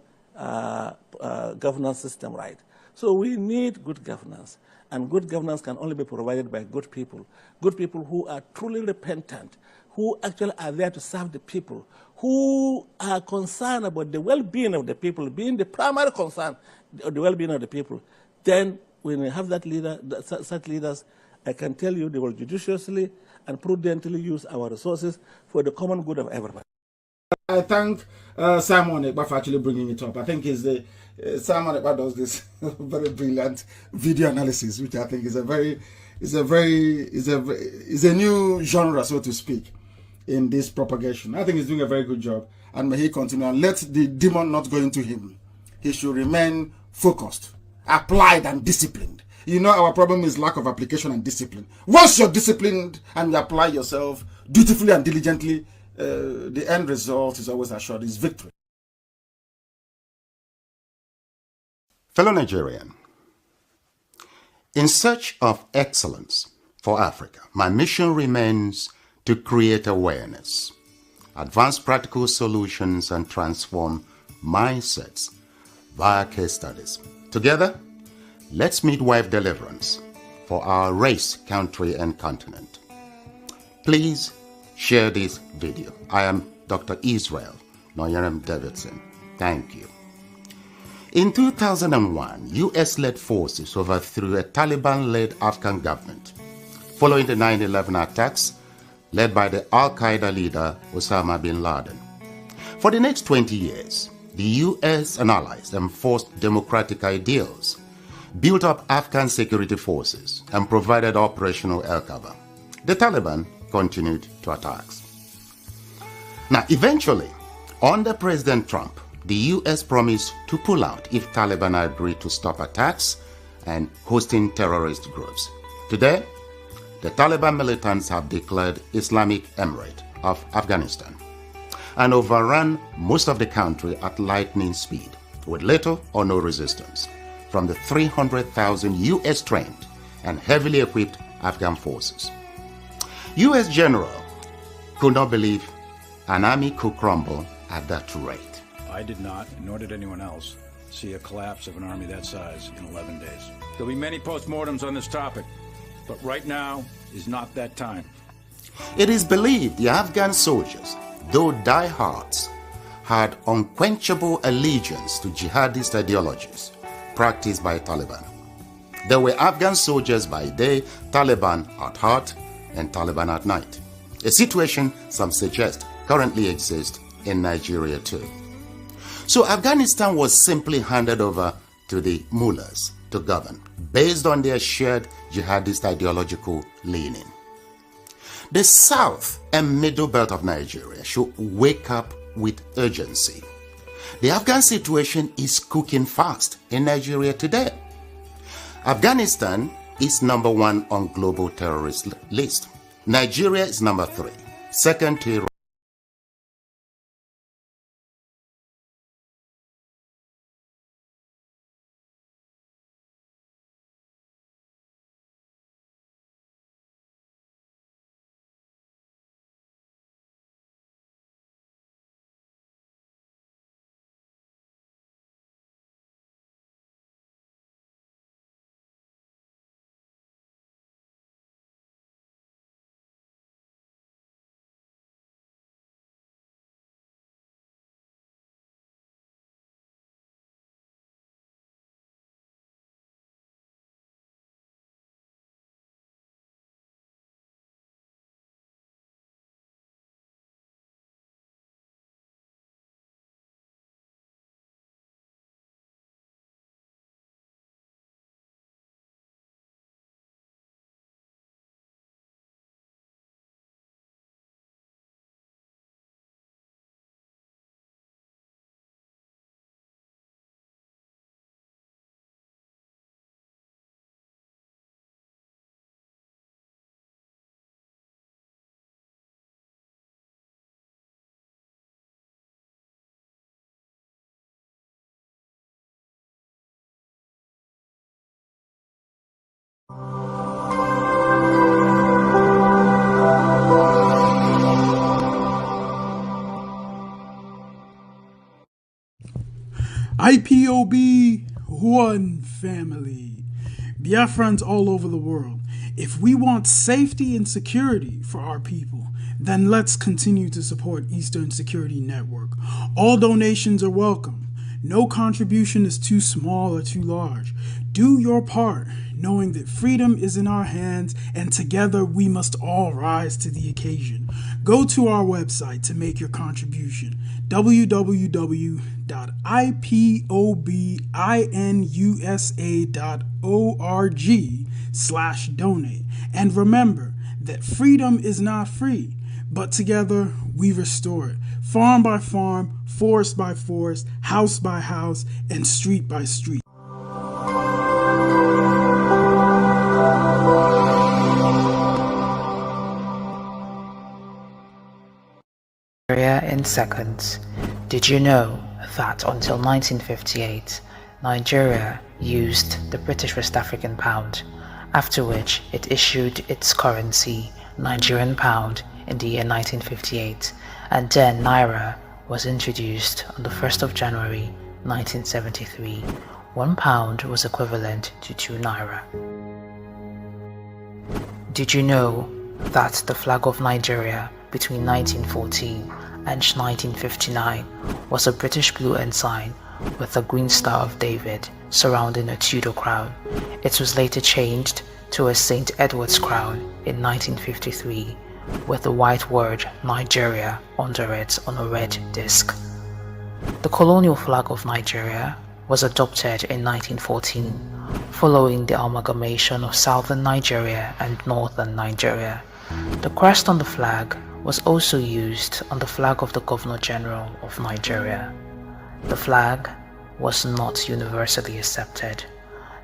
governance system right. So we need good governance, and good governance can only be provided by good people who are truly repentant, who actually are there to serve the people, who are concerned about the well-being of the people, being the primary concern of the well-being of the people. Then when we have such leaders, I can tell you they will judiciously and prudently use our resources for the common good of everybody. I thank Simon Ekpa for actually bringing it up. I think Simon Ekpa does this very brilliant video analysis, which I think is a new genre, so to speak, in this propagation. I think he's doing a very good job, and may he continue and let the demon not go into him. He should remain focused, applied, and disciplined. You know, our problem is lack of application and discipline. Once you're disciplined and you apply yourself dutifully and diligently, the end result is always assured, is victory. Fellow Nigerian, in search of excellence for Africa, my mission remains to create awareness, advance practical solutions, and transform mindsets via case studies. Together, let's midwife deliverance for our race, country, and continent. Please share this video. I am Dr. Israel Noyerem Davidson. Thank you. In 2001, US-led forces overthrew a Taliban-led Afghan government following the 9/11 attacks led by the Al-Qaeda leader Osama bin Laden. For the next 20 years, the US and allies enforced democratic ideals, built up Afghan security forces, and provided operational air cover. The Taliban continued to attacks. Now, eventually, under President Trump, the US promised to pull out if Taliban agreed to stop attacks and hosting terrorist groups. Today, the Taliban militants have declared Islamic Emirate of Afghanistan and overrun most of the country at lightning speed with little or no resistance from the 300,000 US trained and heavily equipped Afghan forces. US general could not believe an army could crumble at that rate. I did not, nor did anyone else, see a collapse of an army that size in 11 days. There'll be many postmortems on this topic, but right now is not that time. It is believed the Afghan soldiers, though diehards, had unquenchable allegiance to jihadist ideologies practiced by Taliban. There were Afghan soldiers by day, Taliban at heart, and Taliban at night. A situation some suggest currently exists in Nigeria too. So Afghanistan was simply handed over to the mullahs to govern based on their shared jihadist ideological leaning. The south and middle belt of Nigeria should wake up with urgency. The Afghan situation is cooking fast in Nigeria today. Afghanistan is #1 on global terrorist list. Nigeria is #3, second to Iran. IPOB, one family. Biafrans all over the world, if we want safety and security for our people, then let's continue to support Eastern Security Network. All donations are welcome. No contribution is too small or too large. Do your part, knowing that freedom is in our hands and together we must all rise to the occasion. Go to our website to make your contribution, www.ipobinUSA.org/donate. And remember that freedom is not free, but together we restore it. Farm by farm, forest by forest, house by house, and street by street. Nigeria in seconds. Did you know that until 1958, Nigeria used the British West African pound, after which it issued its currency, Nigerian pound, in the year 1958, and then Naira was introduced on the 1st of January 1973. 1 pound was equivalent to 2 Naira. Did you know that the flag of Nigeria between 1914 and 1959 was a British blue ensign with a green Star of David surrounding a Tudor crown? It was later changed to a St. Edward's crown in 1953 with the white word Nigeria under it on a red disc. The colonial flag of Nigeria was adopted in 1914 following the amalgamation of southern Nigeria and northern Nigeria. The crest on the flag was also used on the flag of the Governor General of Nigeria. The flag was not universally accepted.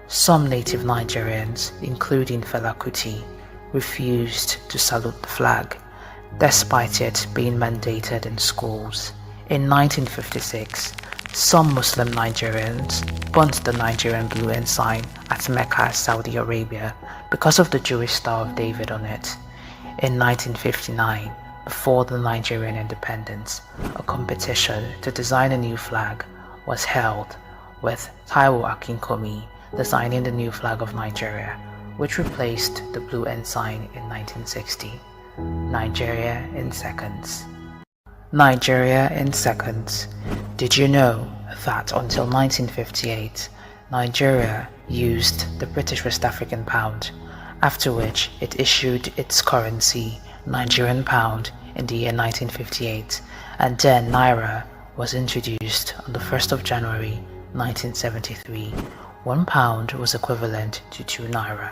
Some native Nigerians, including Fela Kuti, refused to salute the flag, despite it being mandated in schools. In 1956, some Muslim Nigerians burnt the Nigerian blue ensign at Mecca, Saudi Arabia, because of the Jewish Star of David on it. In 1959, before the Nigerian independence, a competition to design a new flag was held, with Taiwo Akinkomi designing the new flag of Nigeria, which replaced the blue ensign in 1960. Nigeria in seconds. Nigeria in seconds. Did you know that until 1958, Nigeria used the British West African pound, after which it issued its currency, Nigerian pound, in the year 1958, and then Naira was introduced on the 1st of January 1973. 1 pound was equivalent to 2 Naira.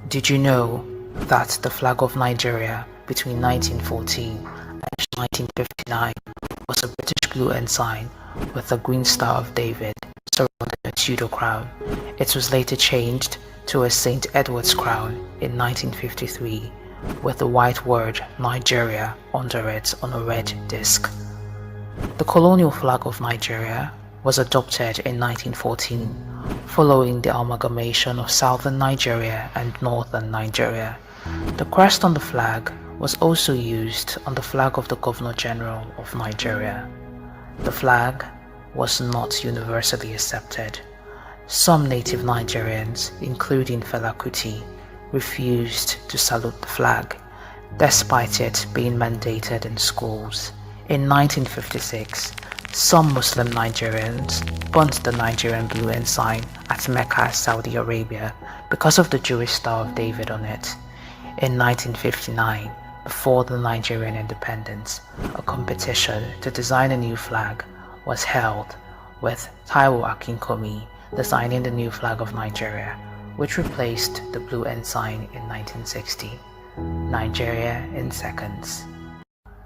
Did you know that the flag of Nigeria between 1914 and 1959 was a British blue ensign with a green Star of David surrounding a Tudor crown? It was later changed to a St. Edward's crown in 1953 with the white word Nigeria under it on a red disc. The colonial flag of Nigeria was adopted in 1914 following the amalgamation of southern Nigeria and northern Nigeria. The crest on the flag was also used on the flag of the Governor General of Nigeria. The flag was not universally accepted. Some native Nigerians, including Fela Kuti, refused to salute the flag, despite it being mandated in schools. In 1956, some Muslim Nigerians burnt the Nigerian blue ensign at Mecca, Saudi Arabia, because of the Jewish Star of David on it. In 1959, before the Nigerian independence, a competition to design a new flag was held, with Taiwo Akinkomi designing the new flag of Nigeria, which replaced the blue ensign in 1960. Nigeria in seconds.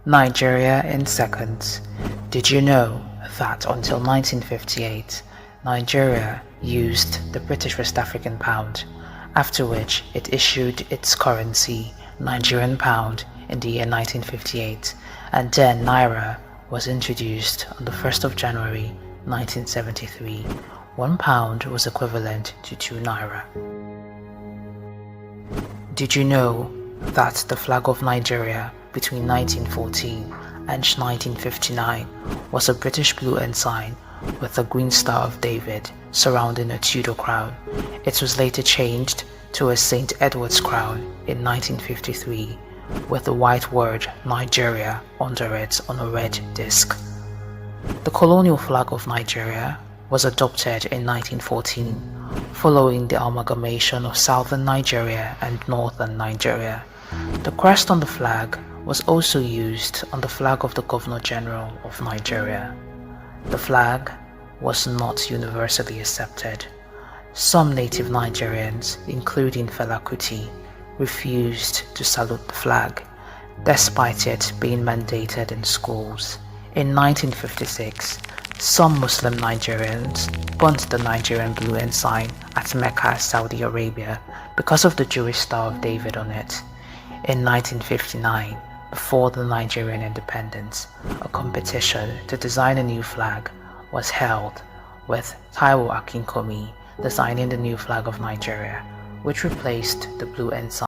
Nigeria in seconds. Did you know that until 1958, Nigeria used the British West African pound, after which it issued its currency, Nigerian pound, in the year 1958, and then Naira was introduced on the 1st of January 1973. 1 pound was equivalent to 2 Naira. Did you know that the flag of Nigeria between 1914 and 1959 was a British blue ensign with a green Star of David surrounding a Tudor crown. It was later changed to a St. Edward's crown in 1953 with the white word Nigeria under it on a red disc. The colonial flag of Nigeria was adopted in 1914 following the amalgamation of southern Nigeria and northern Nigeria. The crest on the flag was also used on the flag of the Governor General of Nigeria. The flag was not universally accepted. Some native Nigerians, including Fela Kuti, refused to salute the flag, despite it being mandated in schools. In 1956, some Muslim Nigerians burnt the Nigerian blue ensign at Mecca, Saudi Arabia, because of the Jewish Star of David on it. In 1959, before the Nigerian independence, a competition to design a new flag was held, with Taiwo Akinkomi designing the new flag of Nigeria, which replaced the blue ensign.